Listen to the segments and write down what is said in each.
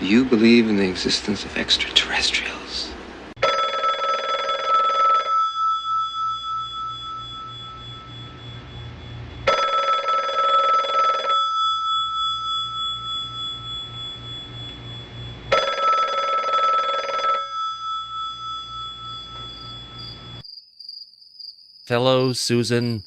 Do you believe in the existence of extraterrestrials? Hello, Susan.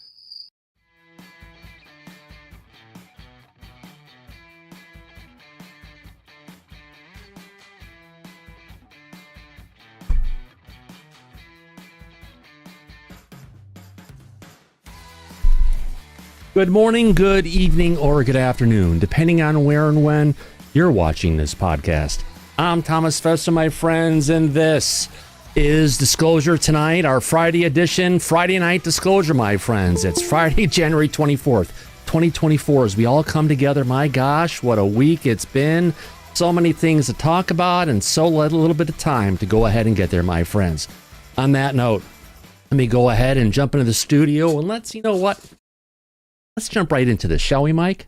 Good morning, good evening, or good afternoon, depending on where and when you're watching this podcast. I'm Thomas Fessler, my friends, and this is Disclosure tonight, our Friday edition, Friday night Disclosure, my friends. It's Friday, January 24th, 2024, as we all come together. My gosh, what a week it's been. So many things to talk about and so little bit of time to go ahead and get there, my friends. On that note, let me go ahead and jump into the studio and let's jump right into this, shall we, Mike?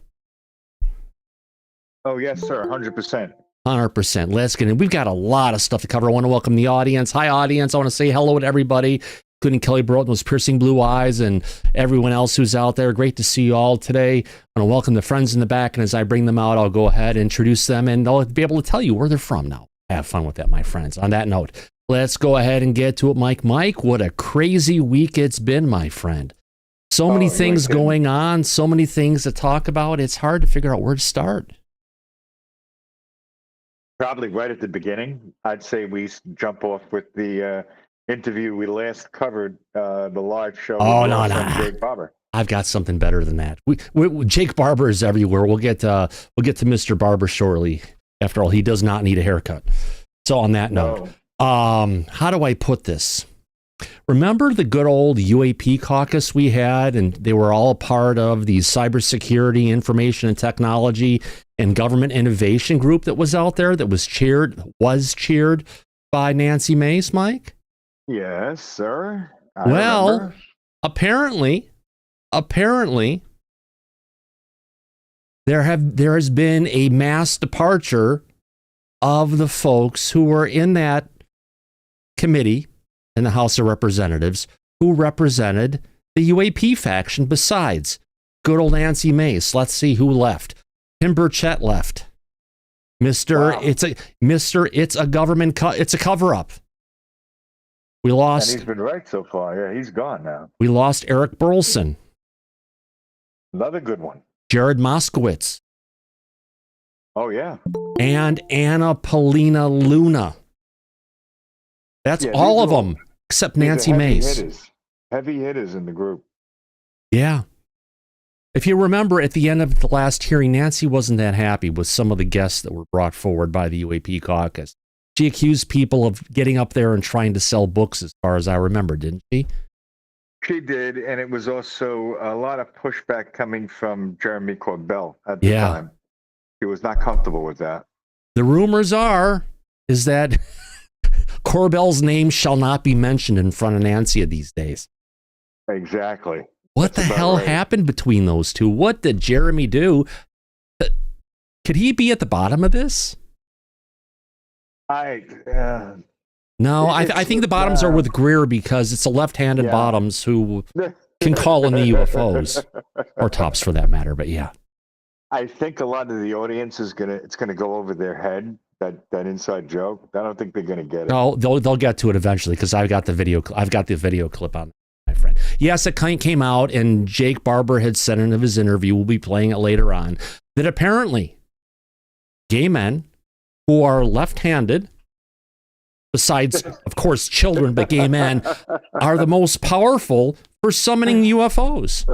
Oh, yes, sir. 100%. 100%. Let's get in. We've got a lot of stuff to cover. I want to welcome the audience. Hi, audience. I want to say hello to everybody, including Kelly Burrow, those piercing blue eyes, and everyone else who's out there. Great to see you all today. I want to welcome the friends in the back, and as I bring them out, I'll go ahead and introduce them, and I'll be able to tell you where they're from now. Have fun with that, my friends. On that note, let's go ahead and get to it, Mike. Mike, what a crazy week it's been, my friend. So many things going on, so many things to talk about. It's hard to figure out where to start. Probably right at the beginning. I'd say we jump off with the interview we last covered, the live show. Oh, no. Jake Barber. I've got something better than that. Jake Barber is everywhere. We'll get to Mr. Barber shortly. After all, he does not need a haircut. So on that note, how do I put this? Remember the good old UAP caucus we had, and they were all part of the cybersecurity, information and technology and government innovation group that was out there that was cheered by Nancy Mace, Mike? Yes, sir. I remember. Apparently, there has been a mass departure of the folks who were in that committee in the House of Representatives who represented the UAP faction besides good old Nancy Mace. Let's see who left. Tim Burchett left. Wow. It's a government it's a cover-up. We lost. And he's been right so far. Yeah, he's gone now. We lost Eric Burleson. Another good one. Jared Moskowitz. Oh, yeah. And Anna Paulina Luna. That's all of them, except Nancy Mace. Heavy hitters in the group. Yeah. If you remember, at the end of the last hearing, Nancy wasn't that happy with some of the guests that were brought forward by the UAP caucus. She accused people of getting up there and trying to sell books, as far as I remember, didn't she? She did, and it was also a lot of pushback coming from Jeremy Corbell at the time. He was not comfortable with that. The rumors is that Corbell's name shall not be mentioned in front of Nancy these days. Exactly. What the hell happened between those two? What did Jeremy do? Could he be at the bottom of this? No, I think the bottoms are with Greer because it's the left-handed bottoms who can call in the UFOs, or tops for that matter. But yeah, I think a lot of the audience is gonna go over their head. That inside joke. I don't think they're gonna get it. No, they'll get to it eventually because I've got the video clip on, my friend. Yes, it came out, and Jake Barber had said in his interview, we'll be playing it later on, that apparently gay men who are left-handed, besides, of course, children, but gay men, are the most powerful for summoning UFOs.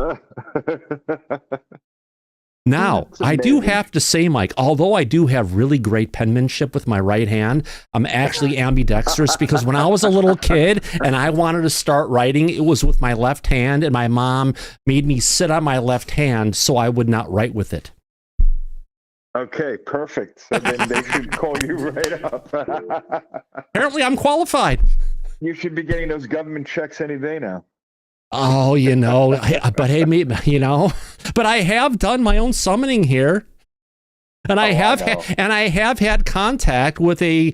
Now, I do have to say, Mike, although I do have really great penmanship with my right hand, I'm actually ambidextrous because when I was a little kid and I wanted to start writing, it was with my left hand, and my mom made me sit on my left hand so I would not write with it. Okay, perfect. So then they should call you right up. Apparently, I'm qualified. You should be getting those government checks any day now. Oh, but hey, but I have done my own summoning here. And I have had contact with a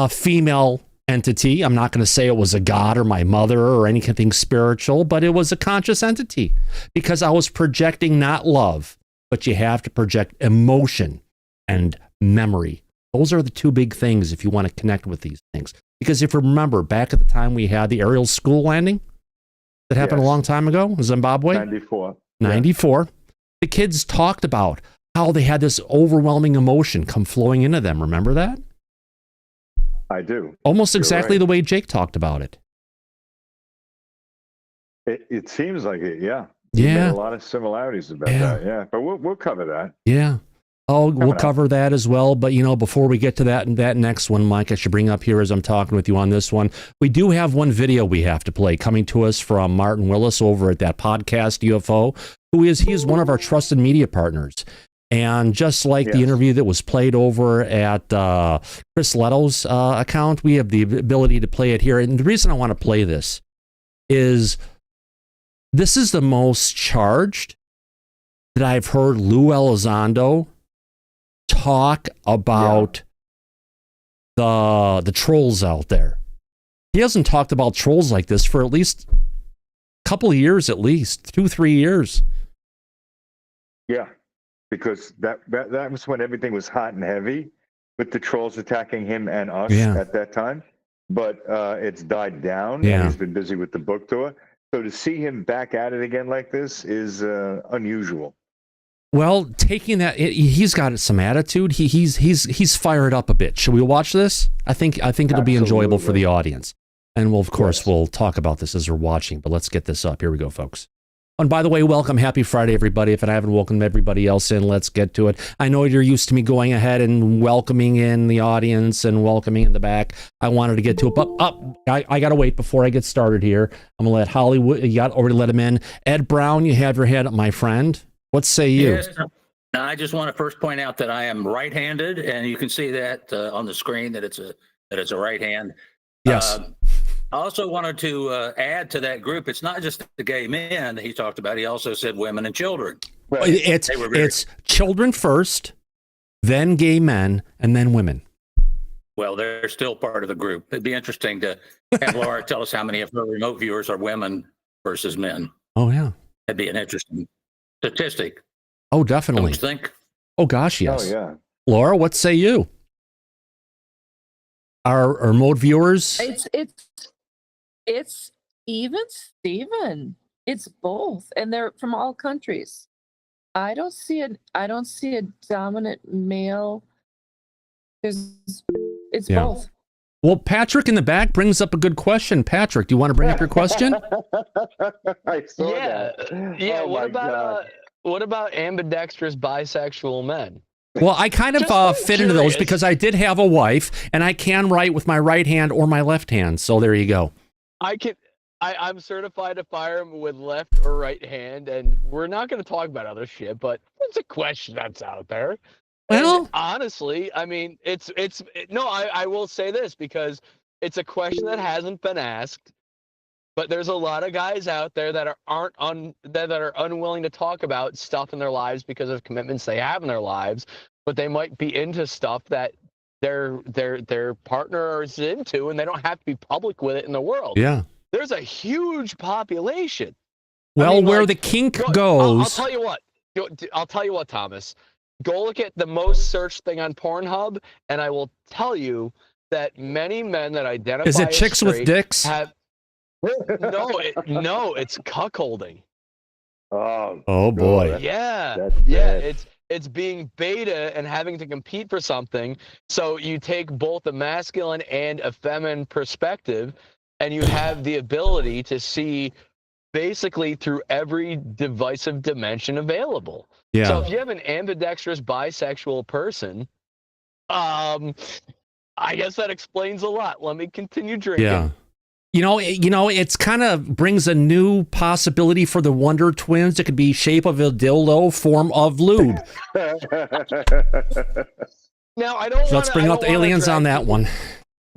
female entity. I'm not going to say it was a god or my mother or anything spiritual, but it was a conscious entity because I was projecting not love, but you have to project emotion and memory. Those are the two big things if you want to connect with these things. Because if you remember, back at the time we had the aerial school landing that happened a long time ago in Zimbabwe. 94. 94. Yeah. The kids talked about how they had this overwhelming emotion come flowing into them. Remember that? I do. Almost exactly the way Jake talked about it. It seems like it, yeah. Yeah. A lot of similarities about that, yeah. But we'll cover that. Yeah. Oh, we'll cover that as well. But, you know, before we get to that next one, Mike, I should bring up here as I'm talking with you on this one. We do have one video we have to play coming to us from Martin Willis over at that podcast UFO, he is one of our trusted media partners. And just like the interview that was played over at Chris Leto's account, we have the ability to play it here. And the reason I want to play this is the most charged that I've heard LUE Elizondo talk about the trolls out there. He hasn't talked about trolls like this for at least a couple of years, at least 2-3 years. Yeah, because that was when everything was hot and heavy with the trolls attacking him and us at that time. But it's died down. Yeah. And he's been busy with the book tour. So to see him back at it again like this is unusual. Well, taking that, he's got some attitude. He's fired up a bit. Should we watch this? I think it'll be enjoyable for the audience. And we'll, of course, we'll talk about this as we're watching. But let's get this up. Here we go, folks. And by the way, welcome. Happy Friday, everybody. If I haven't welcomed everybody else in, let's get to it. I know you're used to me going ahead and welcoming in the audience and welcoming in the back. I wanted to get to it, but I got to wait before I get started here. I'm going to let Hollywood, you got already let him in. Ed Brown, you have your hand up, my friend. What say you? Yes. I just want to first point out that I am right-handed, and you can see that on the screen that it's a right hand. Yes. I also wanted to add to that group. It's not just the gay men that he talked about. He also said women and children. Right. It's children first, then gay men, and then women. Well, they're still part of the group. It'd be interesting to have Laura tell us how many of her remote viewers are women versus men. Oh, yeah. That'd be an interesting statistic. Oh, definitely. Don't you think? Oh, gosh, yes. Oh, yeah. Laura, what say you? Our remote viewers? It's even Steven. It's both, and they're from all countries. I don't see a dominant male. It's both. Well, Patrick in the back brings up a good question. Patrick, do you want to bring up your question? I saw that. Yeah. Oh, What about ambidextrous bisexual men? Well, I kind of fit into those because I did have a wife, and I can write with my right hand or my left hand. So there you go. I'm certified to fire with left or right hand, and we're not going to talk about other shit, but it's a question that's out there. Well, and honestly, I mean, I will say this because it's a question that hasn't been asked, but there's a lot of guys out there that are unwilling to talk about stuff in their lives because of commitments they have in their lives, but they might be into stuff that their partner is into, and they don't have to be public with it in the world. Yeah. There's a huge population. Well, where the kink goes. I'll tell you what, Thomas. Go look at the most searched thing on Pornhub, and I will tell you that many men that identify Is it chicks with dicks? No, it's cuckolding. Oh boy. Yeah. It's being beta and having to compete for something. So you take both a masculine and a feminine perspective, and you have the ability to see basically through every divisive dimension available. Yeah. So if you have an ambidextrous bisexual person, I guess that explains a lot. Let me continue drinking. Yeah. You know, it's kind of brings a new possibility for the Wonder Twins. It could be shape of a dildo, form of lube. Now, I don't. Let's bring out the aliens on that one.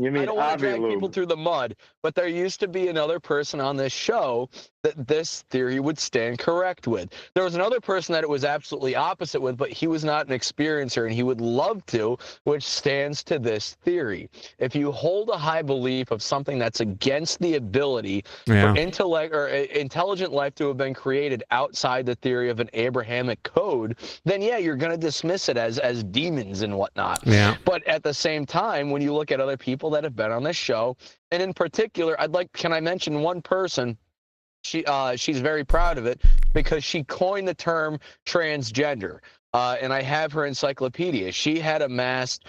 You mean I don't want to drag Aviation. people through the mud, but there used to be another person on this show that this theory would stand correct with. There was another person that it was absolutely opposite with, but he was not an experiencer, and he would love to, which stands to this theory. If you hold a high belief of something that's against the ability for intellect or intelligent life to have been created outside the theory of an Abrahamic code, then yeah, you're going to dismiss it as demons and whatnot. Yeah. But at the same time, when you look at other people that have been on this show, and in particular, can I mention one person? She's very proud of it because she coined the term transgender, and I have her encyclopedia. She had amassed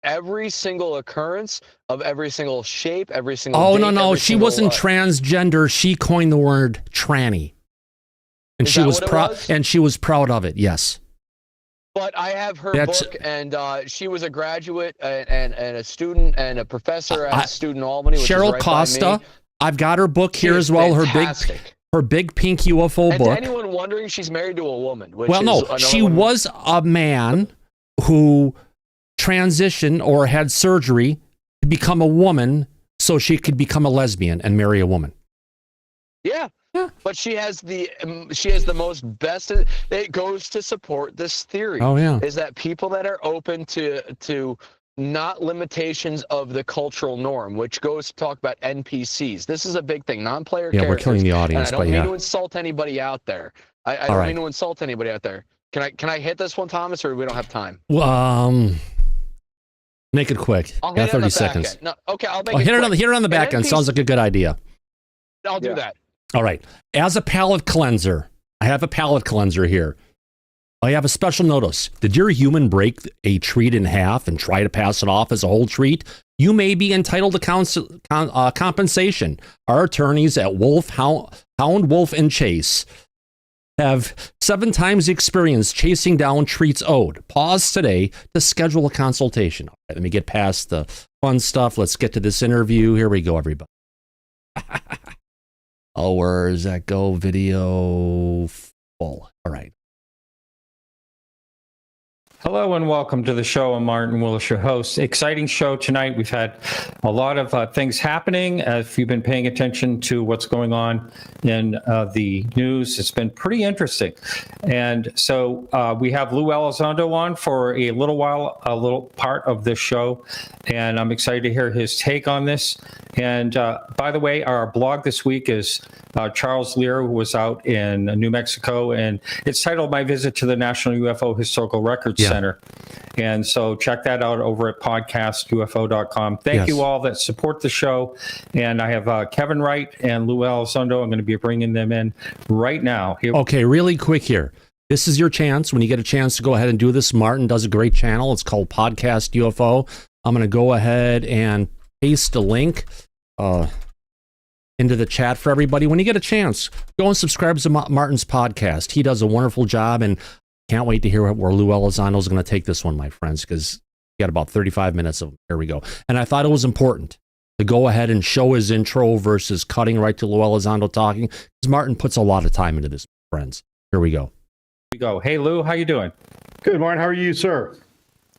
every single occurrence of every single shape, every single. Oh, date, no, she wasn't transgender. She coined the word tranny, and she was proud. And she was proud of it. Yes. But I have her book, and she was a graduate and a student and a professor at Student Albany. Which Cheryl is right Costa. I've got her book here as well. Her big pink UFO and book. To anyone wondering, she's married to a woman. She was a man who transitioned or had surgery to become a woman so she could become a lesbian and marry a woman. Yeah. But she has the most best. It goes to support this theory. Oh yeah, is that people that are open to not limitations of the cultural norm, which goes to talk about NPCs. This is a big thing. Non-player characters. We're killing the audience. And I don't mean to insult anybody out there. I don't mean to insult anybody out there. Can I hit this one, Thomas, or we don't have time? Make it quick. I'll hit 30 seconds. No, okay, I'll make it hit quick. it on the back end. Sounds like a good idea. I'll do that. All right. As a palate cleanser, I have a palate cleanser here. I have a special notice. Did your human break a treat in half and try to pass it off as a whole treat? You may be entitled to compensation. Our attorneys at Hound, Wolf, and Chase have 7 times the experience chasing down treats owed. Pause today to schedule a consultation. All right, let me get past the fun stuff. Let's get to this interview. Here we go, everybody. Oh, where does that go? Video full. All right. Hello and welcome to the show. I'm Martin Willis, your host. Exciting show tonight. We've had a lot of things happening. If you've been paying attention to what's going on in the news, it's been pretty interesting. And so we have LUE ELIZONDO on for a little while, a little part of this show. And I'm excited to hear his take on this. And by the way, our blog this week is Charles Lear, who was out in New Mexico. And it's titled My Visit to the National UFO Historical Records Center. And so check that out over at podcastufo.com. Thank you all that support the show. And I have Kevin Wright and LUE ELIZONDO. I'm going to be bringing them in right now. Okay, really quick here. This is your chance. When you get a chance to go ahead and do this, Martin does a great channel. It's called Podcast UFO. I'm going to go ahead and paste a link into the chat for everybody. When you get a chance, go and subscribe to Martin's podcast. He does a wonderful job, and can't wait to hear where LUE ELIZONDO is going to take this one, my friends, because we got about 35 minutes of them. Here we go. And I thought it was important to go ahead and show his intro versus cutting right to LUE ELIZONDO talking, because Martin puts a lot of time into this, friends. Here we go. Hey, Lou, how you doing? Good, Martin. How are you, sir?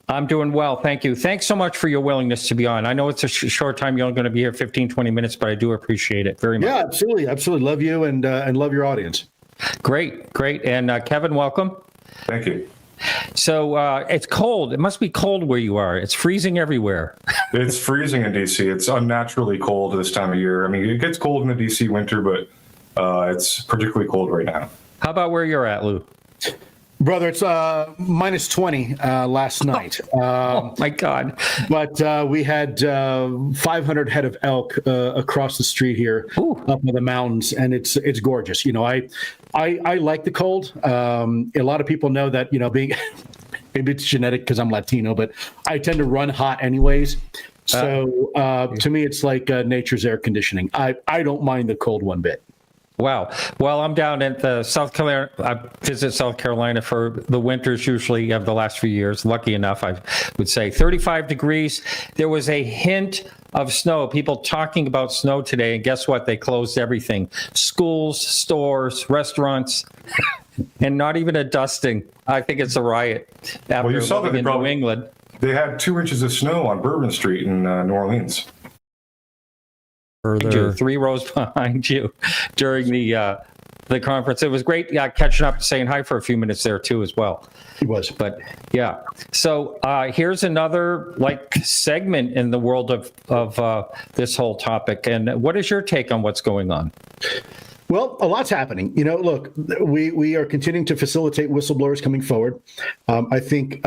I'm doing well, thank you. Thanks so much for your willingness to be on. I know it's a short time. You're only going to be here 15, 20 minutes, but I do appreciate it very much. Yeah, absolutely. Absolutely. Love you and love your audience. Great. And Kevin, welcome. Thank you. So it's cold. It must be cold where you are. It's freezing everywhere. It's freezing in DC. It's unnaturally cold this time of year. I mean, it gets cold in the DC winter, but it's particularly cold right now. How about where you're at, Lou? Brother, it's minus 20 last night. Oh, my God. But we had 500 head of elk across the street here up in the mountains, and it's gorgeous. You know, I like the cold. A lot of people know that, you know, being maybe it's genetic because I'm Latino, but I tend to run hot anyways. So to me, it's like nature's air conditioning. I don't mind the cold one bit. Wow. Well, I'm down at the South Carolina. I visit South Carolina for the winters usually of the last few years. Lucky enough, I would say 35 degrees. There was a hint of snow. People talking about snow today. And guess what? They closed everything. Schools, stores, restaurants, and not even a dusting. I think it's a riot after Well, you saw that in New England. They had 2 inches of snow on Bourbon Street in New Orleans. Further, 3 rows behind you during the conference. It was great catching up, saying hi for a few minutes there too as well. He was. But yeah, so here's another segment in the world of this whole topic. And what is your take on what's going on? Well, a lot's happening. Look, we are continuing to facilitate whistleblowers coming forward. I think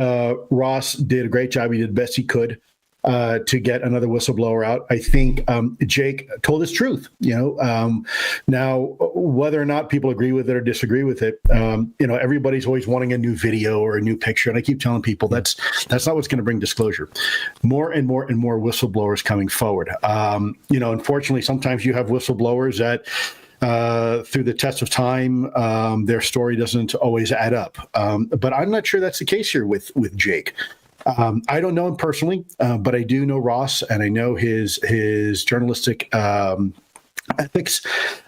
Ross did a great job. He did the best he could to get another whistleblower out. I think Jake told his truth. Now whether or not people agree with it or disagree with it, everybody's always wanting a new video or a new picture, and I keep telling people that's not what's going to bring disclosure. More and more and more whistleblowers coming forward. Unfortunately, sometimes you have whistleblowers that through the test of time, their story doesn't always add up. But I'm not sure that's the case here with Jake. I don't know him personally, but I do know Ross, and I know his journalistic ethics.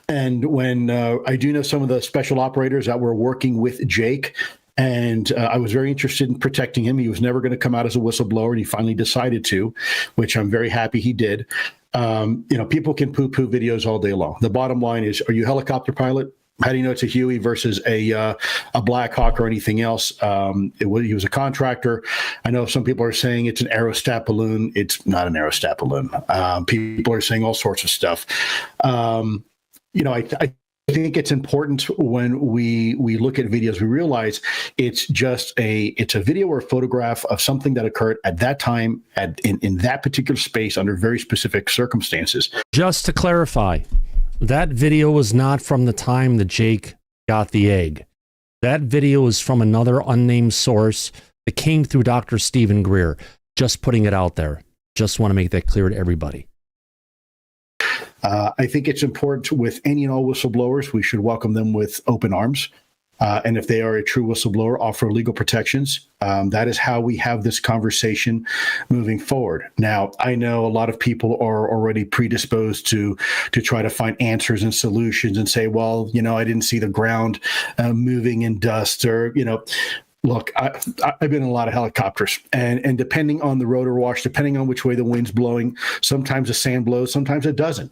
And when I do know some of the special operators that were working with Jake, and I was very interested in protecting him. He was never going to come out as a whistleblower, and he finally decided to, which I'm very happy he did. People can poo-poo videos all day long. The bottom line is, are you a helicopter pilot? How do you know it's a Huey versus a Black Hawk or anything else? He was a contractor. I know some people are saying it's an aerostat balloon. It's not an aerostat balloon. People are saying all sorts of stuff. I think it's important when we look at videos, we realize it's just a video or a photograph of something that occurred at that time in that particular space under very specific circumstances. just to clarify, that video was not from the time that Jake got the egg. That video is from another unnamed source that came through Dr. Stephen Greer. Just putting it out there. Just want to make that clear to everybody. I think it's important with any and all whistleblowers, we should welcome them with open arms. And if they are a true whistleblower, offer legal protections. That is how we have this conversation moving forward. Now, I know a lot of people are already predisposed to try to find answers and solutions and say, well, I didn't see the ground moving in dust, or, look, I've been in a lot of helicopters, and depending on the rotor wash, depending on which way the wind's blowing, sometimes the sand blows, sometimes it doesn't.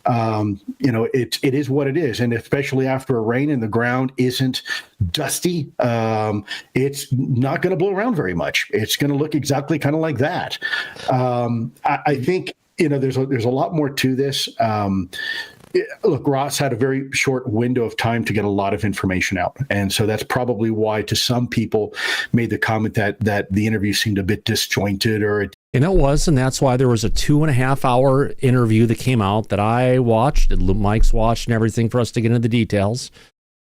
It is what it is. And especially after a rain and the ground isn't dusty, it's not going to blow around very much. It's going to look exactly kind of like that. I think, there's a lot more to this. Look, Ross had a very short window of time to get a lot of information out. And so that's probably why to some people made the comment that the interview seemed a bit disjointed And it was, and that's why there was a 2.5-hour interview that came out that I watched, and Mike's watched and everything for us to get into the details.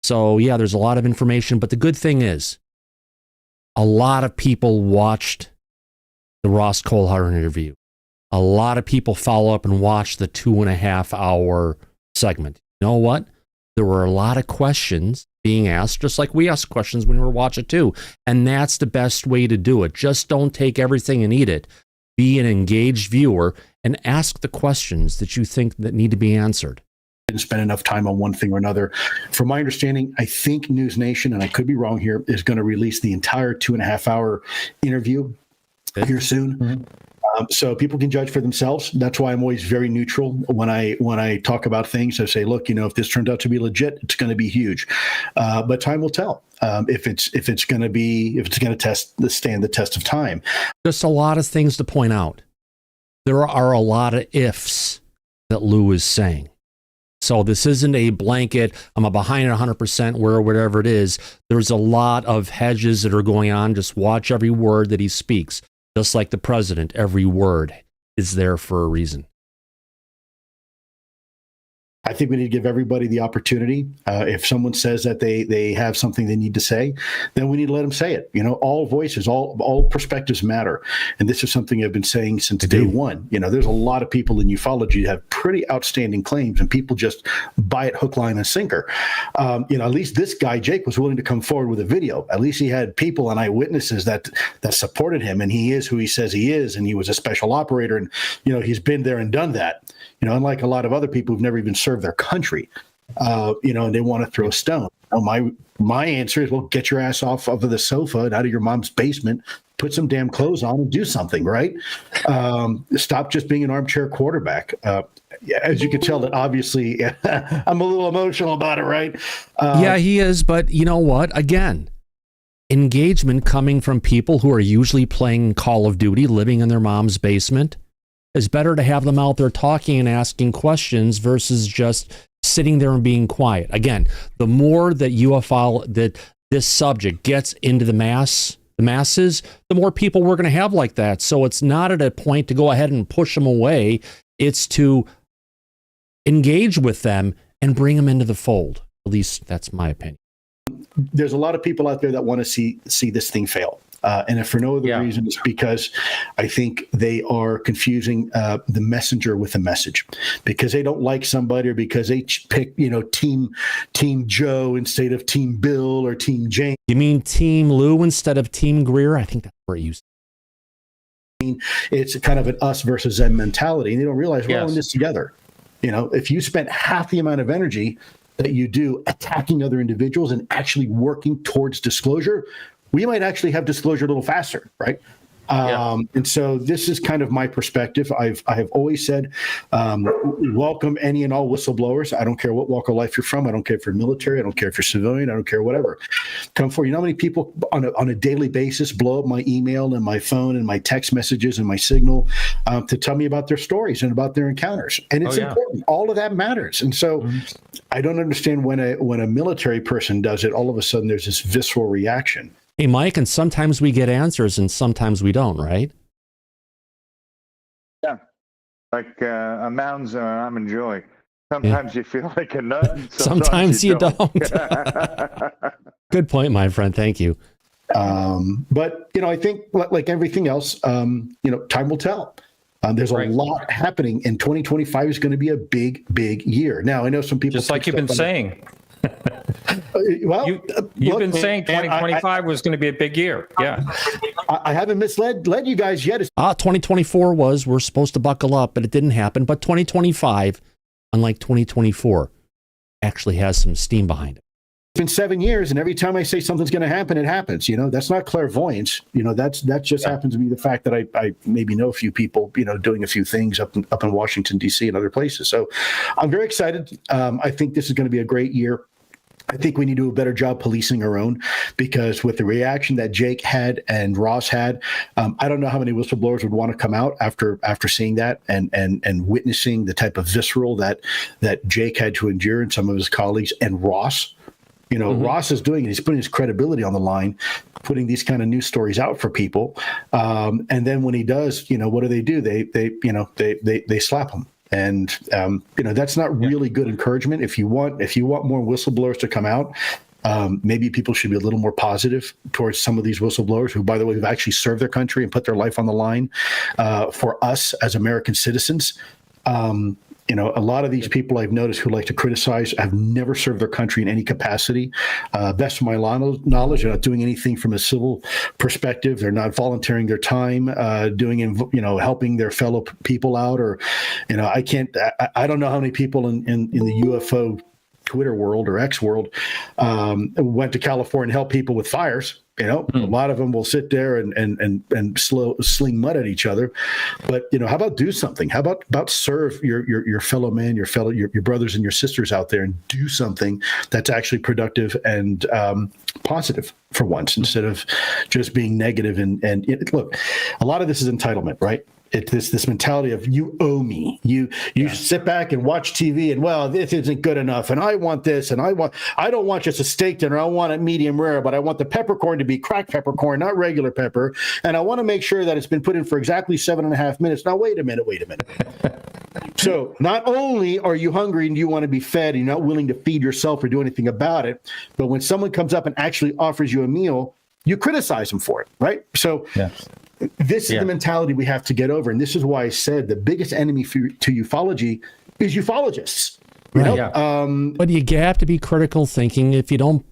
So yeah, there's a lot of information, but the good thing is a lot of people watched the Ross Coulthard interview. A lot of people follow up and watch the 2.5-hour segment. You know what? There were a lot of questions being asked, just like we asked questions when we were watching too. And that's the best way to do it. Just don't take everything and eat it. Be an engaged viewer and ask the questions that you think that need to be answered. Didn't spend enough time on one thing or another. From my understanding, I think News Nation, and I could be wrong here, is going to release the entire 2.5-hour interview here soon. Mm-hmm. So people can judge for themselves. That's why I'm always very neutral when I talk about things. I say, look, if this turns out to be legit, it's going to be huge. But time will tell if it's going to stand the test of time. Just a lot of things to point out. There are a lot of ifs that Lou is saying. So this isn't a blanket, I'm behind it 100% where whatever it is. There's a lot of hedges that are going on. Just watch every word that he speaks. Just like the president, every word is there for a reason. I think we need to give everybody the opportunity. If someone says that they have something they need to say, then we need to let them say it. All voices, all perspectives matter. And this is something I've been saying since day one. There's a lot of people in ufology that have pretty outstanding claims, and people just buy it hook, line, and sinker. At least this guy, Jake, was willing to come forward with a video. At least he had people and eyewitnesses that supported him, and he is who he says he is, and he was a special operator, and he's been there and done that. Unlike a lot of other people who've never even served their country, and they want to throw a stone. My answer is, well, get your ass off of the sofa and out of your mom's basement, put some damn clothes on and do something, right? Stop just being an armchair quarterback. As you can tell, that obviously I'm a little emotional about it, right? Yeah, he is. But you know what? Again, engagement coming from people who are usually playing Call of Duty, living in their mom's basement, is better to have them out there talking and asking questions versus just sitting there and being quiet. Again, the more that that this subject gets into the masses, the more people we're going to have like that. So it's not at a point to go ahead and push them away. It's to engage with them and bring them into the fold. At least that's my opinion. There's a lot of people out there that want to see this thing fail. And if for no other reason, it's because I think they are confusing the messenger with the message, because they don't like somebody, or because they pick, Team Joe instead of Team Bill or Team Jane. You mean Team Lou instead of Team Greer? I think that's where it used to be. It's kind of an us versus them mentality, and they don't realize we're all in this together. If you spent half the amount of energy that you do attacking other individuals and actually working towards disclosure, we might actually have disclosure a little faster, right? And so this is kind of my perspective. I have always said, welcome any and all whistleblowers. I don't care what walk of life you're from. I don't care if you're military. I don't care if you're civilian. I don't care, whatever. Come forward. You know how many people on a daily basis blow up my email and my phone and my text messages and my signal to tell me about their stories and about their encounters. And it's important. All of that matters. And so I don't understand when a military person does it, all of a sudden there's this visceral reaction. Hey, Mike, and sometimes we get answers and sometimes we don't, right? Yeah. Like a mounds I'm enjoying. Sometimes you feel like a nut. Sometimes you don't. Good point, my friend. Thank you. But, I think like everything else, time will tell. There's a lot happening, and 2025 is going to be a big, big year. Now, I know some people... Just like you've been saying. Well, you've been saying 2025 was going to be a big year. Yeah. I haven't misled you guys yet. 2024 we're supposed to buckle up, but it didn't happen. But 2025, unlike 2024, actually has some steam behind it. It's been 7 years, and every time I say something's going to happen, it happens. That's not clairvoyance. That just happens to be the fact that I maybe know a few people, doing a few things up in Washington, D.C. and other places. So I'm very excited. I think this is going to be a great year. I think we need to do a better job policing our own, because with the reaction that Jake had and Ross had, I don't know how many whistleblowers would want to come out after seeing that and witnessing the type of visceral that Jake had to endure and some of his colleagues, and Ross. Ross is doing it. He's putting his credibility on the line, putting these kind of news stories out for people. And then when he does, what do? They slap him. And that's not really good encouragement. If you want more whistleblowers to come out, maybe people should be a little more positive towards some of these whistleblowers who, by the way, have actually served their country and put their life on the line for us as American citizens. A lot of these people I've noticed who like to criticize have never served their country in any capacity. Best of my knowledge, they're not doing anything from a civil perspective. They're not volunteering their time, helping their fellow people out. Or, I don't know how many people in the UFO Twitter world or X world went to California and helped people with fires. A lot of them will sit there and sling mud at each other. But how about do something? How about serve your fellow man, your brothers and your sisters out there, and do something that's actually productive and positive for once, instead of just being negative. And look, a lot of this is entitlement, right? It's this mentality of you owe me. You sit back and watch TV and, well, this isn't good enough, and I want this, and I don't want just a steak dinner. I want it medium rare, but I want the peppercorn to be cracked peppercorn, not regular pepper, and I want to make sure that it's been put in for exactly 7.5 minutes. Now wait a minute. So not only are you hungry and you want to be fed, and you're not willing to feed yourself or do anything about it, but when someone comes up and actually offers you a meal, you criticize them for it, right? So. Yeah. This is the mentality we have to get over. And this is why I said the biggest enemy to ufology is ufologists. But you have to be critical thinking. If you don't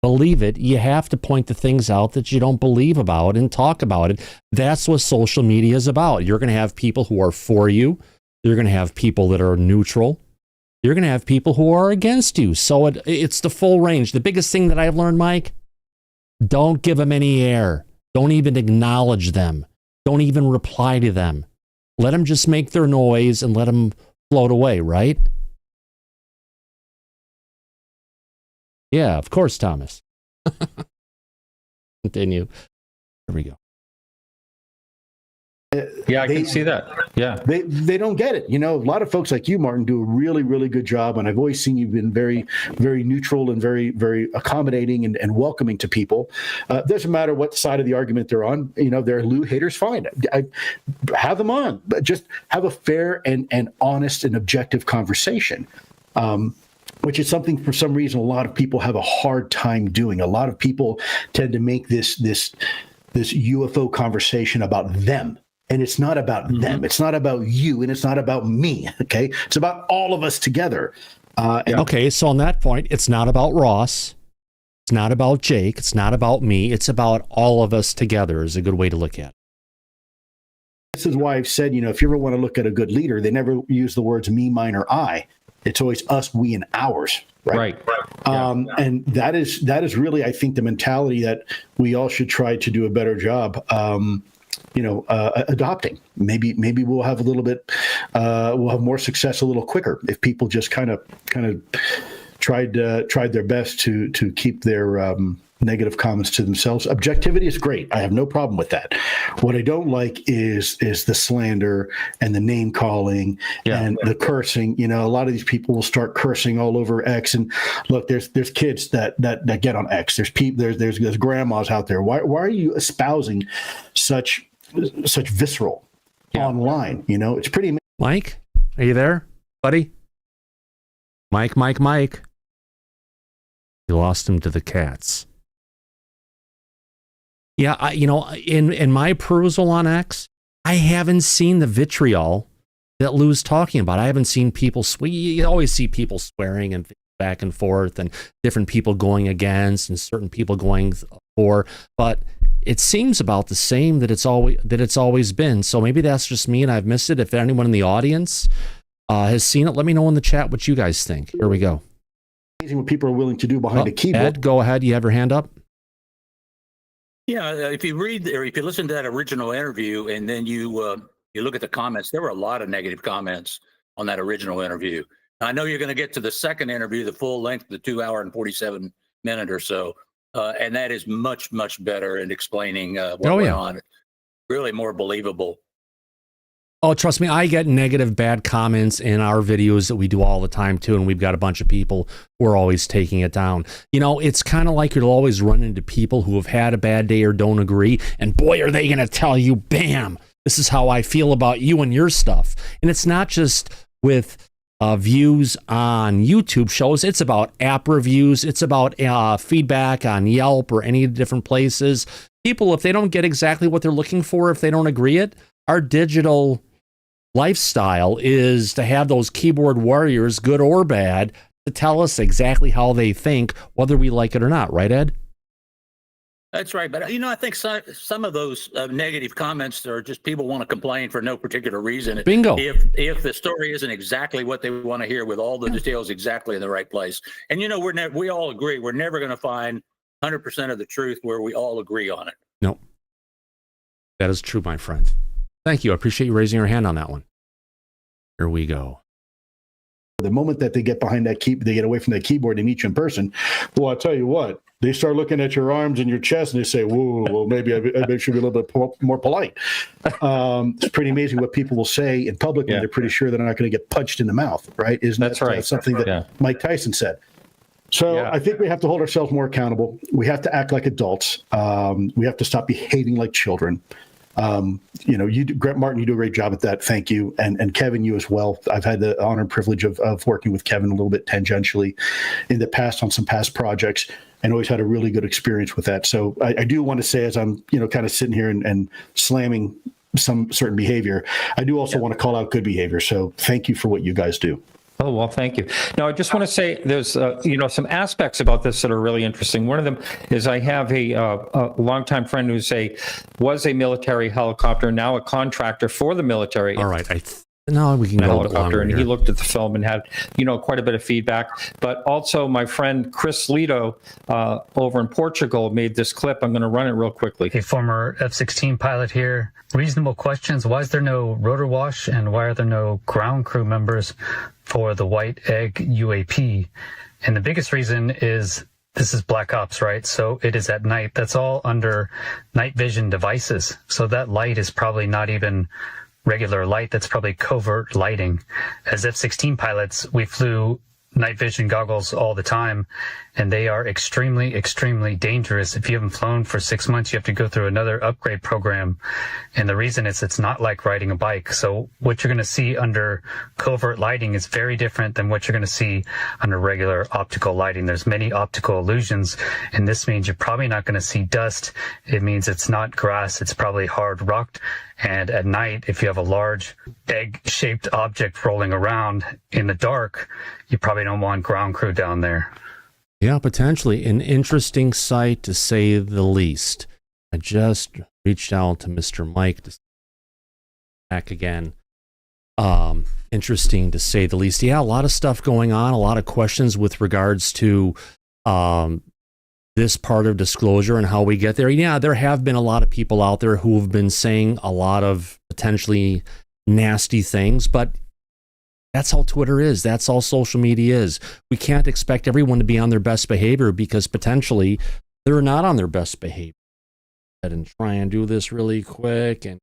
believe it, you have to point the things out that you don't believe about and talk about it. That's what social media is about. You're going to have people who are for you. You're going to have people that are neutral. You're going to have people who are against you. So it's the full range. The biggest thing that I've learned, Mike, don't give them any air. Don't even acknowledge them. Don't even reply to them. Let them just make their noise and let them float away, right? Yeah, of course, Thomas. Continue. There we go. Yeah, I can see that. Yeah. They don't get it. You know, a lot of folks like you, Martin, do a really, really good job. And I've always seen you've been very, very neutral and very, very accommodating and welcoming to people. Doesn't matter what side of the argument they're on. You know, they're LUE haters, fine. I have them on, but just have a fair and honest and objective conversation. Which is something, for some reason, a lot of people have a hard time doing. A lot of people tend to make this UFO conversation about them. And it's not about them. It's not about you, and it's not about me. Okay, it's about all of us together. Okay, so on that point, it's not about Ross. It's not about Jake. It's not about me. It's about all of us together. Is a good way to look at it. This is why I've said, you know, if you ever want to look at a good leader, they never use the words me, mine, or I. It's always us, we, and ours. Right. And that is really, I think, the mentality that we all should try to do a better job. Adopting. Maybe we'll have a little bit. We'll have more success a little quicker if people just kind of tried their best to keep their negative comments to themselves. Objectivity is great. I have no problem with that. What I don't like is the slander and the name calling and the cursing. You know, a lot of these people will start cursing all over X. And look, there's kids that get on X. There's grandmas out there. Why are you espousing such visceral online? You know, it's pretty amazing. Mike, are you there, buddy? Mike. You lost him to the cats. Yeah, in my perusal on X, I haven't seen the vitriol that Lou's talking about. I haven't seen people you always see people swearing and back and forth, and different people going against and certain people going for, but it seems about the same that it's always been. So maybe that's just me and I've missed it. If anyone in the audience has seen it, let me know in the chat what you guys think. Here we go. Amazing what people are willing to do behind a keyboard. Ed, go ahead. You have your hand up. Yeah, if you read or if you listen to that original interview and then you look at the comments, there were a lot of negative comments on that original interview. I know you're going to get to the second interview, the full length, the 2 hour and 47 minute or so, and that is much, much better in explaining what went on. Really more believable. Oh, trust me, I get negative, bad comments in our videos that we do all the time, too, and we've got a bunch of people who are always taking it down. You know, it's kind of like you'll always run into people who have had a bad day or don't agree, and boy, are they going to tell you, bam, this is how I feel about you and your stuff. And it's not just with views on YouTube shows. It's about app reviews. It's about feedback on Yelp or any different places. People, if they don't get exactly what they're looking for, if they don't agree it, our digital lifestyle is to have those keyboard warriors, good or bad, to tell us exactly how they think, whether we like it or not. Right, Ed? That's right. But, I think some of those negative comments are just people want to complain for no particular reason. Bingo. If the story isn't exactly what they want to hear with all the details exactly in the right place. And, we all agree we're never going to find 100% of the truth where we all agree on it. No. That is true, my friend. Thank you. I appreciate you raising your hand on that one. Here we go. The moment that they get behind that they get away from that keyboard and meet you in person, well, I'll tell you what, they start looking at your arms and your chest and they say, whoa, well, maybe I should be a little bit more polite. It's pretty amazing what people will say in public when they're pretty sure they're not going to get punched in the mouth, right? Isn't that right? Something that Mike Tyson said. So I think we have to hold ourselves more accountable. We have to act like adults. We have to stop behaving like children. Martin, you do a great job at that. Thank you. And Kevin, you as well. I've had the honor and privilege of working with Kevin a little bit tangentially in the past on some past projects, and always had a really good experience with that. So I do want to say, as I'm, kind of sitting here and slamming some certain behavior, I do also want to call out good behavior. So thank you for what you guys do. Oh, well, thank you. Now, I just want to say there's, some aspects about this that are really interesting. One of them is I have a longtime friend was a military helicopter, now a contractor for the military. All right. No, we can in a go a bit helicopter, longer and here. he looked at the film and had, quite a bit of feedback. But also, my friend Chris Lito over in Portugal made this clip. I'm going to run it real quickly. A former F-16 pilot here. Reasonable questions. Why is there no rotor wash, and why are there no ground crew members for the White Egg UAP? And the biggest reason is this is Black Ops, right? So it is at night. That's all under night vision devices. So that light is probably not even regular light. That's probably covert lighting. As F-16 pilots, we flew night vision goggles all the time, and they are extremely, extremely dangerous. If you haven't flown for 6 months, you have to go through another upgrade program. And the reason is it's not like riding a bike. So what you're going to see under covert lighting is very different than what you're going to see under regular optical lighting. There's many optical illusions, and this means you're probably not going to see dust. It means it's not grass. It's probably hard rock. And at night, if you have a large egg-shaped object rolling around in the dark, you probably don't want ground crew down there. Yeah, potentially an interesting sight, to say the least. I just reached out to Mr. Mike to back again. Interesting, to say the least. Yeah, a lot of stuff going on, a lot of questions with regards to this part of disclosure and how we get there. Yeah, there have been a lot of people out there who have been saying a lot of potentially nasty things, but that's how Twitter is. That's all social media is. We can't expect everyone to be on their best behavior, because potentially they're not on their best behavior. And try and do this really quick. And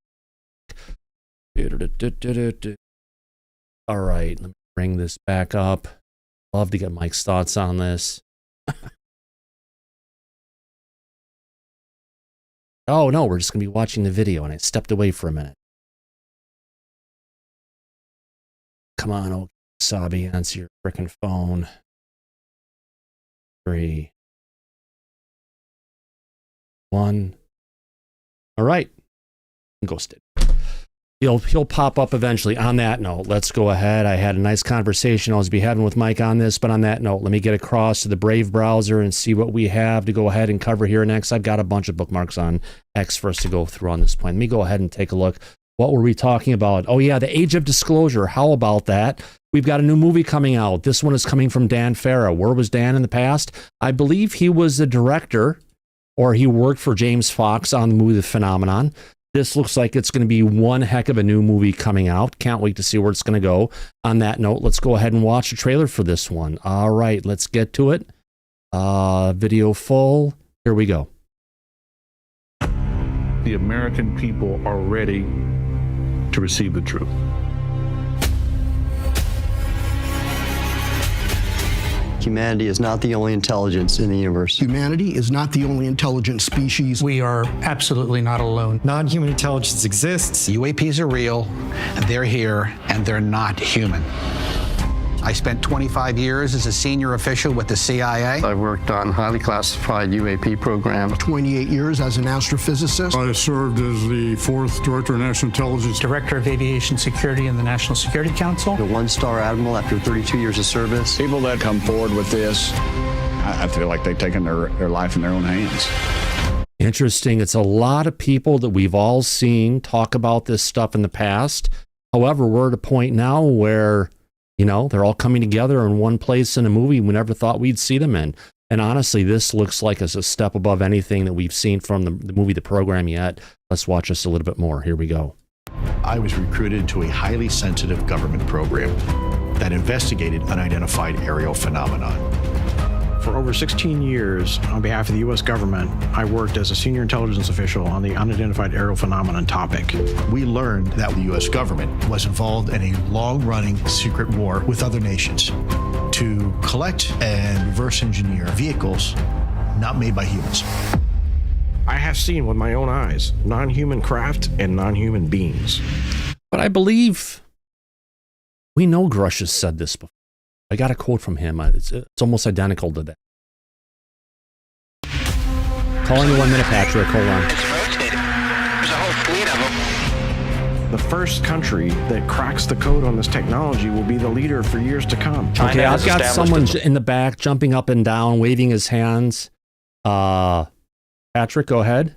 all right, let me bring this back up. Love to get Mike's thoughts on this. Oh no, we're just gonna be watching the video, and I stepped away for a minute. Come on, old Sabi, answer your frickin' phone. 3, 1. All right, ghosted. He'll pop up eventually. On that note, let's go ahead. I had a nice conversation I was be having with Mike on this, but on that note, let me get across to the Brave browser and see what we have to go ahead and cover here next. I've got a bunch of bookmarks on X for us to go through on this point. Let me go ahead and take a look. What were we talking about? Oh yeah, the Age of Disclosure. How about that? We've got a new movie coming out. This one is coming from Dan Farah. Where was Dan in the past? I believe he was the director, or he worked for James Fox on the movie The Phenomenon. This looks like it's going to be one heck of a new movie coming out. Can't wait to see where it's going to go. On that note, let's go ahead and watch the trailer for this one. All right, let's get to it. Video full. Here we go. The American people are ready to receive the truth. Humanity is not the only intelligence in the universe. Humanity is not the only intelligent species. We are absolutely not alone. Non-human intelligence exists. UAPs are real, they're here, and they're not human. I spent 25 years as a senior official with the CIA. I worked on highly classified UAP programs. 28 years as an astrophysicist. I served as the 4th Director of National Intelligence. Director of Aviation Security in the National Security Council. A 1-star admiral after 32 years of service. People that come forward with this, I feel like they've taken their life in their own hands. Interesting. It's a lot of people that we've all seen talk about this stuff in the past. However, we're at a point now where, you know, they're all coming together in one place in a movie we never thought we'd see them in. And honestly, this looks like it's a step above anything that we've seen from the movie, the program yet. Let's watch this a little bit more. Here we go. I was recruited to a highly sensitive government program that investigated unidentified aerial phenomenon. For over 16 years, on behalf of the U.S. government, I worked as a senior intelligence official on the unidentified aerial phenomenon topic. We learned that the U.S. government was involved in a long-running secret war with other nations to collect and reverse engineer vehicles not made by humans. I have seen with my own eyes non-human craft and non-human beings. But I believe we know Grusch has said this before. I got a quote from him. It's almost identical to that. Calling you 1 minute, Patrick. Hold on. There's a whole fleet of them. The first country that cracks the code on this technology will be the leader for years to come. Okay, I've got someone in the back jumping up and down, waving his hands. Patrick, go ahead.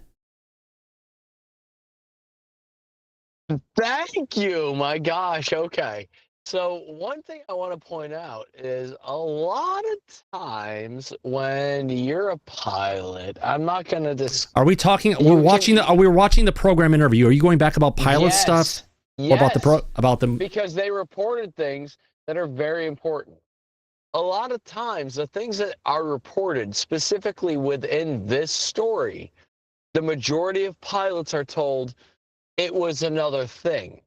Thank you. My gosh. Okay. So one thing I want to point out is a lot of times when you're a pilot, I'm not going to discuss. Are we talking? We're watching the program interview. Are you going back about pilot stuff? Yes. Or about the Because they reported things that are very important. A lot of times, the things that are reported specifically within this story, the majority of pilots are told it was another thing.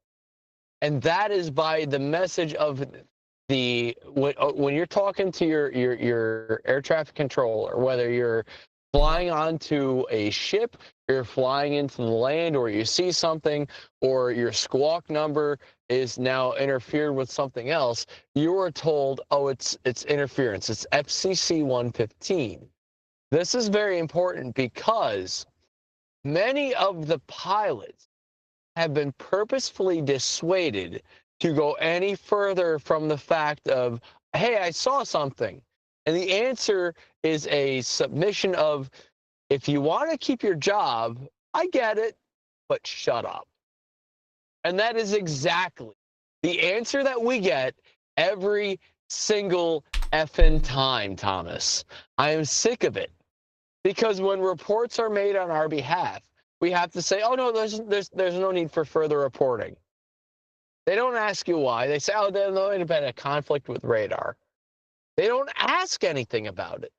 And that is by the message of when you're talking to your air traffic controller, whether you're flying onto a ship, you're flying into the land, or you see something, or your squawk number is now interfered with something else, you are told, oh, it's interference. It's FCC 115. This is very important because many of the pilots have been purposefully dissuaded to go any further from the fact of, hey, I saw something. And the answer is a submission of, if you want to keep your job, I get it, but shut up. And that is exactly the answer that we get every single effing time, Thomas. I am sick of it. Because when reports are made on our behalf, we have to say, oh, no, there's no need for further reporting. They don't ask you why. They say, oh, there's been a conflict with radar. They don't ask anything about it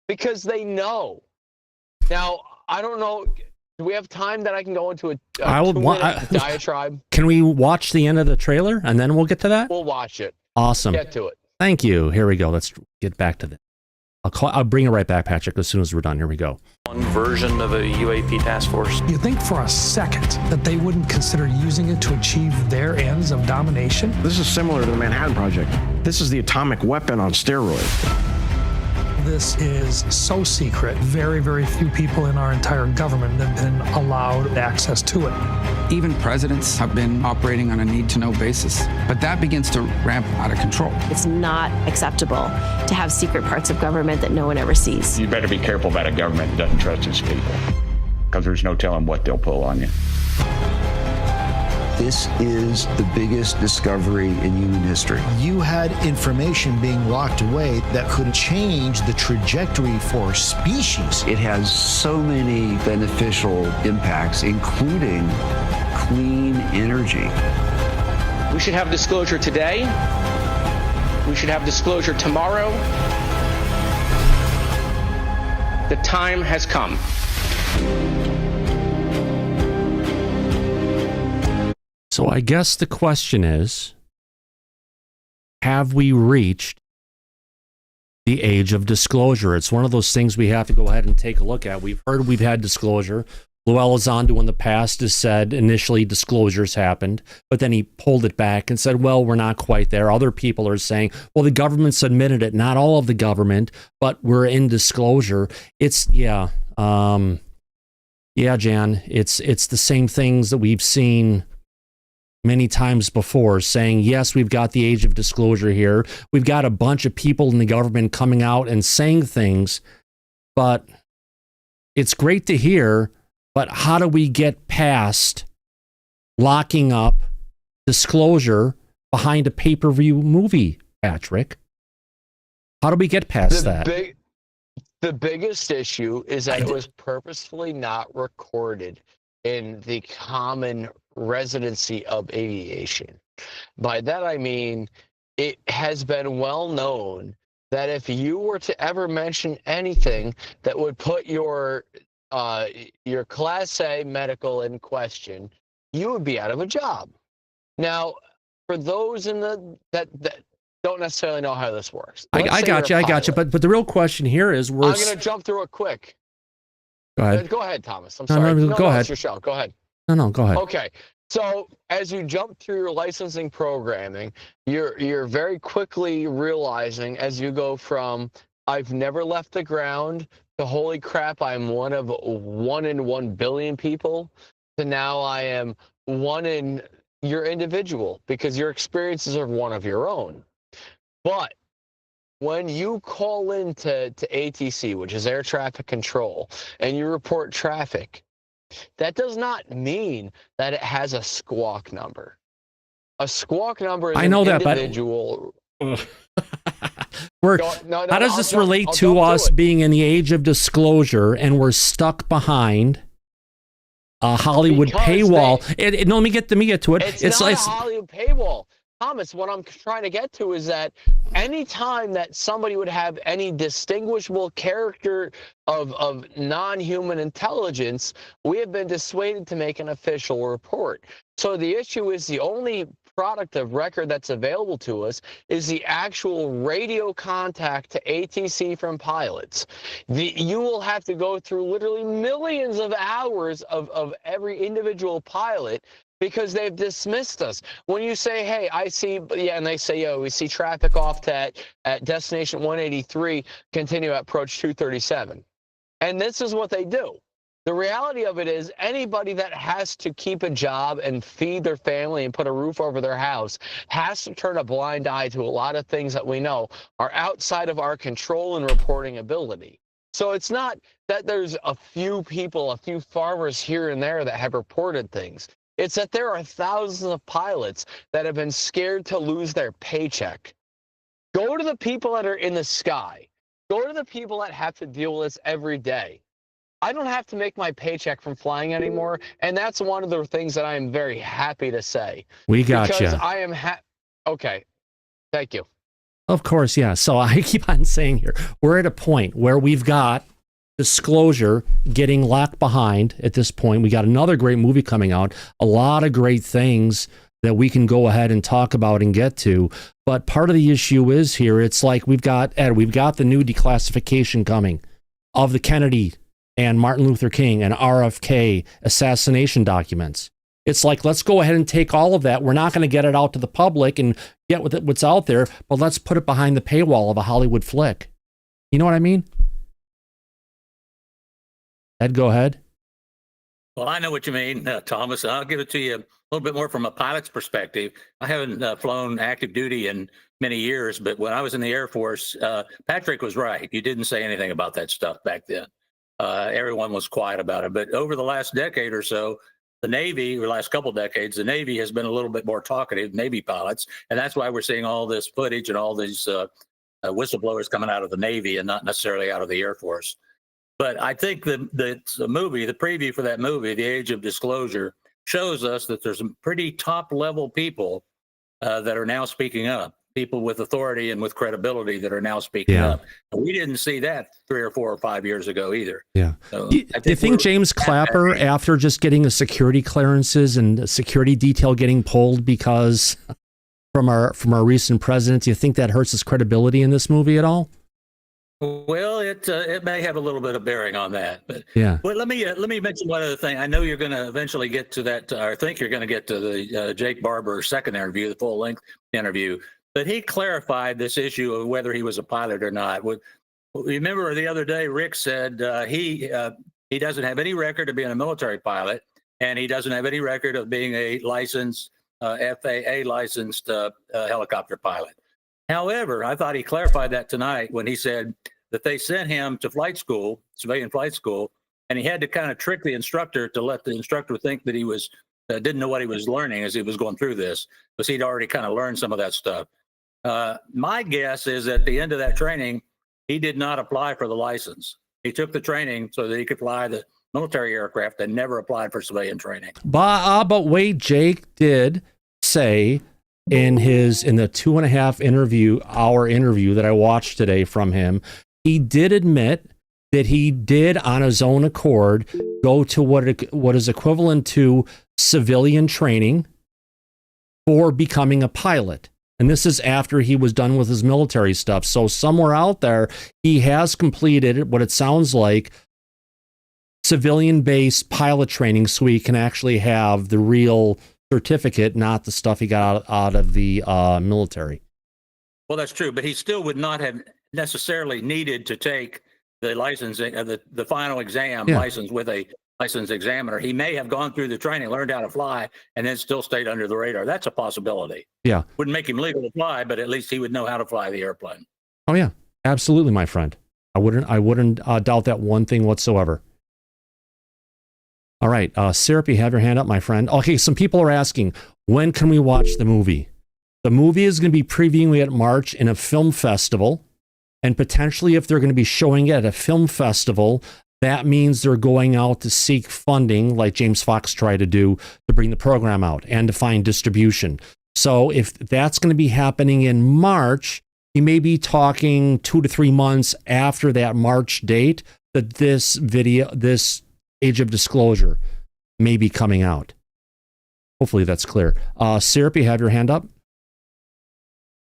because they know. Now, I don't know. Do we have time that I can go into a diatribe? Can we watch the end of the trailer and then we'll get to that? We'll watch it. Awesome. Get to it. Thank you. Here we go. Let's get back to this. I'll bring it right back, Patrick, as soon as we're done. Here we go. One version of a UAP task force. You think for a second that they wouldn't consider using it to achieve their ends of domination? This is similar to the Manhattan Project. This is the atomic weapon on steroids. This is so secret. Very, very few people in our entire government have been allowed access to it. Even presidents have been operating on a need-to-know basis, but that begins to ramp out of control. It's not acceptable to have secret parts of government that no one ever sees. You better be careful about a government that doesn't trust its people, because there's no telling what they'll pull on you. This is the biggest discovery in human history. You had information being locked away that could change the trajectory for species. It has so many beneficial impacts, including clean energy. We should have disclosure today. We should have disclosure tomorrow. The time has come. So I guess the question is, have we reached the age of disclosure? It's one of those things we have to go ahead and take a look at. We've heard we've had disclosure. LUE Elizondo in the past has said initially disclosures happened, but then he pulled it back and said, well, we're not quite there. Other people are saying, well, the government's admitted it. Not all of the government, but we're in disclosure. It's, Jan, it's the same things that we've seen many times before, saying, yes, we've got the age of disclosure here. We've got a bunch of people in the government coming out and saying things, but it's great to hear, but how do we get past locking up disclosure behind a pay-per-view movie, Patrick? How do we get past that? The biggest issue is that it was purposefully not recorded in the common residency of aviation. By that I mean, it has been well known that if you were to ever mention anything that would put your Class A medical in question, you would be out of a job. Now, for those that don't necessarily know how this works, I got you. But the real question here is, I'm going to jump through it quick. Go ahead. Go ahead, Thomas. I'm sorry. No, go ahead. It's your show. Go ahead. No, go ahead. Okay. So as you jump through your licensing programming, you're very quickly realizing as you go from I've never left the ground to holy crap, I'm one of 1 in 1 billion people, to now I am one in your individual, because your experiences are one of your own. But when you call into ATC, which is air traffic control, and you report traffic, That does not mean that it has a squawk number. A squawk number is I know an that, individual. How does this relate to us being in the age of disclosure and we're stuck behind a Hollywood paywall? No, let me get to it. It's not a Hollywood paywall. Thomas, what I'm trying to get to is that any time that somebody would have any distinguishable character of non-human intelligence, we have been dissuaded to make an official report. So the issue is the only product of record that's available to us is the actual radio contact to ATC from pilots. You will have to go through literally millions of hours of every individual pilot because they've dismissed us. When you say, hey, I see, and they say, yo, we see traffic off at destination 183, continue at approach 237. And this is what they do. The reality of it is anybody that has to keep a job and feed their family and put a roof over their house has to turn a blind eye to a lot of things that we know are outside of our control and reporting ability. So it's not that there's a few people, a few farmers here and there that have reported things. It's that there are thousands of pilots that have been scared to lose their paycheck. Go to the people that are in the sky. Go to the people that have to deal with this every day. I don't have to make my paycheck from flying anymore, and that's one of the things that I am very happy to say. We got you. Because I am okay. Thank you. Of course, yeah. So I keep on saying here, we're at a point where we've got disclosure getting locked behind at this point. We got another great movie coming out, a lot of great things that we can go ahead and talk about and get to. But part of the issue is here, it's like we've got the new declassification coming of the Kennedy and Martin Luther King and RFK assassination documents. It's like, let's go ahead and take all of that. We're not going to get it out to the public and get with it, what's out there, but let's put it behind the paywall of a Hollywood flick. You know what I mean? Ed, go ahead. Well, I know what you mean, Thomas. I'll give it to you a little bit more from a pilot's perspective. I haven't flown active duty in many years, but when I was in the Air Force, Patrick was right. You didn't say anything about that stuff back then. Everyone was quiet about it. But over the last decade or so, the Navy, or last couple decades, the Navy has been a little bit more talkative, Navy pilots. And that's why we're seeing all this footage and all these whistleblowers coming out of the Navy and not necessarily out of the Air Force. But I think the movie, the preview for that movie, The Age of Disclosure, shows us that there's some pretty top-level people that are now speaking up. People with authority and with credibility that are now speaking up. And we didn't see that 3 or 4 or 5 years ago either. Yeah. So do you think James Clapper, after just getting a security clearances and a security detail getting pulled because from our recent president, do you think that hurts his credibility in this movie at all? Well, it may have a little bit of bearing on that, but yeah. Well, let me mention one other thing. I know you're going to eventually get to that. I think you're going to get to the Jake Barber second interview, the full length interview. But he clarified this issue of whether he was a pilot or not. Remember the other day, Rick said he doesn't have any record of being a military pilot, and he doesn't have any record of being a licensed FAA licensed helicopter pilot. However, I thought he clarified that tonight when he said that they sent him to flight school, civilian flight school, and he had to kind of trick the instructor to let the instructor think that he was didn't know what he was learning as he was going through this, because he'd already kind of learned some of that stuff. My guess is at the end of that training, he did not apply for the license. He took the training so that he could fly the military aircraft and never applied for civilian training. But wait, Jake did say in the 2.5 hour interview that I watched today from him, he did admit that he did on his own accord go to what is equivalent to civilian training for becoming a pilot. And this is after he was done with his military stuff. So somewhere out there, he has completed what it sounds like civilian-based pilot training, so he can actually have the real certificate, not the stuff he got out of the military. Well, that's true, but he still would not have necessarily needed to take the license, the final exam license with a licensed examiner. He may have gone through the training, learned how to fly, and then still stayed under the radar. That's a possibility. Yeah. Wouldn't make him legal to fly, but at least he would know how to fly the airplane. Oh yeah, absolutely, my friend. I wouldn't doubt that one thing whatsoever. All right. Syrup, you have your hand up, my friend. Okay, some people are asking, when can we watch the movie? The movie is going to be previewing it March in a film festival. And potentially, if they're going to be showing it at a film festival, that means they're going out to seek funding, like James Fox tried to do, to bring the program out and to find distribution. So if that's going to be happening in March, you may be talking 2 to 3 months after that March date that this Age of Disclosure may be coming out. Hopefully that's clear. Syrup, you have your hand up?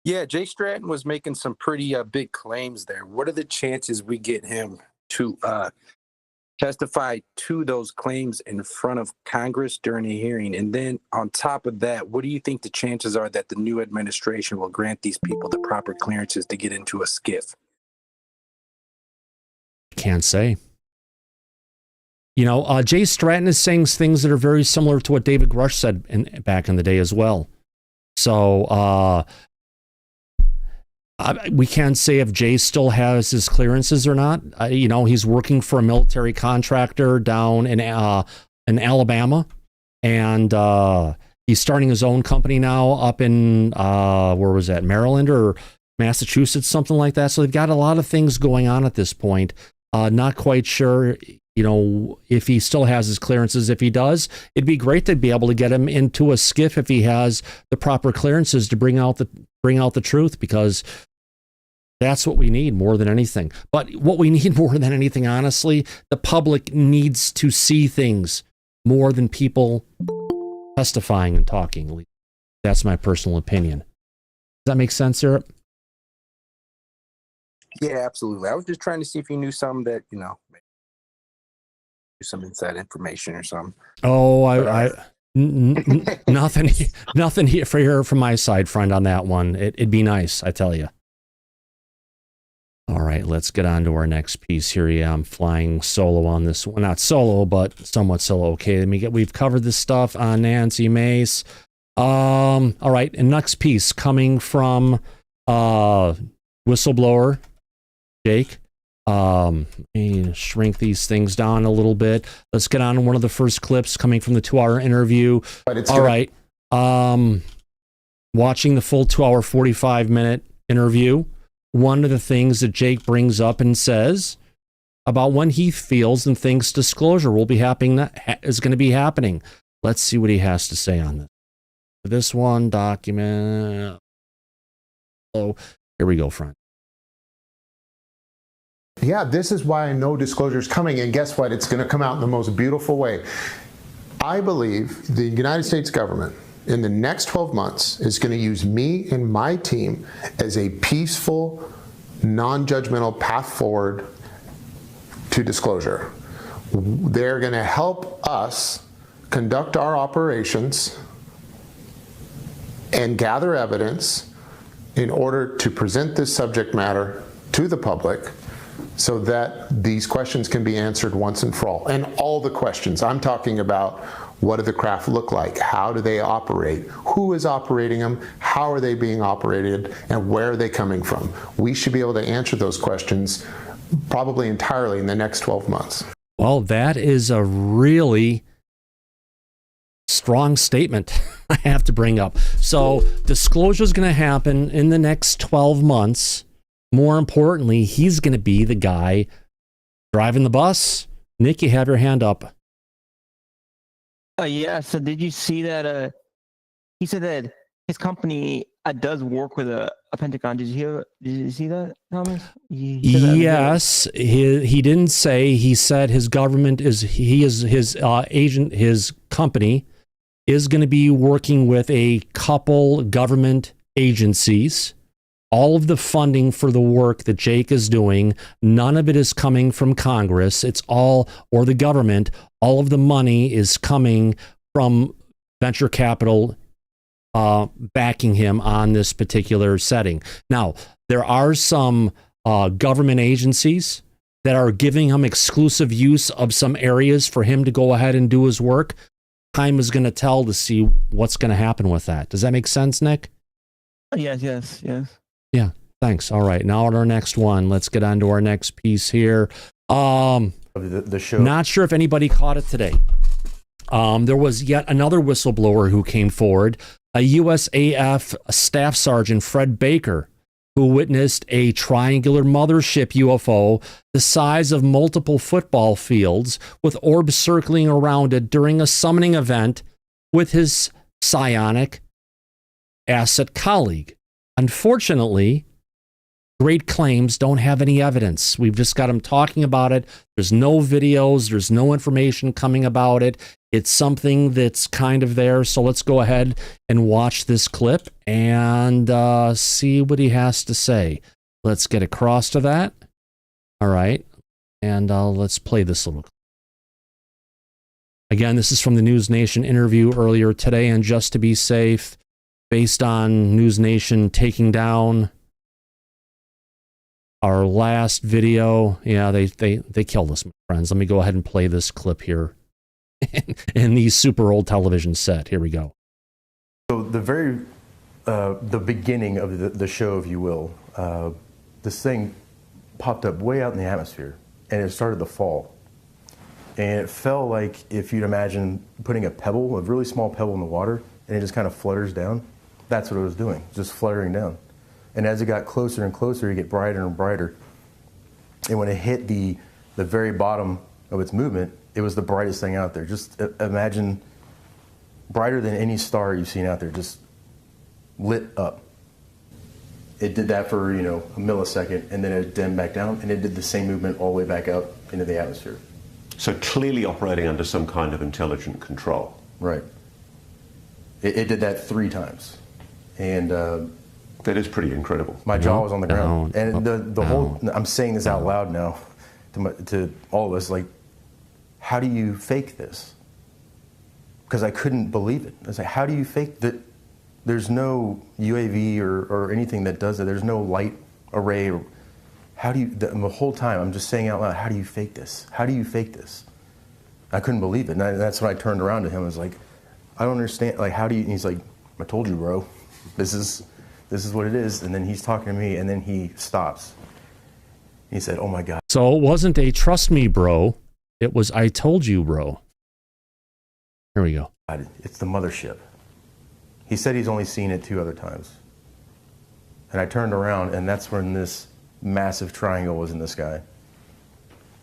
Yeah, Jay Stratton was making some pretty big claims there. What are the chances we get him to testify to those claims in front of Congress during a hearing? And then on top of that, what do you think the chances are that the new administration will grant these people the proper clearances to get into a skiff? Can't say. You know, Jay Stratton is saying things that are very similar to what David Grusch said back in the day as well. So we can't say if Jay still has his clearances or not. You know, he's working for a military contractor down in Alabama, and he's starting his own company now up in where was that, Maryland or Massachusetts, something like that. So they've got a lot of things going on at this point. Not quite sure, you know, if he still has his clearances. If he does, it'd be great to be able to get him into a skiff if he has the proper clearances to bring out the truth, because that's what we need more than anything. But what we need more than anything, honestly, the public needs to see things more than people testifying and talking. That's my personal opinion. Does that make sense, sir? Yeah, absolutely. I was just trying to see if you knew something that, you know, some inside information or something. Oh, nothing here from my side, friend, on that one. It'd be nice, I tell you. All right, let's get on to our next piece here. Yeah, I'm flying solo on this one. Not solo, but somewhat solo. Okay, we've covered this stuff on Nancy Mace. All right, and next piece coming from whistleblower Jake. Let me shrink these things down a little bit. Let's get on to one of the first clips coming from the 2-hour interview. All right. Watching the full 2-hour, 45-minute interview, one of the things that Jake brings up and says about when he feels and thinks disclosure will be happening, is going to be happening. Let's see what he has to say on this. This one document. Oh, here we go, friend. Yeah, this is why I know disclosure is coming, and guess what? It's going to come out in the most beautiful way. I believe the United States government in the next 12 months is going to use me and my team as a peaceful, non-judgmental path forward to disclosure. They're going to help us conduct our operations and gather evidence in order to present this subject matter to the public, so that these questions can be answered once and for all. And all the questions, I'm talking about, what do the craft look like? How do they operate? Who is operating them? How are they being operated? And where are they coming from? We should be able to answer those questions probably entirely in the next 12 months. Well, that is a really strong statement I have to bring up. So disclosure is going to happen in the next 12 months. More importantly, he's going to be the guy driving the bus. Nick, you have your hand up. Yeah, so did you see that he said that his company does work with a Pentagon. Did you see that, Thomas? Yes, he didn't say. He said his government is, his agent, his company is going to be working with a couple government agencies. All of the funding for the work that Jake is doing, none of it is coming from Congress. It's all, or the government. All of the money is coming from venture capital backing him on this particular setting. Now, there are some government agencies that are giving him exclusive use of some areas for him to go ahead and do his work. Time is going to tell to see what's going to happen with that. Does that make sense, Nick? Yes. Yeah, thanks. All right, now on our next one, let's get on to our next piece here. The show. Not sure if anybody caught it today. There was yet another whistleblower who came forward, a USAF Staff Sergeant Fred Baker, who witnessed a triangular mothership UFO the size of multiple football fields with orbs circling around it during a summoning event with his psionic asset colleague. Unfortunately, great claims don't have any evidence. We've just got him talking about it. There's no videos. There's no information coming about it. It's something that's kind of there. So let's go ahead and watch this clip and see what he has to say. Let's get across to that. All right. And let's play this little clip. Again, this is from the News Nation interview earlier today. And just to be safe, based on News Nation taking down our last video, yeah, they killed us, my friends. Let me go ahead and play this clip here in the super old television set. Here we go. So the beginning of the show, if you will, this thing popped up way out in the atmosphere, and it started to fall. And it felt like if you'd imagine putting a really small pebble in the water, and it just kind of flutters down. That's what it was doing, just fluttering down. And as it got closer and closer, it get brighter and brighter. And when it hit the very bottom of its movement, it was the brightest thing out there. Just imagine brighter than any star you've seen out there, just lit up. It did that for, a millisecond, and then it dimmed back down, and it did the same movement all the way back up into the atmosphere. So clearly operating under some kind of intelligent control. Right. It did that 3 times. And that is pretty incredible. My jaw was on the ground. And the whole, I'm saying this out loud now to all of us, like, how do you fake this? Because I couldn't believe it. I was like, how do you fake that? There's no UAV or anything that does it. There's no light array. How do you, the whole time I'm just saying out loud, how do you fake this? How do you fake this? I couldn't believe it. And that's when I turned around to him. I was like, I don't understand. Like, how do you, and he's like, I told you, bro, this is what it is. And then he's talking to me, and then he stops. He said, oh my God. So it wasn't a trust me, bro. It was, I told you, bro. Here we go. It's the mothership. He said he's only seen it 2 other times. And I turned around, and that's when this massive triangle was in the sky.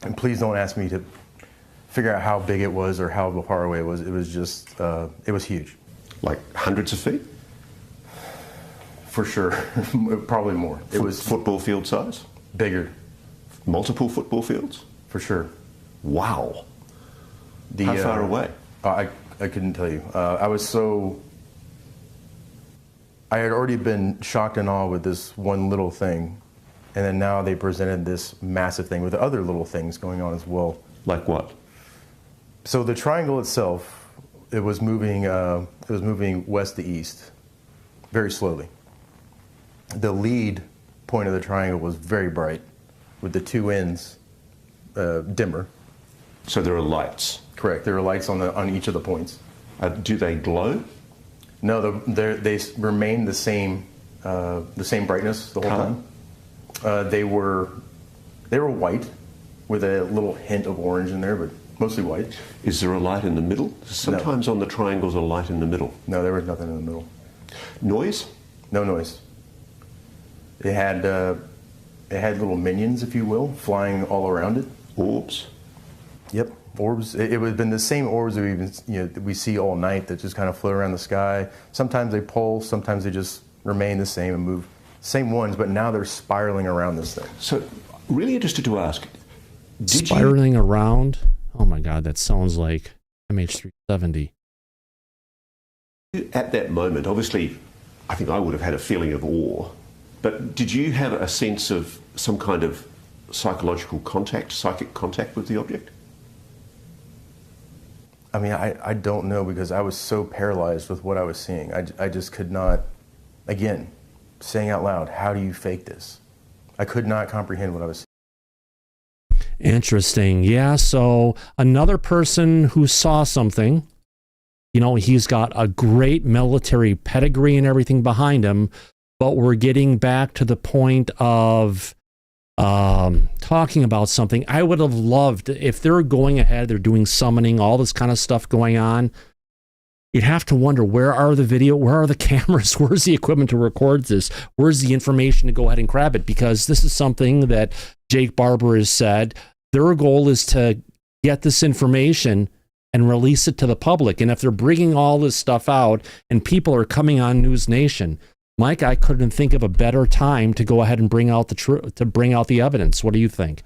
And please don't ask me to figure out how big it was or how far away it was. It was just, it was huge. Like hundreds of feet? For sure. Probably more. It was football field size? Bigger. Multiple football fields? For sure. Wow. How far away? I couldn't tell you. I had already been shocked and awed with this one little thing, and then now they presented this massive thing with other little things going on as well. Like what? So the triangle itself, it was moving west to east, very slowly. The lead point of the triangle was very bright, with the 2 ends dimmer. So there are lights. Correct. There are lights on each of the points. Do they glow? No, they remain the same brightness the whole time. They were white with a little hint of orange in there, but mostly white. Is there a light in the middle? Sometimes on the triangles, a light in the middle. No, there was nothing in the middle. Noise? No noise. It had little minions, if you will, flying all around it. Orbs? Yep, orbs. It would have been the same orbs that we see all night that just kind of float around the sky. Sometimes they pulse, sometimes they just remain the same and move. Same ones, but now they're spiraling around this thing. So, really interested to ask. Spiraling around? Oh my God, that sounds like MH370. At that moment, obviously, I think I would have had a feeling of awe. But did you have a sense of some kind of psychological contact, psychic contact with the object? I mean, I don't know, because I was so paralyzed with what I was seeing. I just could not, again, saying out loud, how do you fake this? I could not comprehend what I was seeing. Interesting. Yeah, so another person who saw something, he's got a great military pedigree and everything behind him, but we're getting back to the point of talking about something. I would have loved if they're going ahead, they're doing summoning, all this kind of stuff going on. You'd have to wonder, where are the video? Where are the cameras? Where's the equipment to record this? Where's the information to go ahead and grab it? Because this is something that Jake Barber has said. Their goal is to get this information and release it to the public. And if they're bringing all this stuff out and people are coming on News Nation, Mike, I couldn't think of a better time to go ahead and bring out the evidence. What do you think?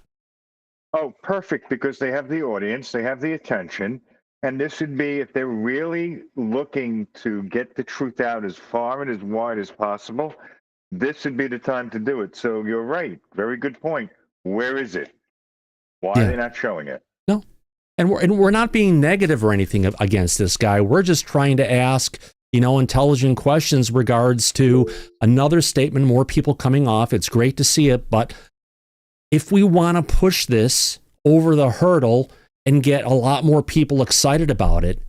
Oh, perfect, because they have the audience, they have the attention. And this would be, if they're really looking to get the truth out as far and as wide as possible, this would be the time to do it. So you're right. Very good point. Where is it? Why are they not showing it? No. And we're not being negative or anything against this guy. We're just trying to ask, intelligent questions regards to another statement, more people coming off. It's great to see it. But if we want to push this over the hurdle and get a lot more people excited about it,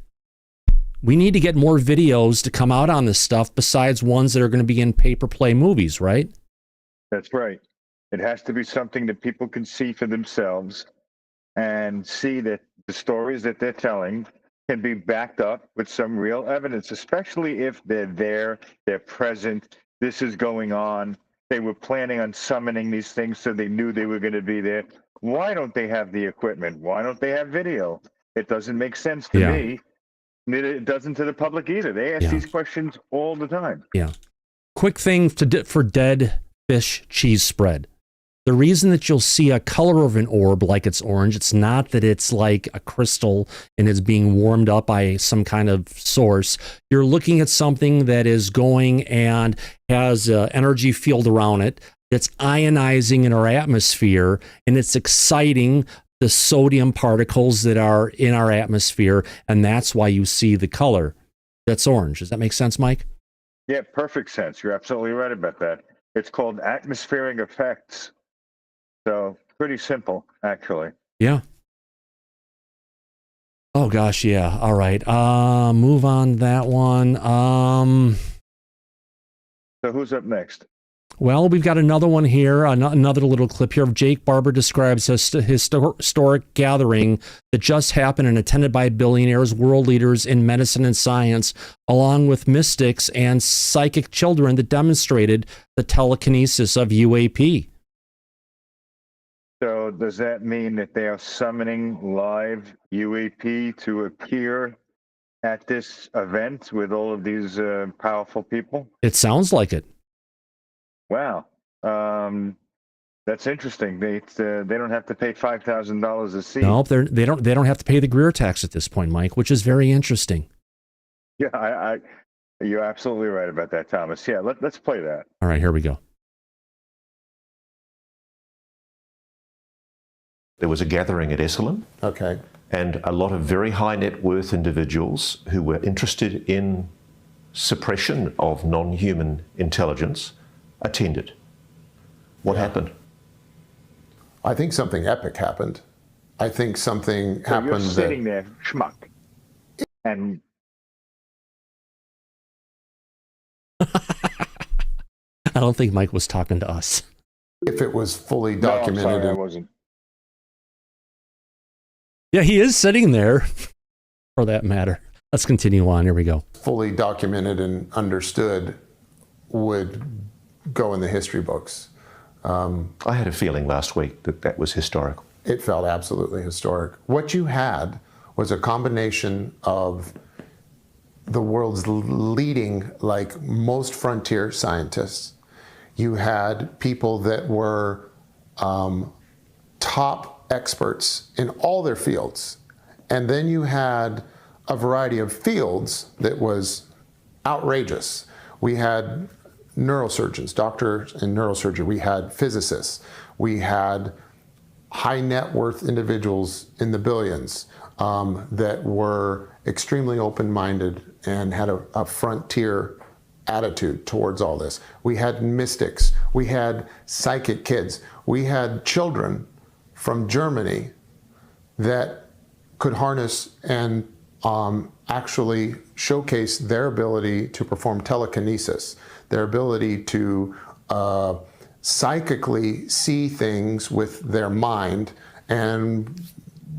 we need to get more videos to come out on this stuff besides ones that are going to be in pay-per-play movies, right? That's right. It has to be something that people can see for themselves and see that the stories that they're telling can be backed up with some real evidence, especially if they're there, they're present, this is going on. They were planning on summoning these things, so they knew they were going to be there. Why don't they have the equipment? Why don't they have video? It doesn't make sense to me. It doesn't to the public either. They ask these questions all the time. Yeah. Quick thing for dead fish cheese spread. The reason that you'll see a color of an orb like it's orange, it's not that it's like a crystal and is being warmed up by some kind of source. You're looking at something that is going and has an energy field around it that's ionizing in our atmosphere, and it's exciting the sodium particles that are in our atmosphere, and that's why you see the color that's orange. Does that make sense, Mike? Yeah, perfect sense. You're absolutely right about that. It's called atmospheric effects. So pretty simple, actually. Yeah. Oh, gosh, yeah. All right. Move on that one. So who's up next? Well, we've got another one here, another little clip here of Jake Barber describes a historic gathering that just happened and attended by billionaires, world leaders in medicine and science, along with mystics and psychic children that demonstrated the telekinesis of UAP. So does that mean that they are summoning live UAP to appear at this event with all of these powerful people? It sounds like it. Wow, that's interesting. They don't have to pay $5,000 a seat. No, they don't have to pay the Greer tax at this point, Mike, which is very interesting. Yeah, you're absolutely right about that, Thomas. Yeah, let's play that. All right, here we go. There was a gathering at Esalen. Okay. And a lot of very high net worth individuals who were interested in suppression of non-human intelligence attended. What happened? I think something epic happened. I think something So happened you're sitting there, schmuck, and I don't think Mike was talking to us. If it was fully No, I'm documented, sorry, I wasn't. Yeah, he is sitting there, for that matter. Let's continue on. Here we go. fully documented and understood, would go in the history books. I had a feeling last week that that was historical. It felt absolutely historic. What you had was a combination of the world's leading, like most frontier scientists. You had people that were top experts in all their fields. And then you had a variety of fields that was outrageous. We had neurosurgeons, doctors in neurosurgery. We had physicists. We had high net worth individuals in the billions that were extremely open-minded and had a frontier attitude towards all this. We had mystics. We had psychic kids. We had children from Germany that could harness and actually showcase their ability to perform telekinesis, their ability to psychically see things with their mind, and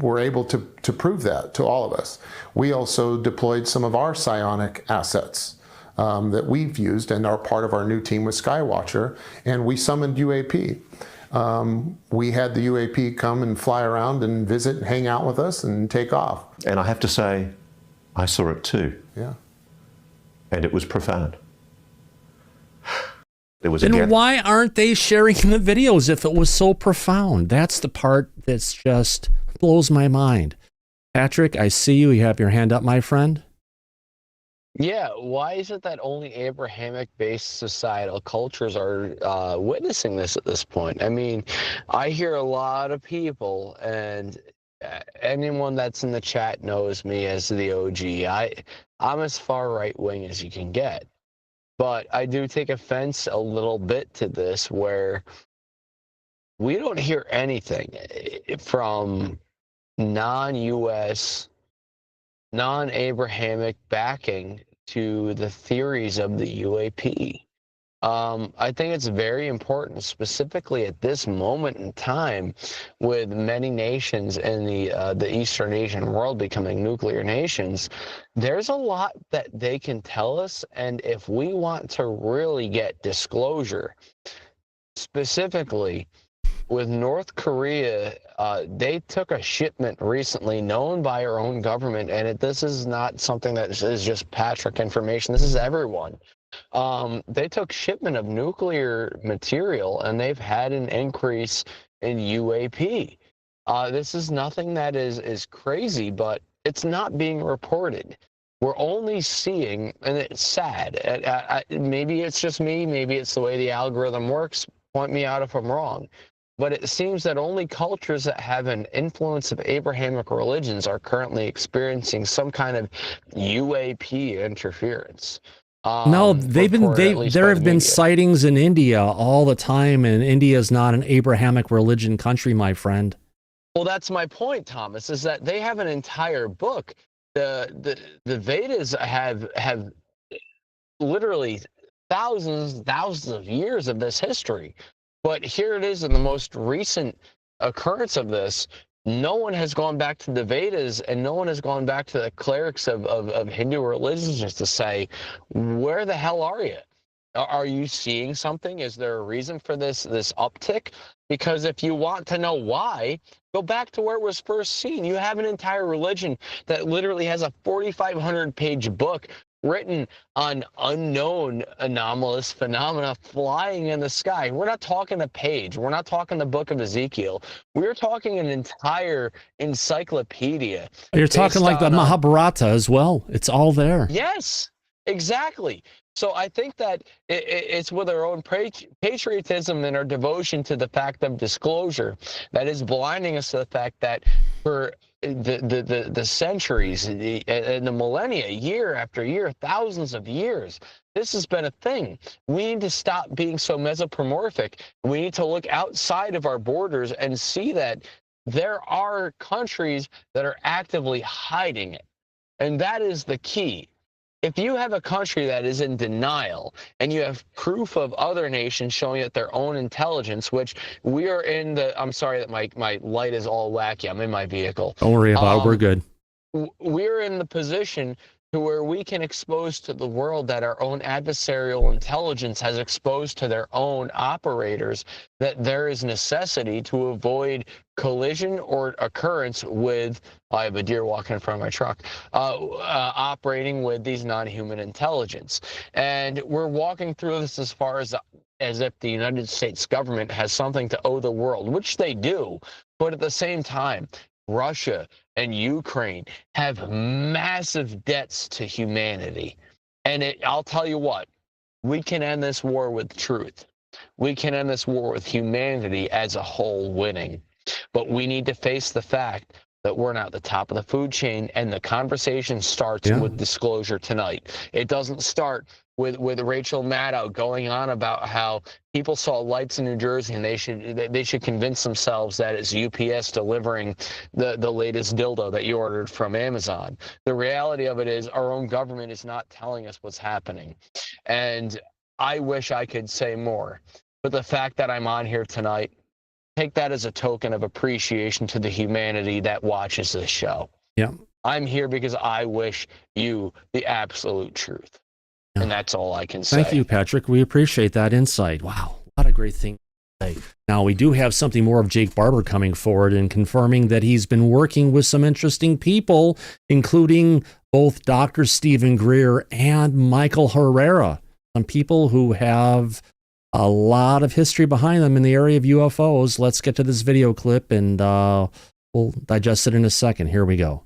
we're able to prove that to all of us. We also deployed some of our psionic assets that we've used and are part of our new team with Skywatcher, and we summoned UAP. We had the UAP come and fly around and visit and hang out with us and take off. And I have to say, I saw it too. Yeah. And it was profound. There was Then why aren't they sharing the videos if it was so profound? That's the part that's just blows my mind. Patrick, I see you. You have your hand up, my friend. Yeah, why is it that only Abrahamic-based societal cultures are witnessing this at this point? I mean, I hear a lot of people, and anyone that's in the chat knows me as the OG. I'm as far right-wing as you can get. But I do take offense a little bit to this, where we don't hear anything from non-U.S., non-Abrahamic backing to the theories of the UAP. I think it's very important, specifically at this moment in time, with many nations in the Eastern Asian world becoming nuclear nations. There's a lot that they can tell us, and if we want to really get disclosure, specifically with North Korea, they took a shipment recently known by our own government, and this is not something that is just Patrick information. This is everyone. They took shipment of nuclear material, and they've had an increase in UAP. This is nothing that is crazy, but it's not being reported. We're only seeing, and it's sad. Maybe it's just me. Maybe it's the way the algorithm works. Point me out if I'm wrong. But it seems that only cultures that have an influence of Abrahamic religions are currently experiencing some kind of UAP interference. No, there have been sightings in India all the time, and India is not an Abrahamic religion country, my friend. Well, that's my point, Thomas, is that they have an entire book. The Vedas have literally thousands of years of this history. But here it is in the most recent occurrence of this. No one has gone back to the Vedas, and no one has gone back to the clerics of Hindu religions just to say, where the hell are you? Are you seeing something? Is there a reason for this uptick? Because if you want to know why, go back to where it was first seen. You have an entire religion that literally has a 4,500-page book written on unknown anomalous phenomena flying in the sky. We're not talking a page. We're not talking the book of Ezekiel. We're talking an entire encyclopedia. You're talking like the Mahabharata as well. It's all there. Yes, exactly. So I think that it's with our own patriotism and our devotion to the fact of disclosure that is blinding us to the fact that for the centuries and the millennia, year after year, thousands of years, this has been a thing. We need to stop being so mesopomorphic. We need to look outside of our borders and see that there are countries that are actively hiding it. And that is the key. If you have a country that is in denial and you have proof of other nations showing that their own intelligence, which we are in the, I'm sorry that my light is all wacky. I'm in my vehicle. Don't worry about it. We're good. We're in the position to where we can expose to the world that our own adversarial intelligence has exposed to their own operators that there is necessity to avoid collision or occurrence with, I have a deer walking in front of my truck, operating with these non-human intelligence. And we're walking through this as far as if the United States government has something to owe the world, which they do, but at the same time, Russia and Ukraine have massive debts to humanity. And I'll tell you what, we can end this war with truth. We can end this war with humanity as a whole winning. But we need to face the fact that we're not at the top of the food chain, and the conversation starts with disclosure tonight. It doesn't start with Rachel Maddow going on about how people saw lights in New Jersey and they should convince themselves that it's UPS delivering the latest dildo that you ordered from Amazon. The reality of it is our own government is not telling us what's happening. And I wish I could say more. But the fact that I'm on here tonight, take that as a token of appreciation to the humanity that watches this show. Yeah. I'm here because I wish you the absolute truth. Yeah. And that's all I can say. Thank you, Patrick. We appreciate that insight. Wow. A lot of great things to say. Now, we do have something more of Jake Barber coming forward and confirming that he's been working with some interesting people, including both Dr. Stephen Greer and Michael Herrera, some people who have a lot of history behind them in the area of UFOs. Let's get to this video clip and we'll digest it in a second. Here we go.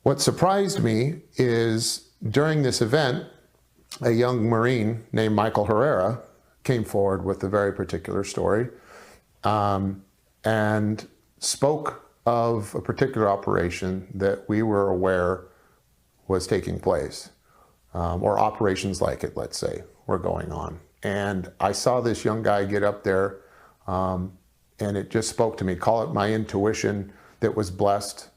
What surprised me is during this event, a young Marine named Michael Herrera came forward with a very particular story and spoke of a particular operation that we were aware was taking place, or operations like it, let's say, were going on. And I saw this young guy get up there, and it just spoke to me. Call it my intuition that was blessed.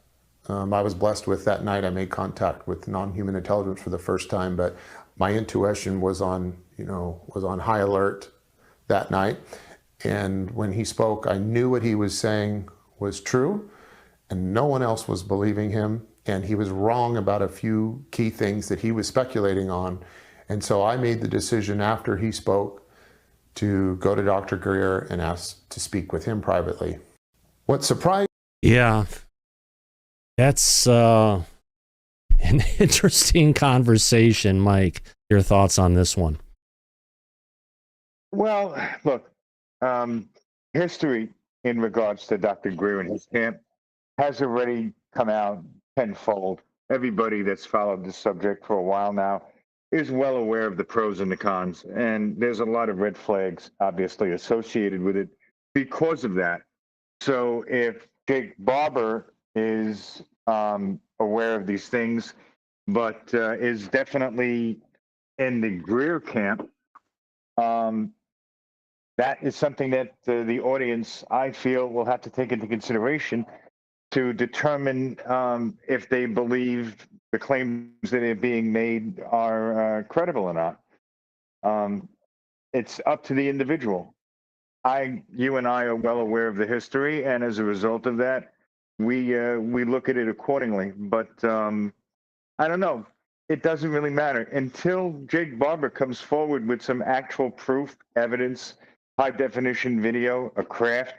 I was blessed with that night. I made contact with non-human intelligence for the first time, but my intuition was on, was on high alert that night. And when he spoke, I knew what he was saying was true, and no one else was believing him. And he was wrong about a few key things that he was speculating on. And so I made the decision after he spoke to go to Dr. Greer and ask to speak with him privately. What surprised? Yeah. That's an interesting conversation, Mike. Your thoughts on this one? Well, look, history in regards to Dr. Greer and his camp has already come out tenfold. Everybody that's followed this subject for a while now is well aware of the pros and the cons, and there's a lot of red flags obviously associated with it because of that. So if Jake Barber is aware of these things, but is definitely in the Greer camp, that is something that the audience, I feel, will have to take into consideration to determine if they believe the claims that are being made are credible or not. It's up to the individual. You and I are well aware of the history, and as a result of that, we look at it accordingly. But I don't know. It doesn't really matter until Jake Barber comes forward with some actual proof, evidence, high definition video, a craft,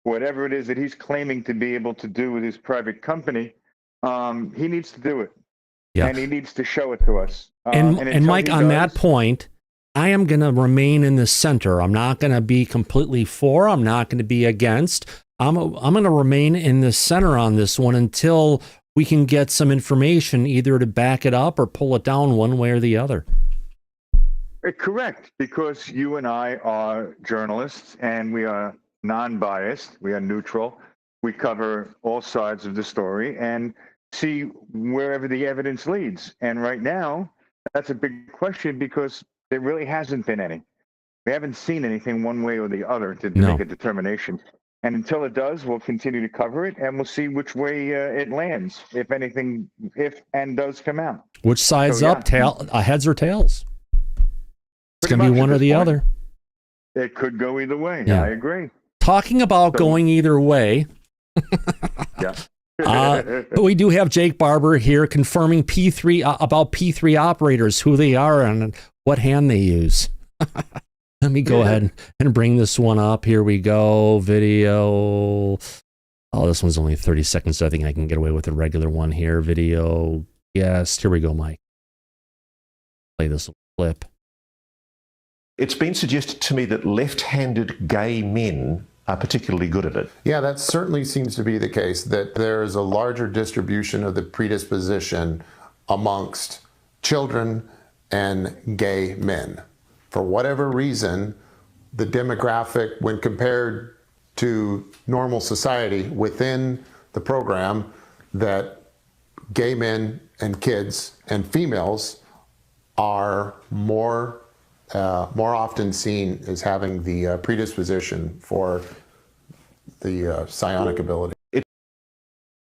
whatever it is that he's claiming to be able to do with his private company. He needs to do it. Yeah. And he needs to show it to us. And Mike, on that point, I am going to remain in the center. I'm not going to be completely for. I'm not going to be against. I'm going to remain in the center on this one until we can get some information either to back it up or pull it down one way or the other. Correct, because you and I are journalists and we are non-biased. We are neutral. We cover all sides of the story and see wherever the evidence leads. And right now, that's a big question because there really hasn't been any. We haven't seen anything one way or the other to make a determination. And until it does, we'll continue to cover it and we'll see which way it lands, if anything, if and does come out. Which side's up, heads or tails? It's going to be one or the other. It could go either way. Yeah. I agree. Talking about going either way. Yeah. We do have Jake Barber here confirming P3 about P3 operators, who they are and what hand they use. Let me go ahead and bring this one up. Here we go. Video. Oh, this one's only 30 seconds, so I think I can get away with a regular one here. Video. Yes. Here we go, Mike. Play this clip. It's been suggested to me that left-handed gay men are particularly good at it. Yeah, that certainly seems to be the case, that there is a larger distribution of the predisposition amongst children and gay men. For whatever reason, the demographic, when compared to normal society within the program, that gay men and kids and females are more often seen as having the predisposition for the psionic ability.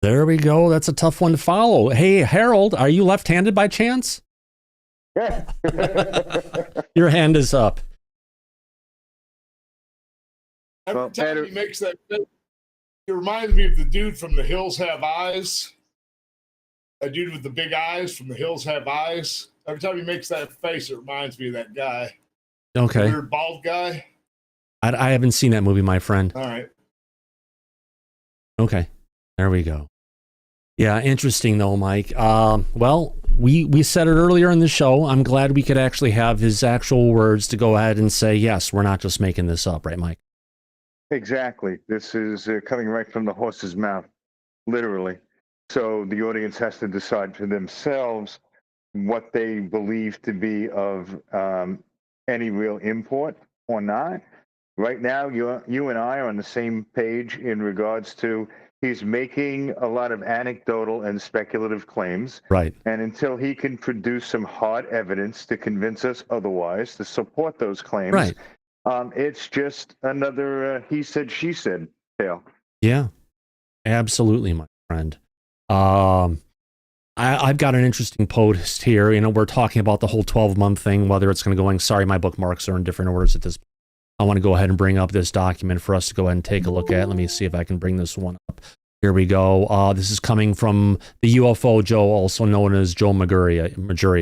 There we go. That's a tough one to follow. Hey, Harold, are you left-handed by chance? Your hand is up. Every time he makes that face, it reminds me of the dude from The Hills Have Eyes. A dude with the big eyes from The Hills Have Eyes. Every time he makes that face, it reminds me of that guy. Okay. The weird bald guy. I haven't seen that movie, my friend. All right. Okay. There we go. Yeah, interesting though, Mike. Well, we said it earlier in the show. I'm glad we could actually have his actual words to go ahead and say, yes, we're not just making this up, right, Mike? Exactly. This is coming right from the horse's mouth, literally. So the audience has to decide for themselves what they believe to be of any real import or not. Right now, you and I are on the same page in regards to he's making a lot of anecdotal and speculative claims. Right. And until he can produce some hard evidence to convince us otherwise, to support those claims, right. It's just another he said, she said tale. Yeah, absolutely, my friend. I've got an interesting post here. You know, we're talking about the whole 12-month thing, whether it's going to go in. Sorry, my bookmarks are in different orders at this point. I want to go ahead and bring up this document for us to go ahead and take a look at. Let me see if I can bring this one up. Here we go. This is coming from the UFO Joe, also known as Joe Maguria.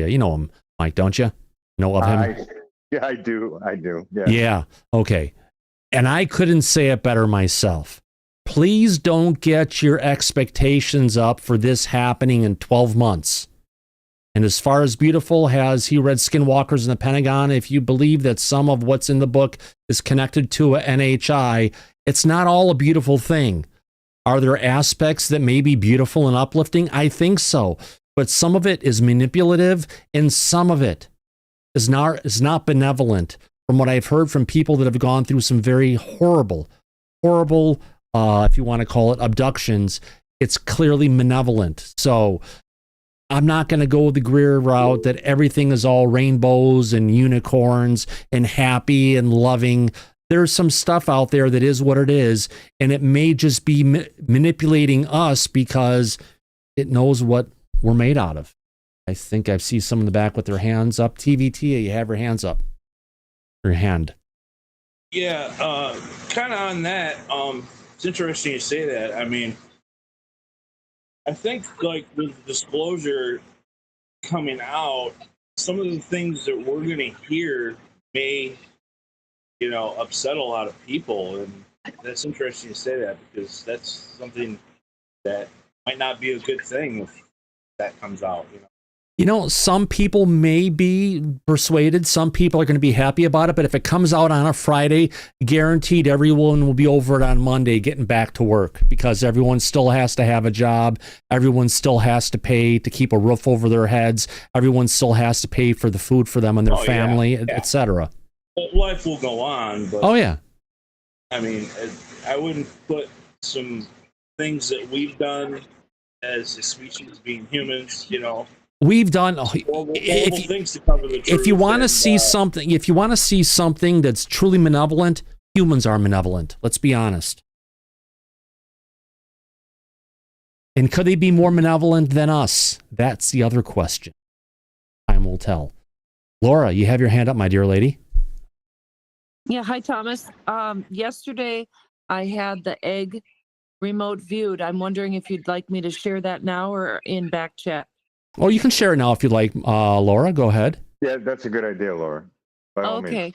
You know him, Mike, don't you? Know of him? Yeah, I do. Yeah. Yeah. Okay. And I couldn't say it better myself. Please don't get your expectations up for this happening in 12 months. And as far as beautiful, has he read Skinwalkers in the Pentagon? If you believe that some of what's in the book is connected to a NHI, it's not all a beautiful thing. Are there aspects that may be beautiful and uplifting? I think so. But some of it is manipulative and some of it is not benevolent. From what I've heard from people that have gone through some very horrible, if you want to call it abductions, it's clearly malevolent. So I'm not going to go the Greer route that everything is all rainbows and unicorns and happy and loving. There's some stuff out there that is what it is, and it may just be manipulating us because it knows what we're made out of. I think I see some in the back with their hands up. TVT, you have your hands up. Your hand. Yeah, kind of on that. It's interesting you say that. I mean, I think like with Disclosure coming out, some of the things that we're going to hear may, upset a lot of people, and that's interesting to say that because that's something that might not be a good thing if that comes out. Some people may be persuaded. Some people are going to be happy about it. But if it comes out on a Friday, guaranteed everyone will be over it on Monday getting back to work because everyone still has to have a job. Everyone still has to pay to keep a roof over their heads. Everyone still has to pay for the food for them and their family, etc. Life will go on. But, oh, yeah. I mean, I wouldn't put some things that we've done as a species being humans, We've done things to cover the truth. If you want to see something that's truly malevolent, humans are malevolent. Let's be honest. And could they be more malevolent than us? That's the other question. Time will tell. Laura, you have your hand up, my dear lady. Yeah, hi Thomas. Yesterday I had the egg remote viewed. I'm wondering if you'd like me to share that now or in back chat. Oh, you can share it now if you'd like, Laura. Go ahead. Yeah, that's a good idea, Laura. By all means.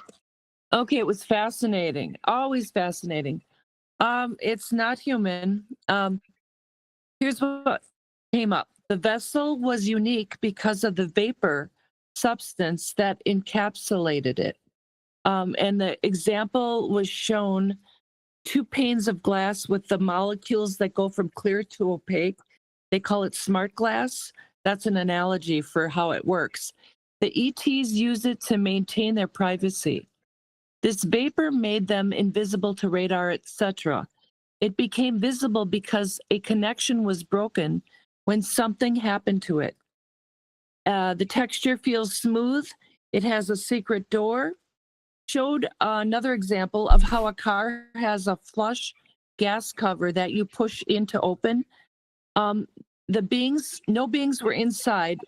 Okay, it was fascinating. Always fascinating. It's not human. Here's what came up. The vessel was unique because of the vapor substance that encapsulated it. And the example was shown 2 panes of glass with the molecules that go from clear to opaque. They call it smart glass. That's an analogy for how it works. The ETs use it to maintain their privacy. This vapor made them invisible to radar, etc. It became visible because a connection was broken when something happened to it. The texture feels smooth. It has a secret door. Showed another example of how a car has a flush gas cover that you push in to open. No beings were inside.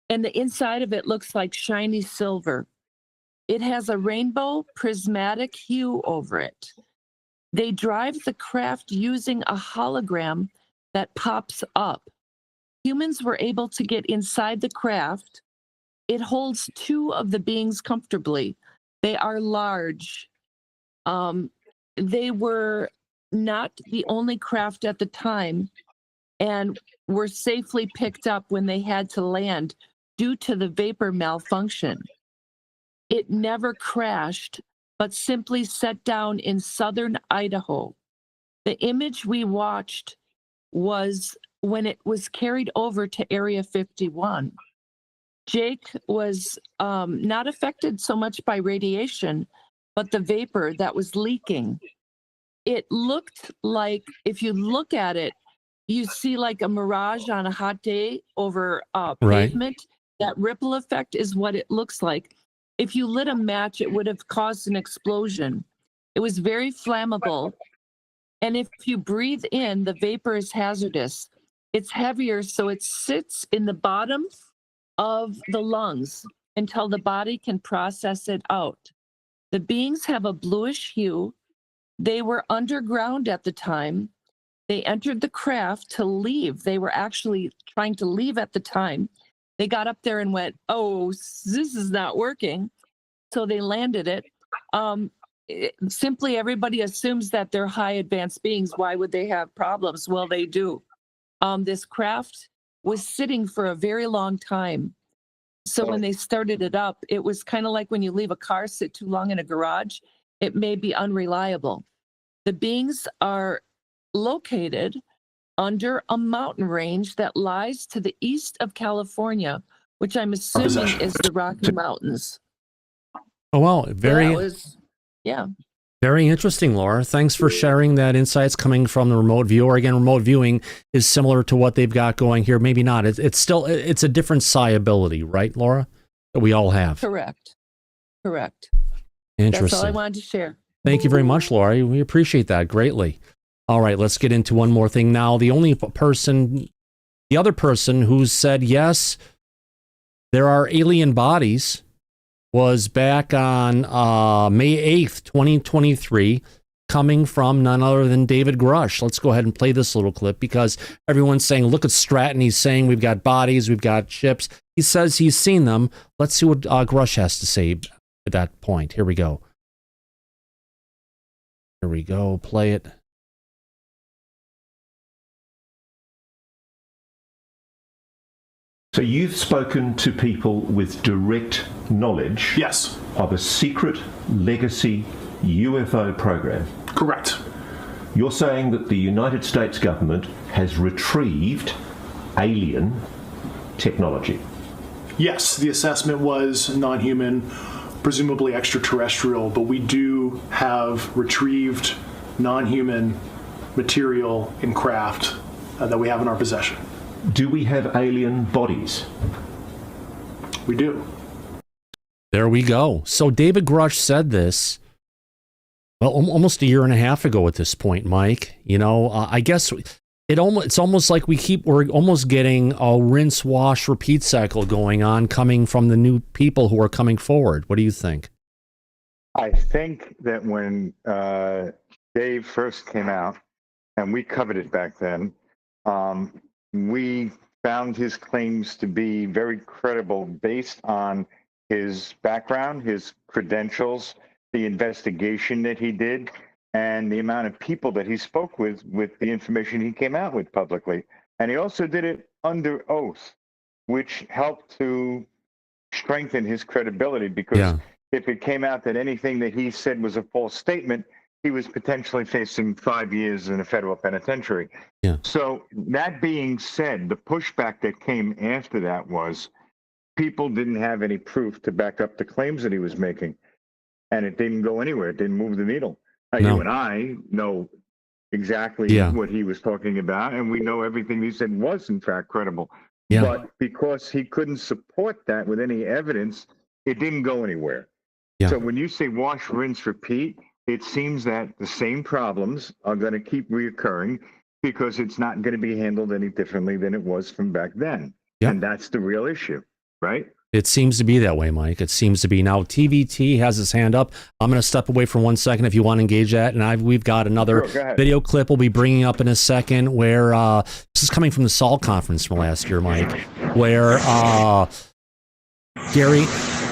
and the inside of it looks like shiny silver. It has a rainbow prismatic hue over it. They drive the craft using a hologram that pops up. Humans were able to get inside the craft. It holds 2 of the beings comfortably. They are large. They were not the only craft at the time and were safely picked up when they had to land due to the vapor malfunction. It never crashed, but simply set down in southern Idaho. The image we watched was when it was carried over to Area 51. Jake was not affected so much by radiation, but the vapor that was leaking. It looked like, if you look at it, you see like a mirage on a hot day over pavement. That ripple effect is what it looks like. If you lit a match, it would have caused an explosion. It was very flammable. And if you breathe in, the vapor is hazardous. It's heavier, so it sits in the bottom of the lungs until the body can process it out. The beings have a bluish hue. They were underground at the time. They entered the craft to leave. They were actually trying to leave at the time. They got up there and went, oh, this is not working. So they landed it. Simply everybody assumes that they're high advanced beings. Why would they have problems? Well, they do. This craft was sitting for a very long time. So when they started it up, it was kind of like when you leave a car sit too long in a garage, it may be unreliable. The beings are located under a mountain range that lies to the east of California, which I'm assuming is the Rocky Mountains. Oh, wow. Very, very interesting, Laura. Thanks for sharing that insights coming from the remote viewer. Again, remote viewing is similar to what they've got going here. Maybe not. It's still, it's a different psi ability, right, Laura? That we all have. Correct. Interesting. That's all I wanted to share. Thank you very much, Laura. We appreciate that greatly. All right, let's get into one more thing now. The other person who said yes, there are alien bodies, was back on May 8th, 2023, coming from none other than David Grusch. Let's go ahead and play this little clip because everyone's saying, look at Stratton. He's saying we've got bodies, we've got ships. He says he's seen them. Let's see what Grusch has to say at that point. Here we go. Play it. So you've spoken to people with direct knowledge, yes, of a secret legacy UFO program. Correct. You're saying that the United States government has retrieved alien technology. Yes, the assessment was non-human, presumably extraterrestrial, but we do have retrieved non-human material and craft that we have in our possession. Do we have alien bodies? We do. There we go. So David Grusch said this, well, almost a year and a half ago at this point, Mike. You know, I guess it's almost like we're almost getting a rinse, wash, repeat cycle going on, coming from the new people who are coming forward. What do you think? I think that when Dave first came out, and we covered it back then, we found his claims to be very credible based on his background, his credentials, the investigation that he did, and the amount of people that he spoke with the information he came out with publicly. And he also did it under oath, which helped to strengthen his credibility, because if it came out that anything that he said was a false statement, he was potentially facing 5 years in a federal penitentiary. Yeah. So that being said, the pushback that came after that was people didn't have any proof to back up the claims that he was making. And it didn't go anywhere. It didn't move the needle. Now, you and I know exactly what he was talking about, and we know everything he said was, in fact, credible. Yeah. But because he couldn't support that with any evidence, it didn't go anywhere. Yeah. So when you say wash, rinse, repeat, it seems that the same problems are going to keep reoccurring because it's not going to be handled any differently than it was from back then. Yeah. And that's the real issue. right? It seems to be that way, Mike. It seems to be. Now, TVT has his hand up. I'm going to step away for 1 second if you want to engage that. And we've got another video clip we'll be bringing up in a second where this is coming from the SAL conference from last year, Mike, where Gary,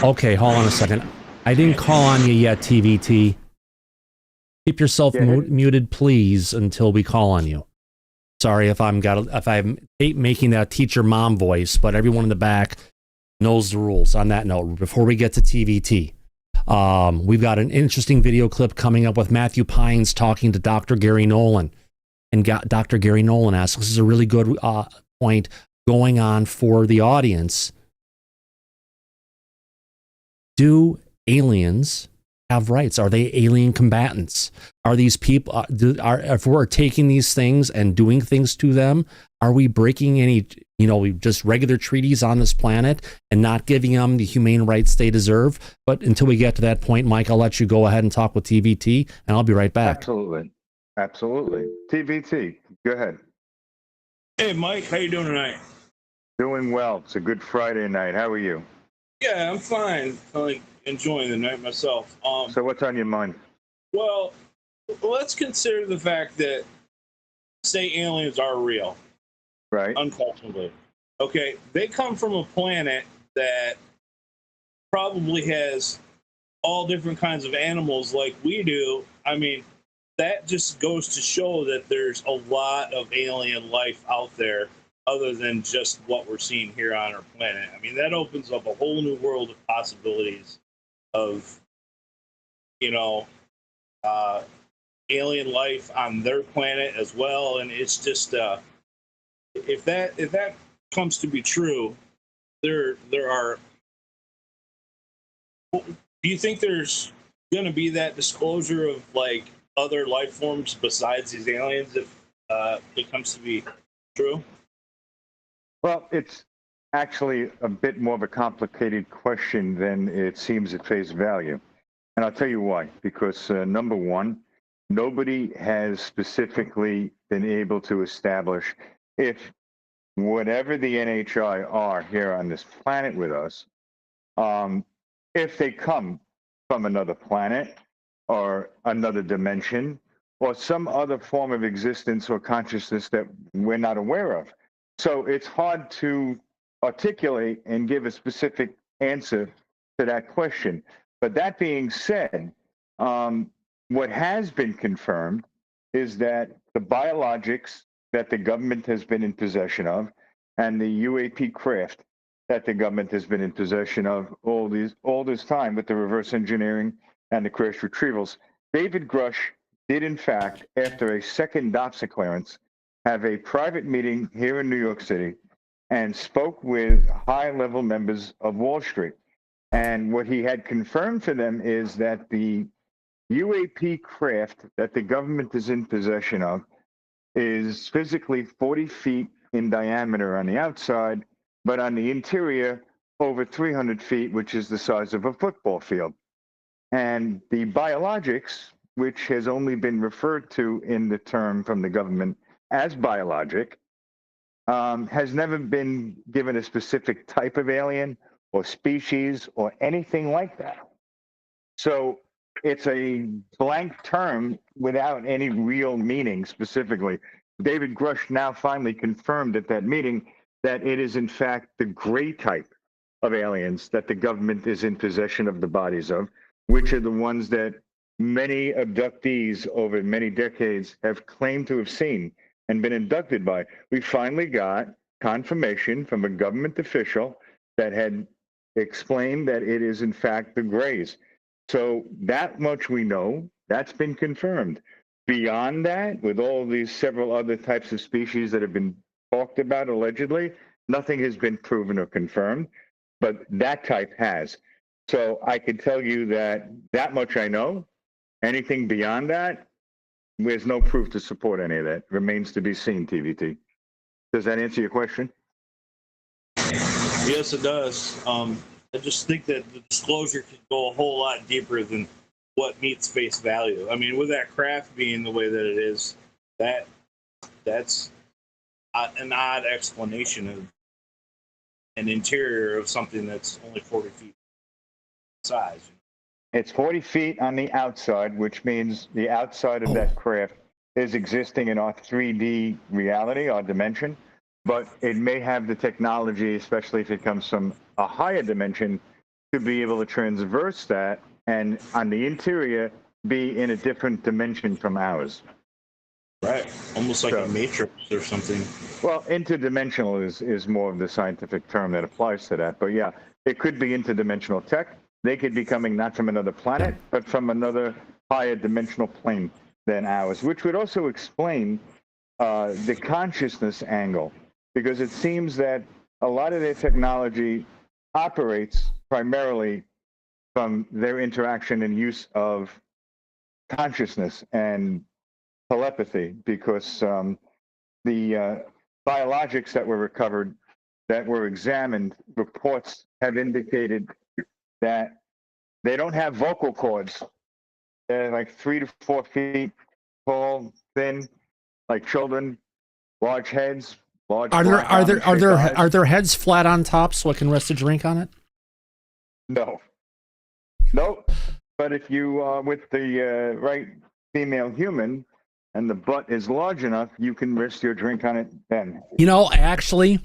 okay, hold on a second. I didn't call on you yet, TVT. Keep yourself muted, please, until we call on you. Sorry if I'm making that teacher mom voice, but everyone in the back knows the rules. On that note, before we get to TVT, we've got an interesting video clip coming up with Matthew Pines talking to Dr. Gary Nolan. And Dr. Gary Nolan asks, this is a really good point going on for the audience. Do aliens have rights? Are they alien combatants? Are these people, if we're taking these things and doing things to them, are we breaking any, just regular treaties on this planet and not giving them the humane rights they deserve? But until we get to that point, Mike, I'll let you go ahead and talk with TVT, and I'll be right back. Absolutely. Absolutely. TVT, go ahead. Hey, Mike, how you doing tonight? Doing well. It's a good Friday night. How are you? Yeah, I'm fine. I'm enjoying the night myself. So what's on your mind? Well, let's consider the fact that, say, aliens are real. Right. Unquestionably. Okay, they come from a planet that probably has all different kinds of animals like we do. I mean, that just goes to show that there's a lot of alien life out there other than just what we're seeing here on our planet. I mean, that opens up a whole new world of possibilities of, alien life on their planet as well. And it's just, if that comes to be true, there are. Do you think there's going to be that disclosure of like other life forms besides these aliens if it comes to be true? Well, it's actually a bit more of a complicated question than it seems at face value. And I'll tell you why. Because number one, nobody has specifically been able to establish if whatever the NHI are here on this planet with us, if they come from another planet or another dimension or some other form of existence or consciousness that we're not aware of. So it's hard to articulate and give a specific answer to that question. But that being said, what has been confirmed is that the biologics that the government has been in possession of and the UAP craft that the government has been in possession of all this time with the reverse engineering and the crash retrievals. David Grusch did, in fact, after a second DOPSA clearance, have a private meeting here in New York City and spoke with high-level members of Wall Street. And what he had confirmed to them is that the UAP craft that the government is in possession of is physically 40 feet in diameter on the outside, but on the interior, over 300 feet, which is the size of a football field. And the biologics, which has only been referred to in the term from the government as biologic, has never been given a specific type of alien or species or anything like that. So it's a blank term without any real meaning specifically. David Grusch now finally confirmed at that meeting that it is in fact the gray type of aliens that the government is in possession of the bodies of, which are the ones that many abductees over many decades have claimed to have seen and been abducted by. We finally got confirmation from a government official that had explained that it is in fact the grays. So that much we know, that's been confirmed. Beyond that, with all these several other types of species that have been talked about allegedly, nothing has been proven or confirmed, but that type has. So I can tell you that much I know. Anything beyond that, there's no proof to support any of that. Remains to be seen, TVT. Does that answer your question? Yes, it does. I just think that the disclosure could go a whole lot deeper than what meets face value. I mean, with that craft being the way that it is, that's an odd explanation of an interior of something that's only 40 feet size. It's 40 feet on the outside, which means the outside of that craft is existing in our 3D reality, our dimension, but it may have the technology, especially if it comes from a higher dimension, to be able to transverse that and on the interior be in a different dimension from ours. Right, almost like a matrix or something. Well, interdimensional is more of the scientific term that applies to that. But yeah, it could be interdimensional tech. They could be coming not from another planet, but from another higher dimensional plane than ours, which would also explain the consciousness angle, because it seems that a lot of their technology operates primarily from their interaction and use of consciousness and telepathy, because the biologics that were recovered, that were examined, reports have indicated that they don't have vocal cords. They're like 3 to 4 feet tall, thin, like children, large heads, large. Are their heads flat on top so I can rest a drink on it? No. Nope. But if you with the right female human and the butt is large enough, you can rest your drink on it then. You know, actually,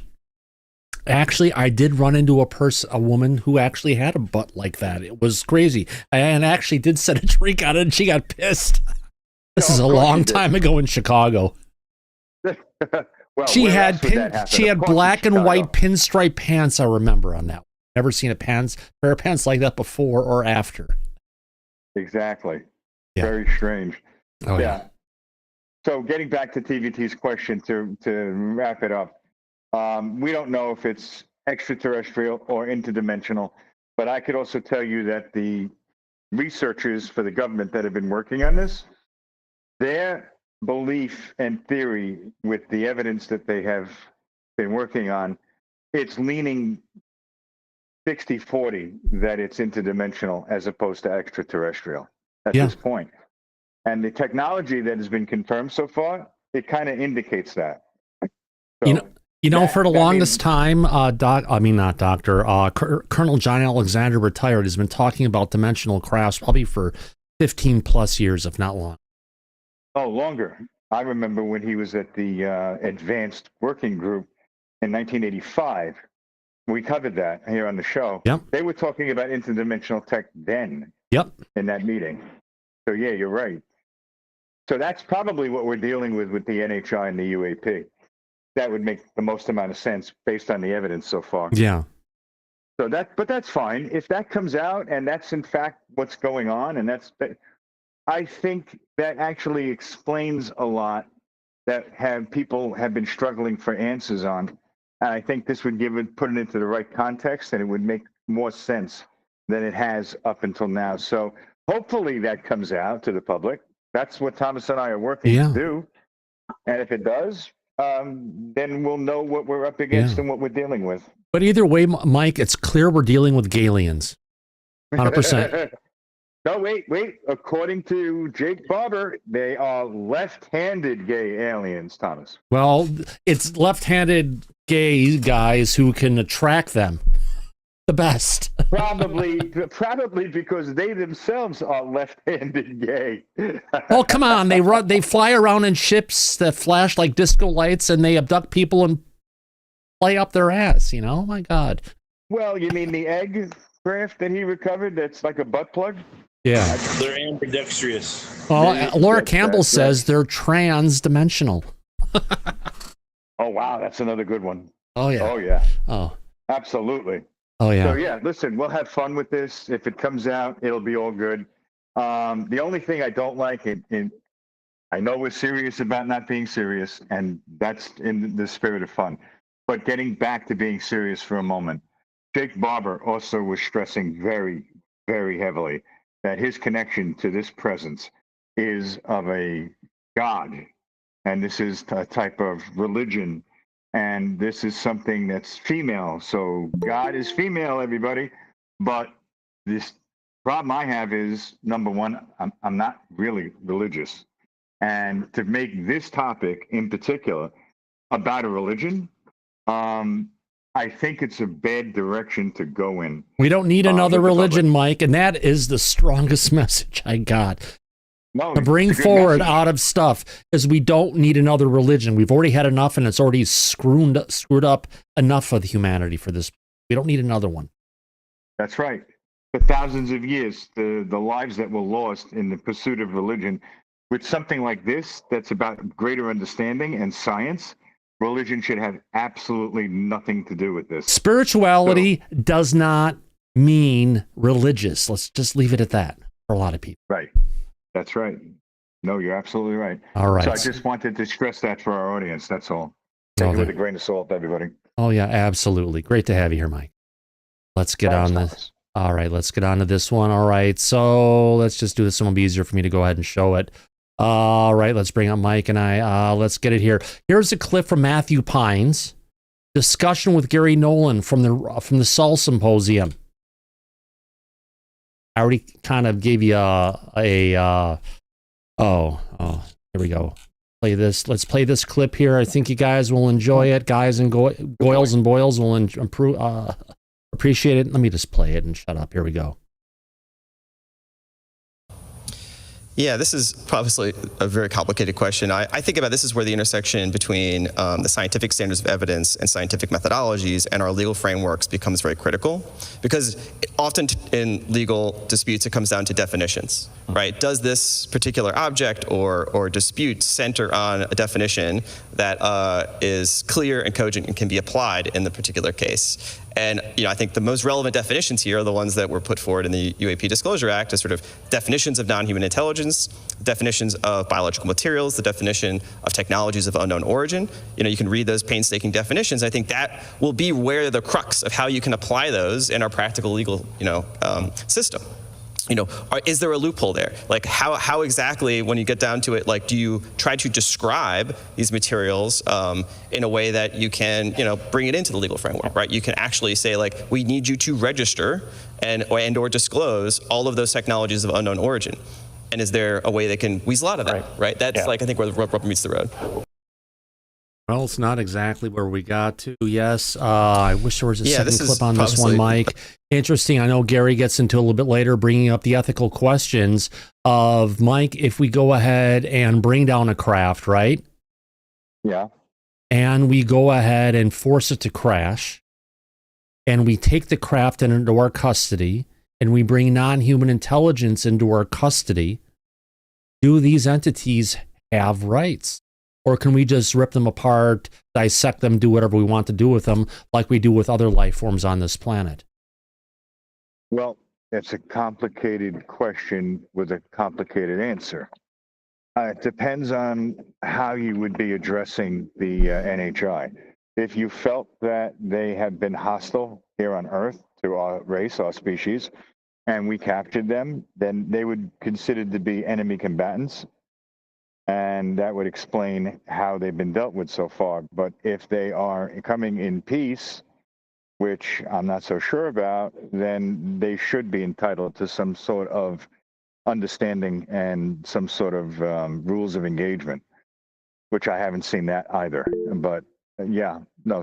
I did run into a woman who actually had a butt like that. It was crazy. And actually did set a drink on it and she got pissed. This is a long time ago in Chicago. Well, she had black and white pinstripe pants, I remember on that. Never seen a pair of pants like that before or after. Exactly. Yeah. Very strange. Oh, yeah. So getting back to TVT's question to wrap it up, we don't know if it's extraterrestrial or interdimensional, but I could also tell you that the researchers for the government that have been working on this, their belief and theory with the evidence that they have been working on, it's leaning 60-40 that it's interdimensional as opposed to extraterrestrial at this point. And the technology that has been confirmed so far, it kind of indicates that. So you know, for the longest time, Colonel John Alexander, retired, has been talking about dimensional crafts probably for 15 plus years, if not long. Oh, longer. I remember when he was at the Advanced Working Group in 1985. We covered that here on the show. Yep. They were talking about interdimensional tech then. Yep. In that meeting. So yeah, you're right. So that's probably what we're dealing with the NHI and the UAP. That would make the most amount of sense based on the evidence so far. Yeah. So but that's fine. If that comes out and that's in fact what's going on, and I think that actually explains a lot that people have been struggling for answers on. And I think this would put it into the right context, and it would make more sense than it has up until now. So hopefully that comes out to the public. That's what Thomas and I are working to do. And if it does, then we'll know what we're up against and what we're dealing with. But either way, Mike, it's clear we're dealing with Galians. 100%. No, wait. According to Jake Barber, they are left-handed gay aliens, Thomas. Well, it's left-handed gay guys who can attract them the best. Probably because they themselves are left-handed gay. Oh, come on. They fly around in ships that flash like disco lights, and they abduct people and play up their ass, you know? Oh, my God. Well, you mean the egg craft that he recovered that's like a butt plug? Yeah. They're ambidextrous. Well, Laura Campbell says they're trans-dimensional. Oh, wow. That's another good one. Oh, yeah. Oh, yeah. Oh. Absolutely. Oh, yeah. So, yeah, listen, we'll have fun with this. If it comes out, it'll be all good. The only thing I don't like, I know we're serious about not being serious, and that's in the spirit of fun. But getting back to being serious for a moment, Jake Barber also was stressing very, very heavily that his connection to this presence is of a God, and this is a type of religion, and this is something that's female. So God is female, everybody. But this problem I have is, number one, I'm not really religious, and to make this topic in particular about a religion, I think it's a bad direction to go in. We don't need another religion, Mike, and that is the strongest message I got. No, to bring it's a good forward message. out of stuff is we don't need another religion. We've already had enough, and it's already screwed up enough of humanity for this. We don't need another one. That's right. For thousands of years, the lives that were lost in the pursuit of religion, with something like this that's about greater understanding and science, religion should have absolutely nothing to do with this. Spirituality does not mean religious. Let's just leave it at that for a lot of people. Right. That's right. No, you're absolutely right. All right. So I just wanted to stress that for our audience. That's all. Take it with a grain of salt, everybody. Oh, yeah, absolutely. Great to have you here, Mike. Let's get on this. All right, let's get on to this one. All right, so let's just do this a little easier for me to go ahead and show it. All right, let's bring up Mike and I. Let's get it here. Here's a clip from Matthew Pines. Discussion with Gary Nolan from the Sol Symposium. I already kind of gave you here we go. Play this. Let's play this clip here. I think you guys will enjoy it. Guys and goyles and boils will appreciate it. Let me just play it and shut up. Here we go. Yeah, this is obviously a very complicated question. I think about this is where the intersection between the scientific standards of evidence and scientific methodologies and our legal frameworks becomes very critical, because often in legal disputes it comes down to definitions, right? Does this particular object or dispute center on a definition that is clear and cogent and can be applied in the particular case? And I think the most relevant definitions here are the ones that were put forward in the UAP Disclosure Act as sort of definitions of non-human intelligence, definitions of biological materials, the definition of technologies of unknown origin. You can read those painstaking definitions. I think that will be where the crux of how you can apply those in our practical legal system. Is there a loophole there? Like how exactly, when you get down to it, like do you try to describe these materials in a way that you can, bring it into the legal framework, right? You can actually say like, we need you to register and or disclose all of those technologies of unknown origin. And is there a way they can weasel out of that, right? That's I think where the rubber meets the road. Well, it's not exactly where we got to. Yes, I wish there was a second clip on this one, Mike. Interesting. I know Gary gets into a little bit later, bringing up the ethical questions of, Mike, if we go ahead and bring down a craft, right? Yeah. And we go ahead and force it to crash, and we take the craft into our custody, and we bring non-human intelligence into our custody, do these entities have rights? Or can we just rip them apart, dissect them, do whatever we want to do with them, like we do with other life forms on this planet? Well, it's a complicated question with a complicated answer. It depends on how you would be addressing the NHI. If you felt that they have been hostile here on Earth to our race, our species, and we captured them, then they would considered to be enemy combatants. And that would explain how they've been dealt with so far. But if they are coming in peace, which I'm not so sure about, then they should be entitled to some sort of understanding and some sort of rules of engagement, which I haven't seen that either. But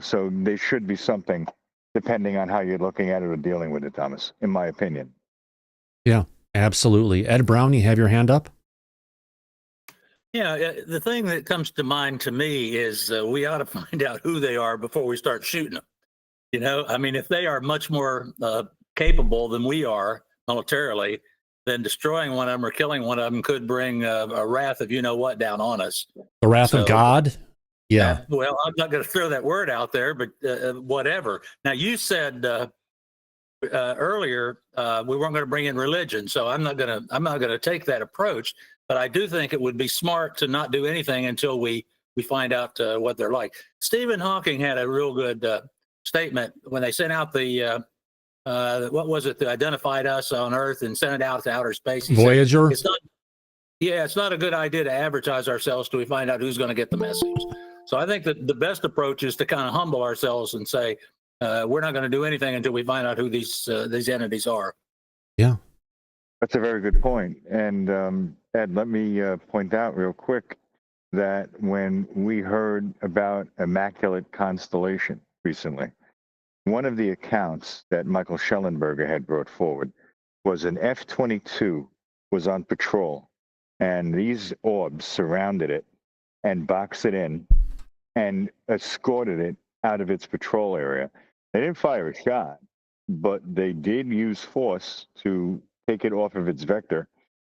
so they should be something, depending on how you're looking at it or dealing with it, Thomas, in my opinion. Yeah, absolutely. Ed Brown, you have your hand up? Yeah, the thing that comes to mind to me is we ought to find out who they are before we start shooting them. I mean, if they are much more capable than we are militarily, then destroying one of them or killing one of them could bring a wrath of you-know-what down on us. The wrath of God? Yeah. Well, I'm not going to throw that word out there, but whatever. Now, you said earlier we weren't going to bring in religion, so I'm not going to take that approach. But I do think it would be smart to not do anything until we find out what they're like. Stephen Hawking had a real good statement when they sent out the what was it that identified us on Earth and sent it out to outer space. He Voyager. Said, it's not a good idea to advertise ourselves till we find out who's going to get the message. So I think that the best approach is to kind of humble ourselves and say we're not going to do anything until we find out who these entities are. Yeah, that's a very good point. And Ed, let me point out real quick that when we heard about Immaculate Constellation recently, one of the accounts that Michael Schellenberger had brought forward was an F-22 was on patrol, and these orbs surrounded it and boxed it in and escorted it out of its patrol area. They didn't fire a shot, but they did use force to take it off of its vector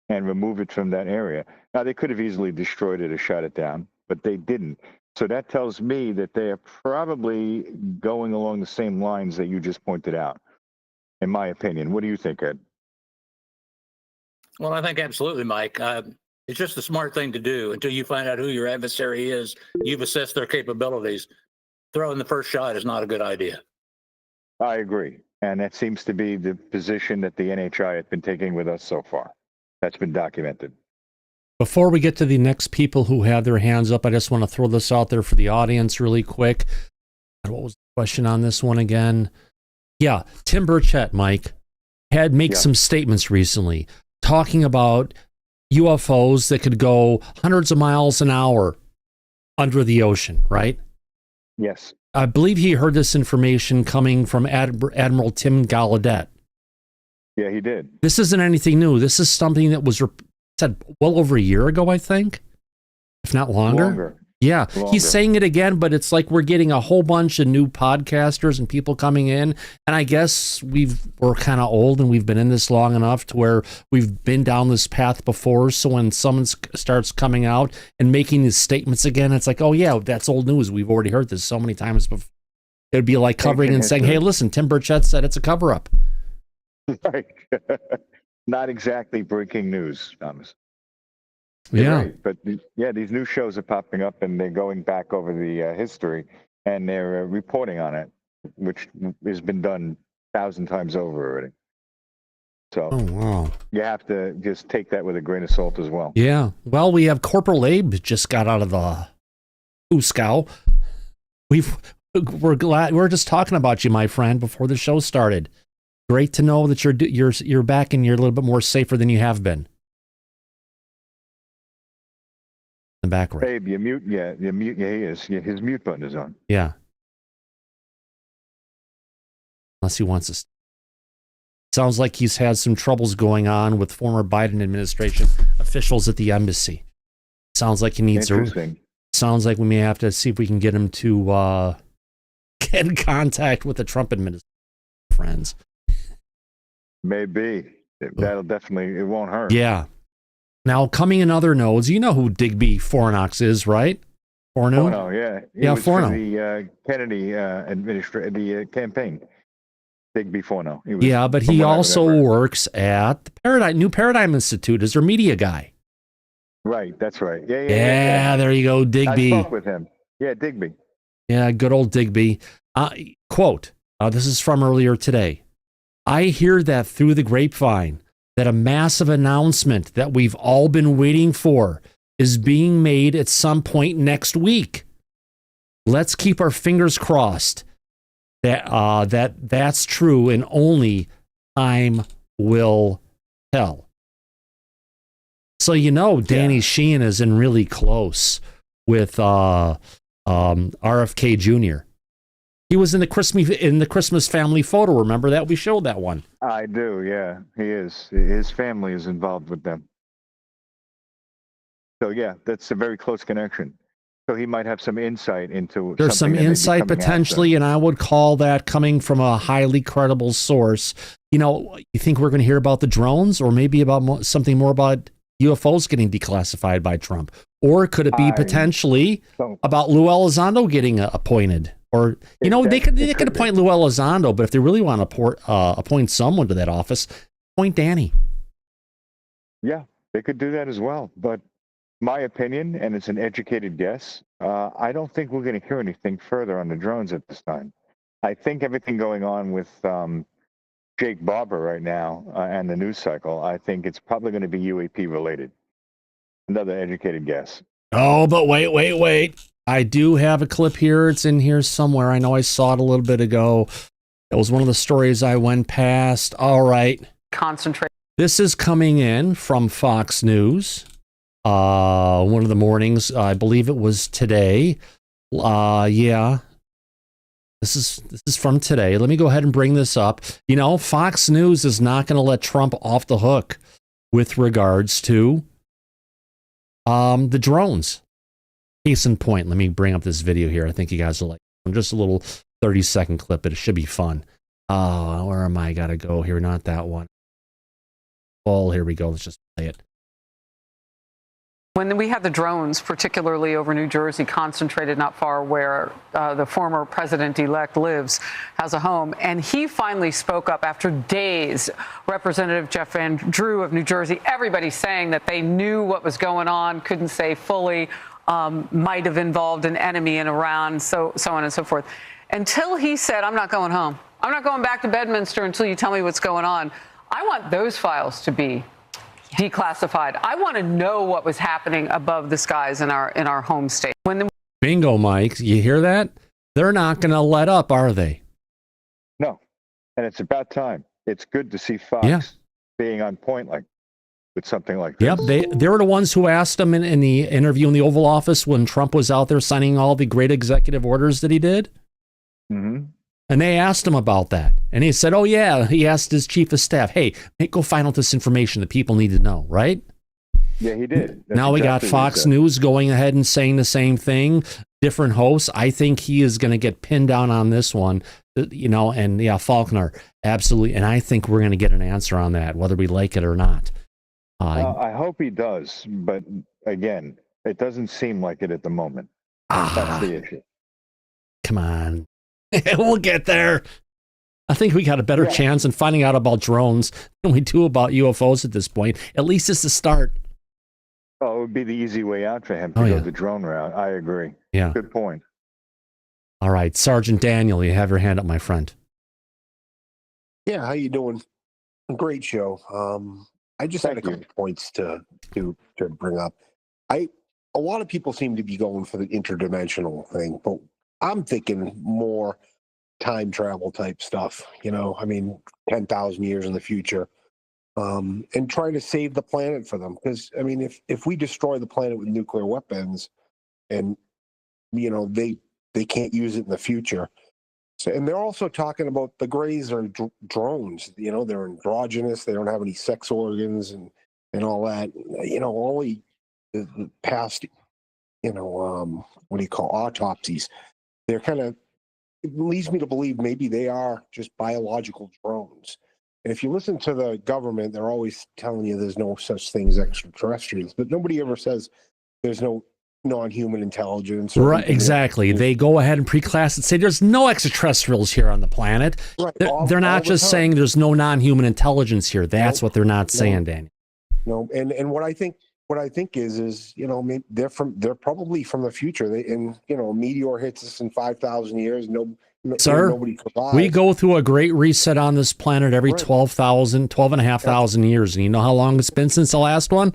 and remove it from that area. Now, they could have easily destroyed it or shot it down, but they didn't. So that tells me that they are probably going along the same lines that you just pointed out, in my opinion. What do you think, Ed? Well, I think absolutely, Mike. It's just a smart thing to do until you find out who your adversary is. You've assessed their capabilities. Throwing the first shot is not a good idea. I agree. And that seems to be the position that the NHI has been taking with us so far. That's been documented. Before we get to the next people who have their hands up, I just want to throw this out there for the audience really quick. What was the question on this one again? Yeah, Tim Burchett, Mike, had made some statements recently talking about UFOs that could go hundreds of miles an hour under the ocean, right? Yes. I believe he heard this information coming from Admiral Tim Gallaudet. Yeah, he did. This isn't anything new. This is something that was said well over a year ago, I think, if not longer. Yeah, he's saying it again, but it's like we're getting a whole bunch of new podcasters and people coming in. And I guess we're kind of old and we've been in this long enough to where we've been down this path before. So when someone starts coming out and making these statements again, it's like, oh yeah, that's old news. We've already heard this so many times before. It'd be like covering and saying, hey, listen, Tim Burchett said it's a cover up. Right. Not exactly breaking news, Thomas. Yeah. Right. But yeah, these new shows are popping up and they're going back over the history and they're reporting on it, which has been done 1,000 times over already. So wow. You have to just take that with a grain of salt as well. Yeah. Well, we have Corporal Abe just got out of the Uscow. We're glad we're just talking about you, my friend, before the show started. Great to know that you're back and you're a little bit more safer than you have been. The back right. Babe, you mute. Yeah, you mute. Yeah, he is. Yeah, his mute button is on. Yeah. Unless he wants us. Sounds like he's had some troubles going on with former Biden administration officials at the embassy. Sounds like he needs sounds like we may have to see if we can get him to get in contact with the Trump administration friends. Maybe. That'll definitely, it won't hurt. Yeah. Now, coming in other nodes, you know who Digby Fornox is, right? Forno, yeah. He was Forno. For the Kennedy the campaign. Digby Forno. Yeah, but he also works at the New Paradigm Institute as their media guy. Right, that's right. Yeah, there you go, Digby. I spoke with him. Yeah, Digby. Yeah, good old Digby. Quote, this is from earlier today. I hear that through the grapevine that a massive announcement that we've all been waiting for is being made at some point next week. Let's keep our fingers crossed that that's true, and only time will tell. So Danny Sheehan is in really close with RFK Jr. He was in the Christmas family photo. Remember that? We showed that one. I do, yeah. He is. His family is involved with them. So yeah, that's a very close connection. So he might have some insight into. There's some insight potentially, and I would call that coming from a highly credible source. You think we're going to hear about the drones, or maybe about something more about UFOs getting declassified by Trump, or could it be potentially about LUE Elizondo getting appointed? Or they could appoint LUE Elizondo, but if they really want to appoint someone to that office, appoint Danny. Yeah, they could do that as well. But my opinion, and it's an educated guess, I don't think we're going to hear anything further on the drones at this time. I think everything going on with Jake Barber right now and the news cycle, I think it's probably going to be UAP related. Another educated guess. Oh, but wait. I do have a clip here. It's in here somewhere. I know I saw it a little bit ago. It was one of the stories I went past. All right. Concentrate. This is coming in from Fox News. One of the mornings. I believe it was today. Yeah. This is from today. Let me go ahead and bring this up. You know, Fox News is not going to let Trump off the hook with regards to the drones. Case in point, let me bring up this video here. I think you guys will like it. Just a little 30-second clip, but it should be fun. Where am I? Gotta go here. Not that one. Oh, here we go. Let's just play it. When we had the drones, particularly over New Jersey, concentrated not far where the former president-elect lives, has a home, and he finally spoke up after days. Representative Jeff Van Drew of New Jersey, everybody saying that they knew what was going on, couldn't say fully, might have involved an enemy in Iran, so on and so forth. Until he said, I'm not going home. I'm not going back to Bedminster until you tell me what's going on. I want those files to be declassified. I want to know what was happening above the skies in our home state. Bingo, Mike. You hear that? They're not going to let up, are they? No. And it's about time. It's good to see Fox being on point with something like this. Yep, they were the ones who asked him in the interview in the Oval Office when Trump was out there signing all the great executive orders that he did. Mm-hmm. And they asked him about that. And he said, oh, yeah. He asked his chief of staff, hey, go find out this information that people need to know, right? Yeah, he did. That's now we got Fox News going ahead and saying the same thing. Different hosts. I think he is going to get pinned down on this one, you know, and yeah, Faulkner, absolutely. And I think we're going to get an answer on that, whether we like it or not. I hope he does. But again, it doesn't seem like it at the moment. That's the issue. Come on. We'll get there. I think we got a better chance in finding out about drones than we do about UFOs at this point. At least it's the start. Oh, it would be the easy way out for him to go the drone route. I agree. Yeah. Good point. All right, Sergeant Daniel, you have your hand up, my friend. Yeah, how you doing? Great show. I just had a couple points to bring up. A lot of people seem to be going for the interdimensional thing, but I'm thinking more time travel type stuff, you know, I mean, 10,000 years in the future, and trying to save the planet for them. Because, I mean, if we destroy the planet with nuclear weapons and, you know, they can't use it in the future. So, and they're also talking about the Greys are drones, you know, they're androgynous, they don't have any sex organs and all that, you know, only the past, you know, what do you call autopsies? They're kind of, it leads me to believe maybe they are just biological drones. And if you listen to the government, they're always telling you there's no such thing as extraterrestrials, but nobody ever says there's no non-human intelligence. Right, exactly. They go ahead and pre-class and say there's no extraterrestrials here on the planet. Right. They're not just saying there's no non-human intelligence here. That's what they're not saying, Daniel. No, and what I think is you know, maybe they're probably from the future. You know, a meteor hits us in 5,000 years. Sir, nobody survives. we go through a great reset on this planet every 12,500 years. And you know how long it's been since the last one?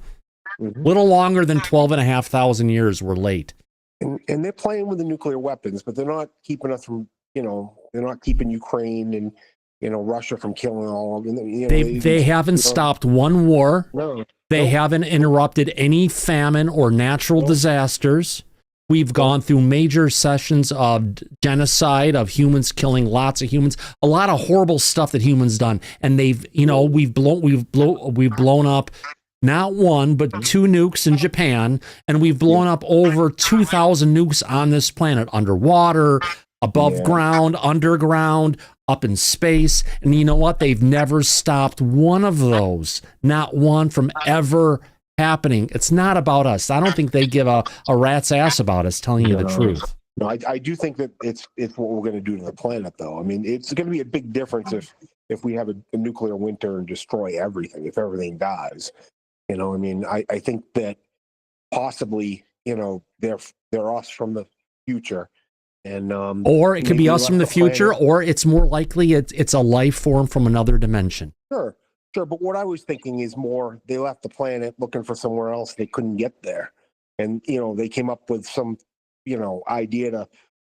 Little longer than 12,500 years. We're late. And they're playing with the nuclear weapons, but they're not keeping us from, you know, they're not keeping Ukraine and, you know, Russia from killing all of them. You know, they haven't stopped one war. No. They haven't interrupted any famine or natural disasters. We've gone through major sessions of genocide, of humans killing lots of humans, a lot of horrible stuff that humans done. And they've, you know, we've blown up not one, but 2 nukes in Japan. And we've blown up over 2,000 nukes on this planet, underwater, above ground, underground, up in space. And you know what? They've never stopped one of those, not one from ever happening. It's not about us. I don't think they give a rat's ass about us, telling you the truth. No, I do think that it's what we're going to do to the planet, though. I mean, it's going to be a big difference if we have a nuclear winter and destroy everything, if everything dies. You know, I mean, I think that possibly, you know, they're us from the future. And or it could be us from the future, or it's more likely it's a life form from another dimension. Sure. But what I was thinking is more they left the planet looking for somewhere else. They couldn't get there. And, you know, they came up with some, you know, idea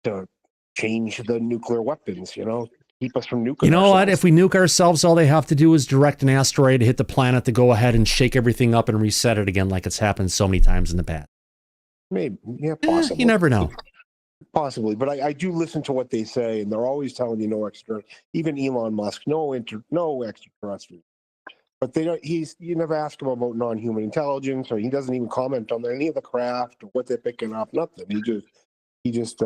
to change the nuclear weapons, you know, keep us from nuking. You know ourselves. what? If we nuke ourselves, all they have to do is direct an asteroid to hit the planet to go ahead and shake everything up and reset it again like it's happened so many times in the past. Maybe. Yeah, possibly. You never know. Possibly, but I do listen to what they say, and they're always telling you no extra. Even Elon Musk, no extraterrestrial. But they don't. You never ask him about non-human intelligence, or he doesn't even comment on any of the craft or what they're picking up. Nothing. He just.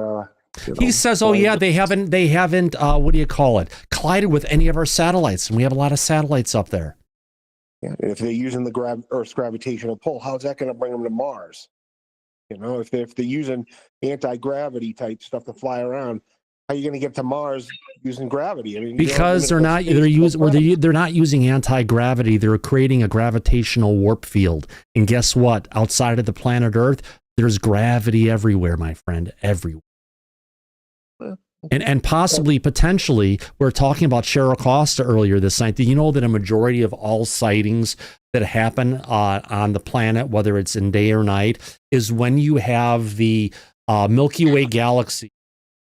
He says, "Oh yeah, they haven't. What do you call it? Collided with any of our satellites, and we have a lot of satellites up there." Yeah, and if they're using the Earth's gravitational pull, how's that going to bring them to Mars? You know, if they're using anti-gravity type stuff to fly around, how are you going to get to Mars using gravity? I mean, because they're not using anti-gravity. They're creating a gravitational warp field. And guess what? Outside of the planet Earth, there's gravity everywhere, my friend, everywhere. And possibly, potentially, we were talking about Cheryl Costa earlier this night. Do you know that a majority of all sightings that happen on the planet, whether it's in day or night, is when you have the Milky Way galaxy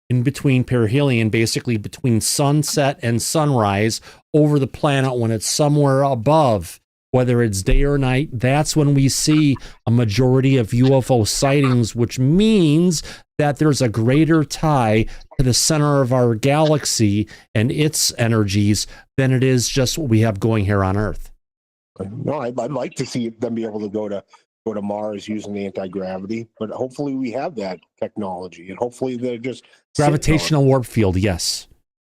in between perihelion, basically between sunset and sunrise over the planet, when it's somewhere above, whether it's day or night, that's when we see a majority of UFO sightings, which means that there's a greater tie to the center of our galaxy and its energies than it is just what we have going here on Earth. No, I'd like to see them be able to go to Mars using anti-gravity, but hopefully we have that technology, and hopefully they're just gravitational warp field. Yes,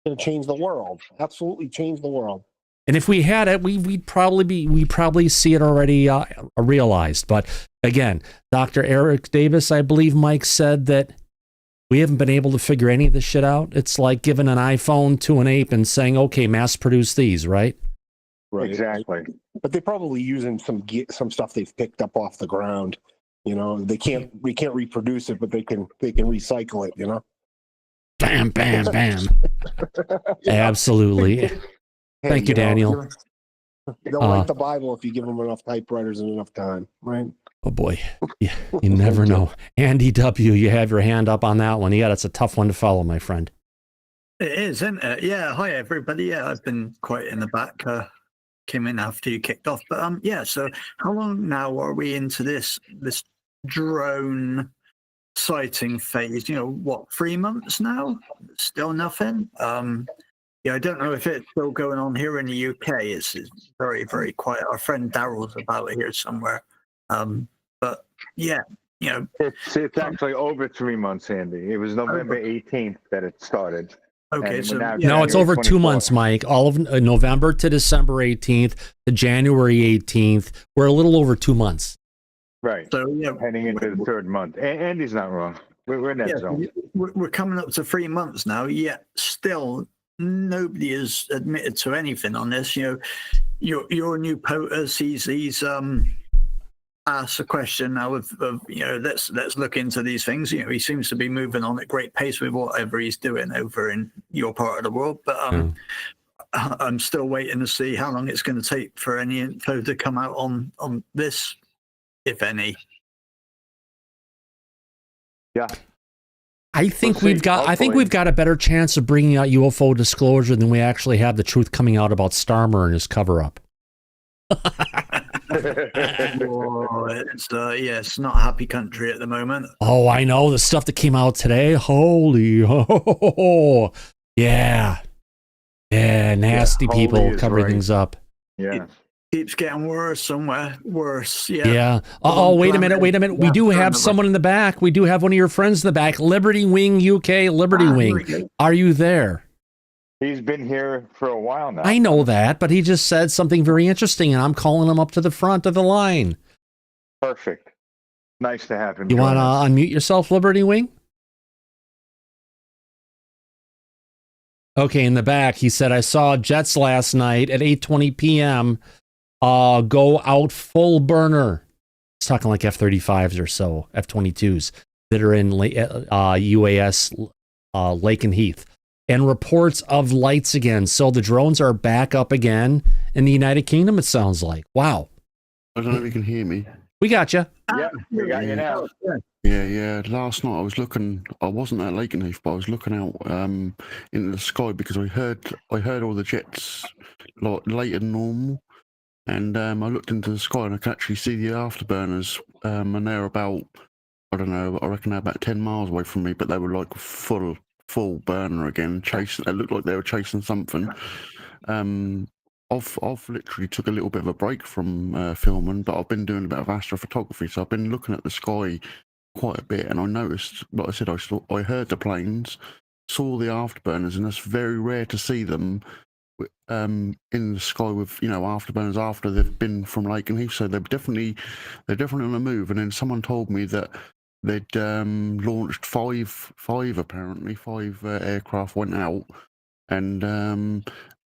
going to change the world. Absolutely change the world. And if we had it, we'd probably see it already realized. But again, Dr. Eric Davis, I believe Mike said that we haven't been able to figure any of this shit out. It's like giving an iPhone to an ape and saying, "Okay, mass produce these," right? Right. Exactly. But they're probably using some stuff they've picked up off the ground. You know, we can't reproduce it, but they can recycle it. You know. Bam, bam, bam. Absolutely. Hey, Thank you, Daniel. They'll write the Bible if you give them enough typewriters and enough time, right? Oh boy, you never know. Andy W., you have your hand up on that one. Yeah, that's a tough one to follow, my friend. It is, isn't it? Yeah. Hi, everybody. Yeah, I've been quite in the back. Came in after you kicked off, but yeah. So, how long now are we into this drone sighting phase? You know, what, 3 months now? Still nothing. Yeah, I don't know if it's still going on here in the UK. It's very, very quiet. Our friend Daryl's about here somewhere. But yeah, you know, it's actually over 3 months, Andy. It was November 18th that it started. Okay, so no, it's over 2 months, Mike. All of November to December 18th to January 18th. We're a little over 2 months. Right. So yeah, heading into the third month. Andy's not wrong. We're in that zone. We're coming up to 3 months now. Yet still, nobody has admitted to anything on this. You know, your new POTUS, he's asked a question now of you know, let's look into these things. You know, he seems to be moving on at great pace with whatever he's doing over in your part of the world. But I'm still waiting to see how long it's going to take for any info to come out on this, if any. Yeah. I think we've got a better chance of bringing out UFO disclosure than we actually have the truth coming out about Starmer and his cover-up. It's not a happy country at the moment. Oh, I know the stuff that came out today. Holy, yeah, nasty people covering things up. Yeah. Keeps getting worse somewhere. Worse. Yeah. Yeah. Oh, wait a minute. We do have someone in the back. We do have one of your friends in the back. Liberty Wing UK, Liberty Wing. Are you there? He's been here for a while now. I know that, but he just said something very interesting, and I'm calling him up to the front of the line. Perfect. Nice to have him. You want to unmute yourself, Liberty Wing? Okay, in the back, he said, I saw jets last night at 8:20 p.m. Go out full burner. He's talking like F-35s or so, F-22s that are in UAS Lake and Heath. And reports of lights again. So the drones are back up again in the United Kingdom, it sounds like. Wow. I don't know if you can hear me. We got you. Yeah, we got you now. Yeah. Last night I wasn't at Lake and Heath, but I was looking out into the sky because I heard all the jets later than normal. And I looked into the sky and I could actually see the afterburners, and they're about I don't know, I reckon they're about 10 miles away from me, but they were like full burner again, chasing. It looked like they were chasing something. I've literally took a little bit of a break from filming, but I've been doing a bit of astrophotography, so I've been looking at the sky quite a bit, and I noticed, like I said, I heard the planes, saw the afterburners, and it's very rare to see them in the sky with, you know, afterburners after they've been from Lake and Heath. So they're definitely on the move. And then someone told me that they'd launched five aircraft went out, and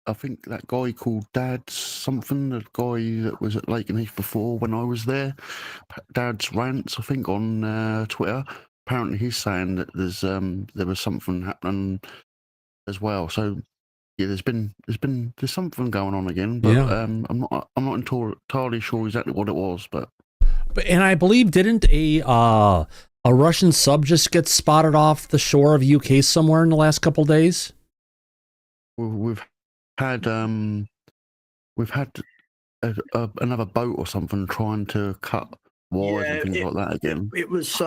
I think that guy called Dad's something, the guy that was at Lake and Heath before when I was there, Dad's Rants, I think, on Twitter. Apparently he's saying that there was something happening as well. So yeah, there's something going on again, but Yeah. I'm not entirely sure exactly what it was, but and I believe didn't a Russian sub just get spotted off the shore of UK somewhere in the last couple of days? we've had another boat or something trying to cut wires and things like that again. It was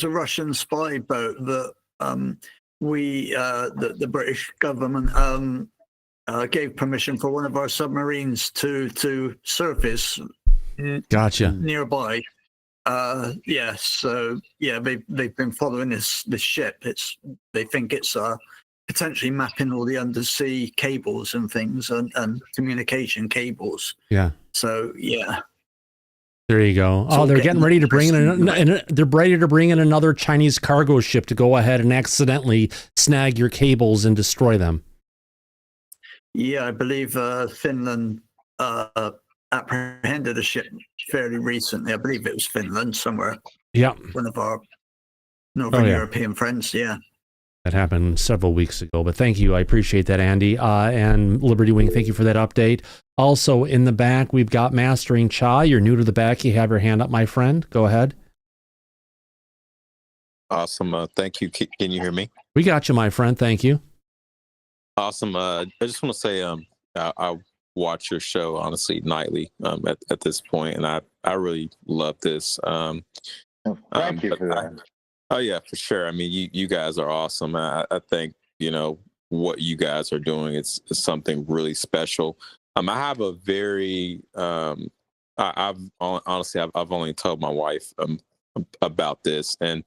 a Russian spy boat that the British government gave permission for one of our submarines to surface. Gotcha. Nearby. So they've been following this ship. They think it's potentially mapping all the undersea cables and things and communication cables. Yeah. So yeah. There you go. So They're getting ready to bring in they're ready to bring in another Chinese cargo ship to go ahead and accidentally snag your cables and destroy them. Yeah, I believe Finland apprehended a ship fairly recently. I believe it was Finland somewhere. Yeah. One of our Northern European friends. Yeah. That happened several weeks ago, but thank you. I appreciate that, Andy. And Liberty Wing, thank you for that update. Also in the back, we've got Mastering Cha. You're new to the back. You have your hand up, my friend. Go ahead. Awesome. Thank you. Can you hear me? We got you, my friend. Thank you. Awesome. I just want to say I watch your show, honestly, nightly at this point, and I really love this. Thank you for that. Oh, yeah, for sure. I mean, you guys are awesome. I think, you know, what you guys are doing is something really special. I have a very, I've only told my wife about this, and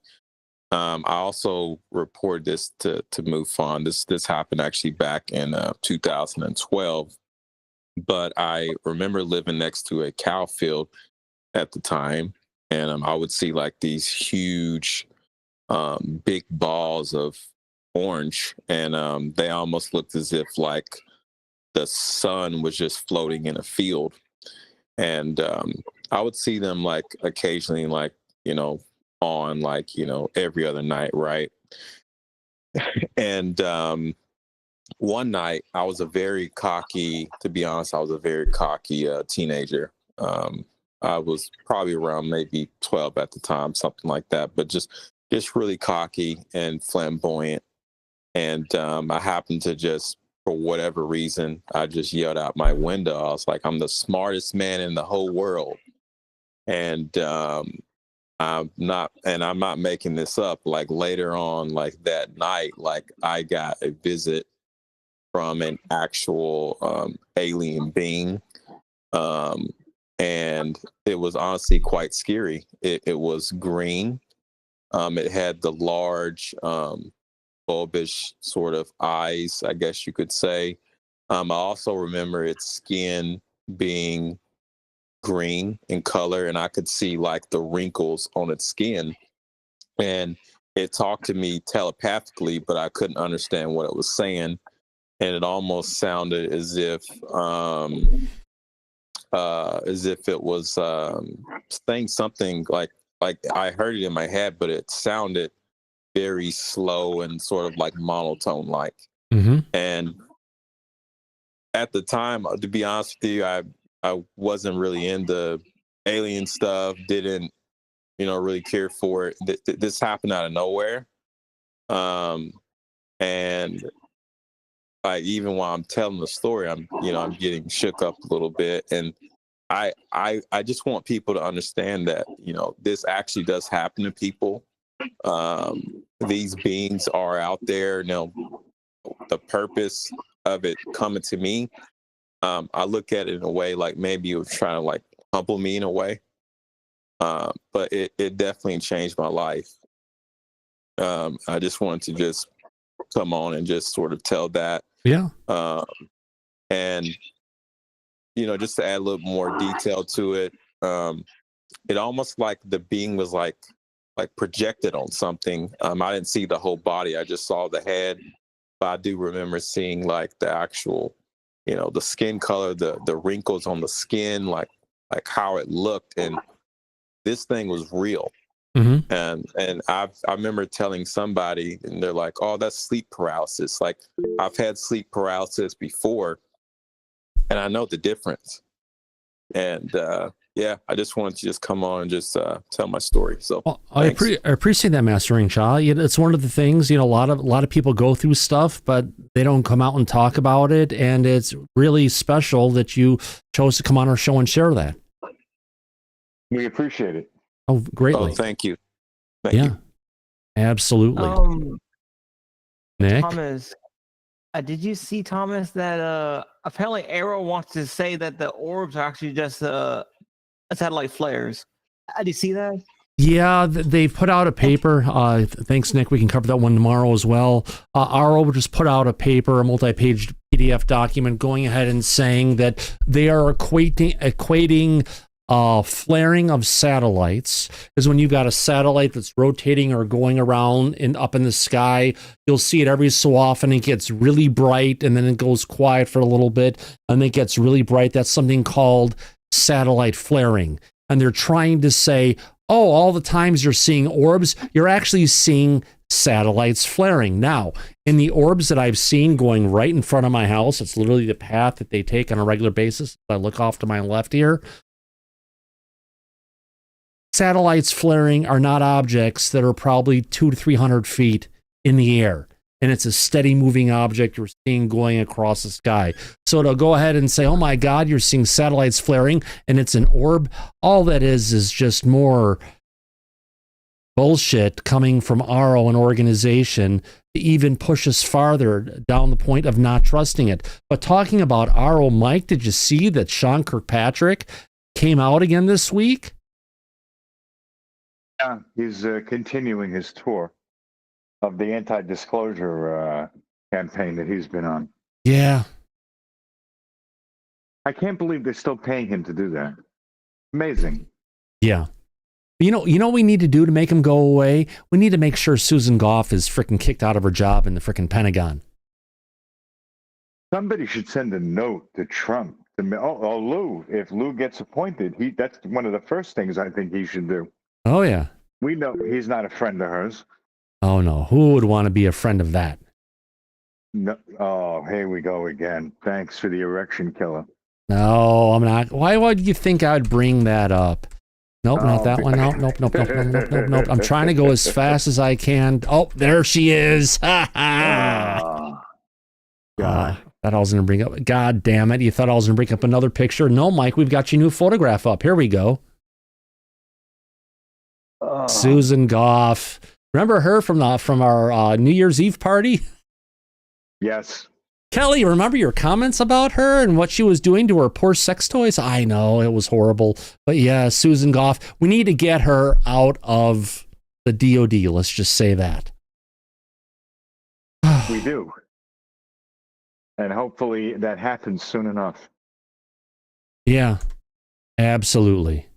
I also reported this to MUFON. This happened actually back in 2012, but I remember living next to a cow field at the time, and I would see like these huge big balls of orange, and they almost looked as if like the sun was just floating in a field. And I would see them like occasionally, like, you know, on like, you know, every other night, right? And one night I was a very cocky, to be honest, I was a very cocky teenager. I was probably around maybe 12 at the time, something like that, but just really cocky and flamboyant. And I happened to just, for whatever reason, I just yelled out my window. I was like, I'm the smartest man in the whole world. And I'm not making this up. Like later on, like that night, like I got a visit from an actual alien being. And it was honestly quite scary. It was green. It had the large, bulbish sort of eyes, I guess you could say. I also remember its skin being green in color, and I could see like the wrinkles on its skin. And it talked to me telepathically, but I couldn't understand what it was saying. And it almost sounded as if it was saying something like I heard it in my head, but it sounded very slow and sort of like monotone like. Mm-hmm. And at the time, to be honest with you, I wasn't really into alien stuff, didn't, you know, really care for it. This happened out of nowhere. And like, even while I'm telling the story, I'm getting shook up a little bit. And I just want people to understand that, you know, this actually does happen to people. These beings are out there. You know, the purpose of it coming to me, I look at it in a way like maybe it was trying to like humble me in a way. But it definitely changed my life. I just wanted to just come on and just sort of tell that. Yeah. And, you know, just to add a little more detail to it, it almost like the being was like projected on something. I didn't see the whole body. I just saw the head. But I do remember seeing like the actual, you know, the skin color, the wrinkles on the skin, like how it looked. And this thing was real. Mm-hmm. And I remember telling somebody, and they're like, "Oh, that's sleep paralysis." Like, I've had sleep paralysis before, and I know the difference. And yeah, I just wanted to just come on and just tell my story. So I appreciate that, Master Ring Cha. It's one of the things, you know, a lot of people go through stuff, but they don't come out and talk about it. And it's really special that you chose to come on our show and share that. We appreciate it. Oh, greatly. Oh, thank you. Thank yeah, you. Absolutely. Nick? Thomas, did you see, Thomas, that apparently Arrow wants to say that the orbs are actually just satellite flares? Did you see that? Yeah, they put out a paper. Thanks, Nick. We can cover that one tomorrow as well. Arrow just put out a paper, a multi-page PDF document, going ahead and saying that they are equating flaring of satellites is when you've got a satellite that's rotating or going around up in the sky. You'll see it every so often. It gets really bright and then it goes quiet for a little bit and then it gets really bright. That's something called satellite flaring. And they're trying to say, oh, all the times you're seeing orbs, you're actually seeing satellites flaring. Now, in the orbs that I've seen going right in front of my house, it's literally the path that they take on a regular basis. I look off to my left here. Satellites flaring are not objects that are probably 200 to 300 feet in the air. And it's a steady moving object you're seeing going across the sky. So to go ahead and say, oh my God, you're seeing satellites flaring and it's an orb, all that is just more bullshit coming from Arrow, an organization, to even push us farther down the point of not trusting it. But talking about Arrow, Mike, did you see that Sean Kirkpatrick came out again this week? Yeah, he's continuing his tour of the anti-disclosure campaign that he's been on. Yeah. I can't believe they're still paying him to do that. Amazing. Yeah. You know what we need to do to make him go away? We need to make sure Susan Goff is freaking kicked out of her job in the freaking Pentagon. Somebody should send a note to Trump. Lou, if Lou gets appointed, that's one of the first things I think he should do. Oh, yeah. We know he's not a friend of hers. Oh, no. Who would want to be a friend of that? No. Oh, here we go again. Thanks for the erection killer. No, I'm not. Why would you think I'd bring that up? Nope, not that one. Nope. I'm trying to go as fast as I can. Oh, there she is. God. Thought I was going to bring up. God damn it. You thought I was going to bring up another picture? No, Mike, we've got your new photograph up. Here we go. Susan Goff. Remember her from our New Year's Eve party? Yes. Kelly, remember your comments about her and what she was doing to her poor sex toys? I know, it was horrible. But yeah, Susan Goff, we need to get her out of the DOD. Let's just say that. We do. And hopefully that happens soon enough. Yeah, absolutely.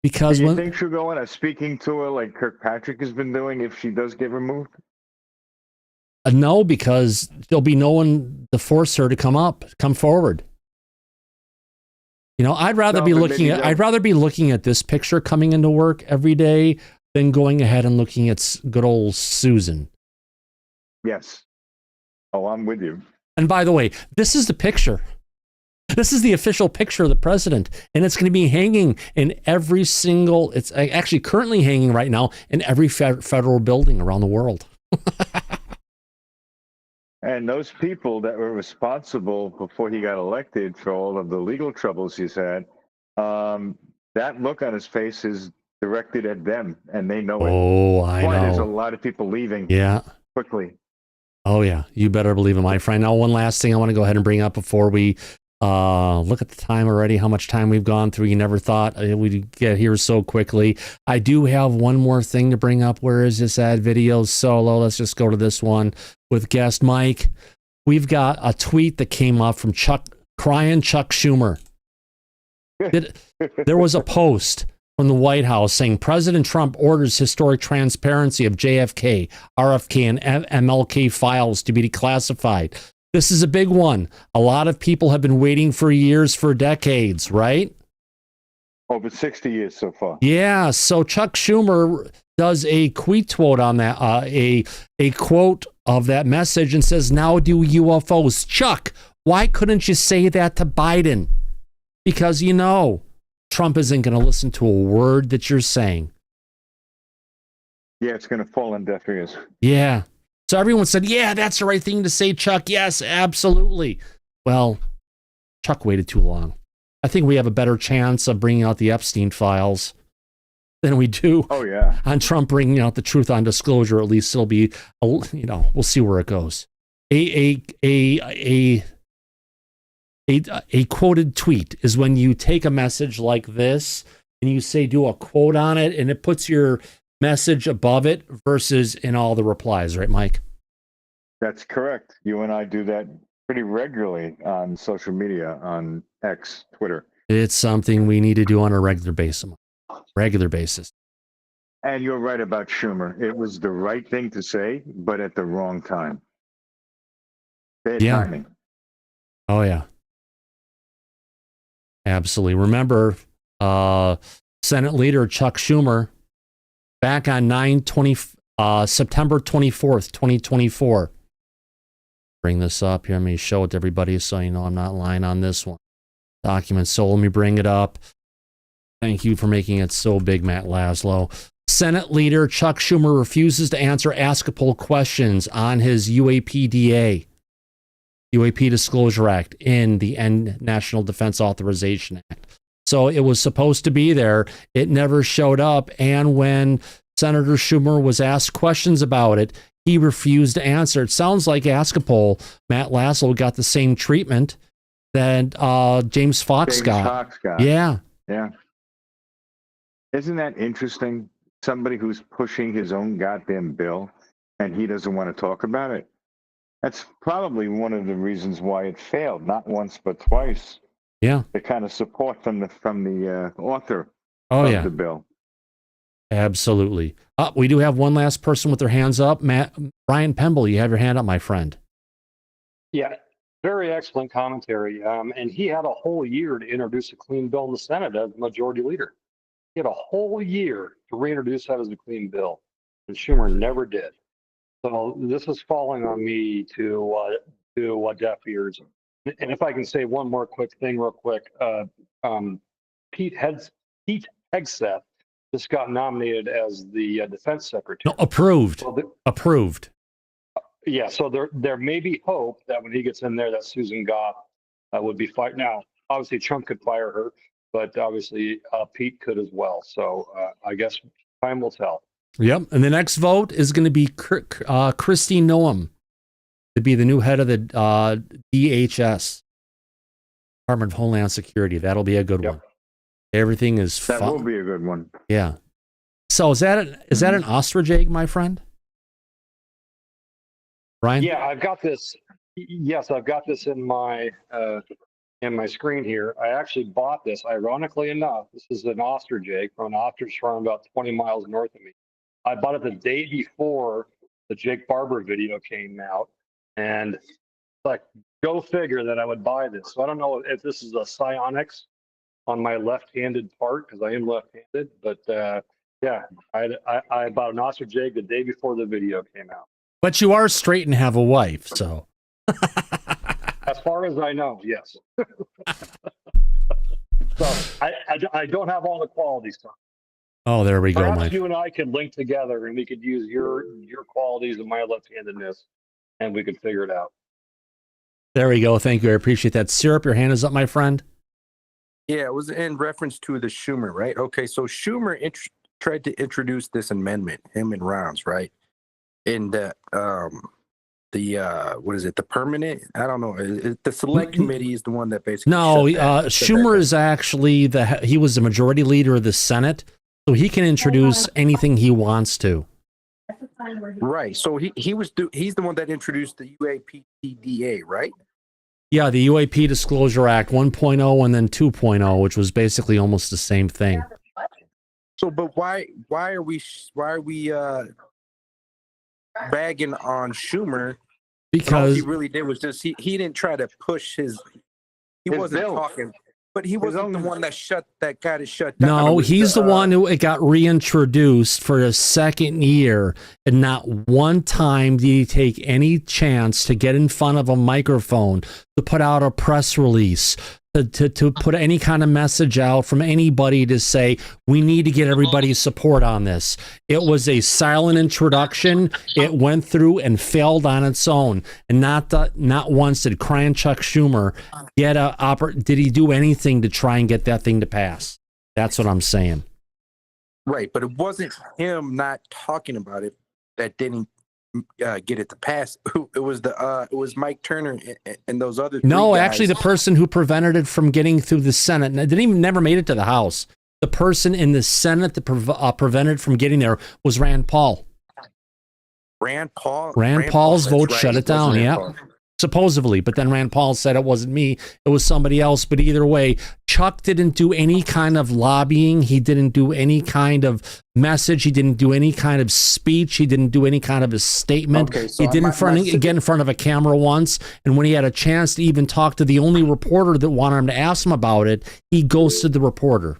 Because do you think she'll go on a speaking tour like Kirkpatrick has been doing if she does get removed? No, because there'll be no one to force her to come forward. You know, I'd rather be looking at this picture coming into work every day than going ahead and looking at good old Susan. Yes. Oh, I'm with you. And by the way, this is the picture. This is the official picture of the president, and it's going to be hanging in every single, it's actually currently hanging right now in every federal building around the world. And those people that were responsible before he got elected for all of the legal troubles he's had, that look on his face is directed at them, and they know it. Oh, I That's why there's a know. lot of people leaving Yeah. quickly. Oh, yeah. You better believe it, my friend. Now, one last thing I want to go ahead and bring up before we look at the time already, how much time we've gone through. You never thought we'd get here so quickly. I do have one more thing to bring up. Where is this ad video solo? Let's just go to this one with guest Mike. We've got a tweet that came up from crying Chuck Schumer. There was a post from the White House saying President Trump orders historic transparency of JFK, RFK, and MLK files to be declassified. This is a big one. A lot of people have been waiting for years, for decades, right? Over 60 years so far. Yeah. So Chuck Schumer does a quote on that, a quote of that message, and says, "Now do UFOs." Chuck, why couldn't you say that to Biden? Because Trump isn't going to listen to a word that you're saying. Yeah, it's going to fall on deaf ears. Yeah. So everyone said, yeah, that's the right thing to say, Chuck. Yes, absolutely. Well, Chuck waited too long. I think we have a better chance of bringing out the Epstein files than we do on Trump bringing out the truth on disclosure. At least it'll be, we'll see where it goes. A quoted tweet is when you take a message like this and you say, do a quote on it, and it puts your message above it versus in all the replies, right, Mike? That's correct. You and I do that pretty regularly on social media, on X, Twitter. It's something we need to do on a regular basis. And you're right about Schumer. It was the right thing to say, but at the wrong time. Bad timing. Oh, yeah. Absolutely. Remember, Senate Leader Chuck Schumer, back on September 24th, 2024. Bring this up here. Let me show it to everybody so you know I'm not lying on this one. Document. So let me bring it up. Thank you for making it so big, Matt Laszlo. Senate Leader Chuck Schumer refuses to answer Askapol questions on his UAPDA, UAP Disclosure Act, in the National Defense Authorization Act. So it was supposed to be there. It never showed up. And when Senator Schumer was asked questions about it, he refused to answer. It sounds like Askapol, Matt Laszlo, got the same treatment that James Fox got. Yeah. Yeah. Isn't that interesting? Somebody who's pushing his own goddamn bill and he doesn't want to talk about it. That's probably one of the reasons why it failed, not once but twice. Yeah. The kind of support from the author of the bill. Absolutely. We do have one last person with their hands up. Brian Pemble, you have your hand up, my friend. Yeah, very excellent commentary. And he had a whole year to introduce a clean bill in the Senate as majority leader. He had a whole year to reintroduce that as a clean bill, and Schumer never did. So this is falling on me to deaf ears. And if I can say one more quick thing real quick, Pete Hegseth just got nominated as the defense secretary. No, approved. So approved. Yeah, so there may be hope that when he gets in there that Susan Goff would be fighting. Now, obviously Trump could fire her, but obviously Pete could as well. So I guess time will tell. Yep. And the next vote is going to be Kristi Noem to be the new head of the DHS, Department of Homeland Security. That'll be a good one. Everything is that will be a good one. Yeah. So is that an ostrich egg, my friend? Brian? Yeah, I've got this. Yes, I've got this in my screen here. I actually bought this. Ironically enough, this is an ostrich egg from an ostrich farm about 20 miles north of me. I bought it the day before the Jake Barber video came out, and like, go figure that I would buy this. So I don't know if this is a psionics on my left-handed part, because I am left-handed, but yeah, I bought an ostrich egg the day before the video came out. But you are straight and have a wife, so. As far as I know, yes. So I don't have all the qualities. Oh, there we go, Perhaps Mike. you and I could link together, and we could use your qualities and my left-handedness, and we could figure it out. There we go. Thank you. I appreciate that. Syrup, your hand is up, my friend. Yeah, it was in reference to the Schumer, right? Okay, so Schumer tried to introduce this amendment, him and Rounds, right? In the what is it? The permanent? I don't know. The select committee is the one that basically. No, Schumer is actually he was the majority leader of the Senate, so he can introduce anything he wants to. Right. So he's the one that introduced the UAPTDA, right? Yeah, the UAP Disclosure Act 1.0 and then 2.0, which was basically almost the same thing. So, but why are we bagging on Schumer? Because all he really did was just he didn't try to push he wasn't talking, but he wasn't the one that got it shut down. No, he's the one who it got reintroduced for a second year, and not one time did he take any chance to get in front of a microphone, to put out a press release, to put any kind of message out from anybody to say, we need to get everybody's support on this. It was a silent introduction. It went through and failed on its own. And not once did Crying Chuck Schumer did he do anything to try and get that thing to pass. That's what I'm saying. Right, but it wasn't him not talking about it that didn't get it to pass. It was Mike Turner and those other. No, guys. actually, the person who prevented it from getting through the Senate, never made it to the House. The person in the Senate that prevented it from getting there was Rand Paul. Rand Paul's vote shut it down. Yeah. Supposedly, but then Rand Paul said it wasn't me, it was somebody else. But either way, Chuck didn't do any kind of lobbying. He didn't do any kind of message. He didn't do any kind of speech. He didn't do any kind of a statement. Okay, so he didn't get in front of a camera once. And when he had a chance to even talk to the only reporter that wanted him to ask him about it, he ghosted the reporter.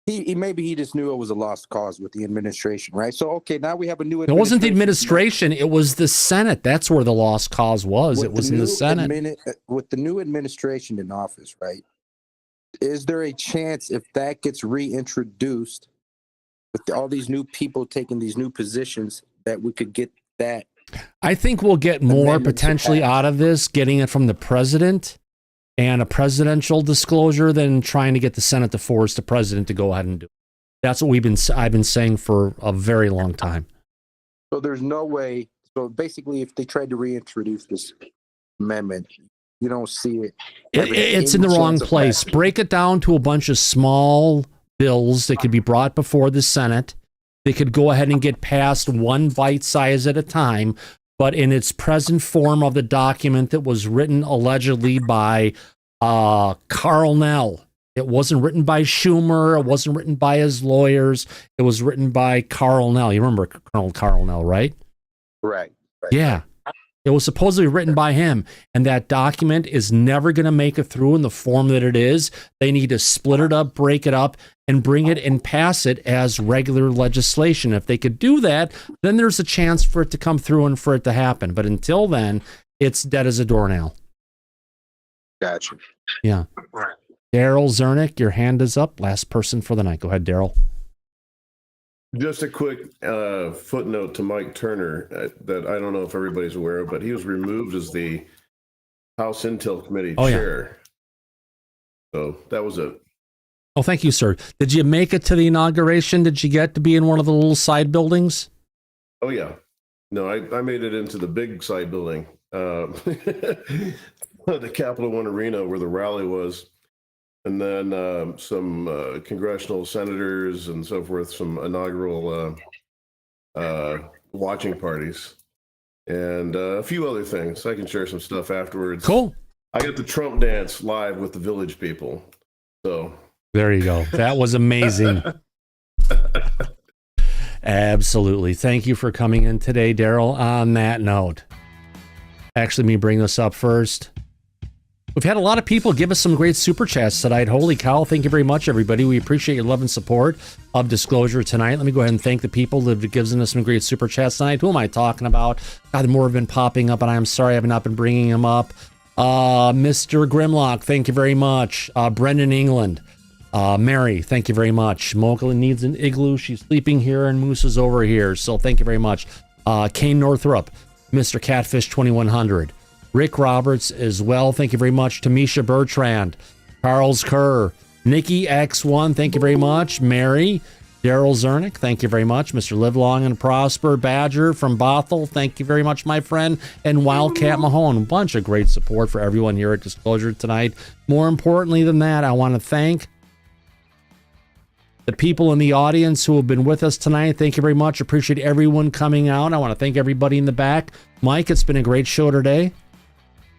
Maybe he just knew it was a lost cause with the administration, right? So, okay, now we have a new administration. It wasn't the administration. It was the Senate. That's where the lost cause was. It was in the Senate. With the new administration in office, right? Is there a chance if that gets reintroduced with all these new people taking these new positions that we could get that? I think we'll get more potentially out of this, getting it from the president and a presidential disclosure than trying to get the Senate to force the president to go ahead and do it. That's what I've been saying for a very long time. So there's no way. So basically, if they tried to reintroduce this amendment, you don't see it. It's in the wrong place. Break it down to a bunch of small bills that could be brought before the Senate. They could go ahead and get passed one bite size at a time. But in its present form of the document that was written allegedly by Carl Nell. It wasn't written by Schumer. It wasn't written by his lawyers. It was written by Carl Nell. You remember Colonel Carl Nell, right? Right. Yeah. It was supposedly written by him. And that document is never going to make it through in the form that it is. They need to split it up, break it up, and bring it and pass it as regular legislation. If they could do that, then there's a chance for it to come through and for it to happen. But until then, it's dead as a doornail. Gotcha. Yeah. Daryl Zernick, your hand is up. Last person for the night. Go ahead, Daryl. Just a quick footnote to Mike Turner that I don't know if everybody's aware of, but he was removed as the House Intel Committee chair. Yeah. So that was it. Oh, thank you, sir. Did you make it to the inauguration? Did you get to be in one of the little side buildings? Oh, yeah. No, I made it into the big side building, the Capital One Arena where the rally was. And then some congressional senators and so forth, some inaugural watching parties, and a few other things. I can share some stuff afterwards. Cool. I got the Trump dance live with the village people. So there you go. That was amazing. Absolutely. Thank you for coming in today, Daryl. On that note, actually, let me bring this up first. We've had a lot of people give us some great super chats tonight. Holy cow. Thank you very much, everybody. We appreciate your love and support of Disclosure tonight. Let me go ahead and thank the people that have given us some great super chats tonight. Who am I talking about? God, more have been popping up, and I'm sorry I have not been bringing them up. Mr. Grimlock, thank you very much. Brendan England. Mary, thank you very much. Mocha needs an igloo. She's sleeping here, and Moose is over here. So thank you very much. Kane Northrup. Mr. Catfish 2100. Rick Roberts as well. Thank you very much. Tamisha Bertrand. Charles Kerr. Nikki X1. Thank you very much. Mary. Daryl Zernick. Thank you very much. Mr. Live Long and Prosper. Badger from Bothell. Thank you very much, my friend. And Wildcat Mahone. A bunch of great support for everyone here at Disclosure tonight. More importantly than that, I want to thank the people in the audience who have been with us tonight. Thank you very much. Appreciate everyone coming out. I want to thank everybody in the back. Mike, it's been a great show today.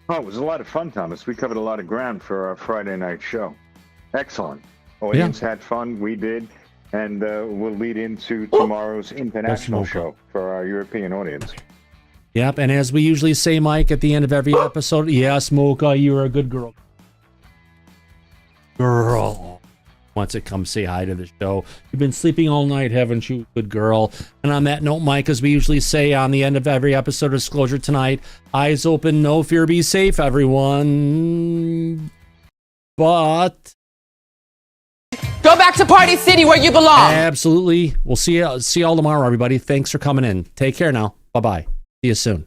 Oh, it was a lot of fun, Thomas. We covered a lot of ground for our Friday night show. Excellent. Audience had fun. We did. And we'll lead into tomorrow's international show for our European audience. Yep. And as we usually say, Mike, at the end of every episode, yes, Mocha, you're a good girl. Girl. Wants to come say hi to the show. You've been sleeping all night, haven't you, good girl? And on that note, Mike, as we usually say on the end of every episode of Disclosure tonight, eyes open, no fear, be safe, everyone. But go back to Party City where you belong. Absolutely. We'll see you all tomorrow, everybody. Thanks for coming in. Take care now. Bye-bye. See you soon.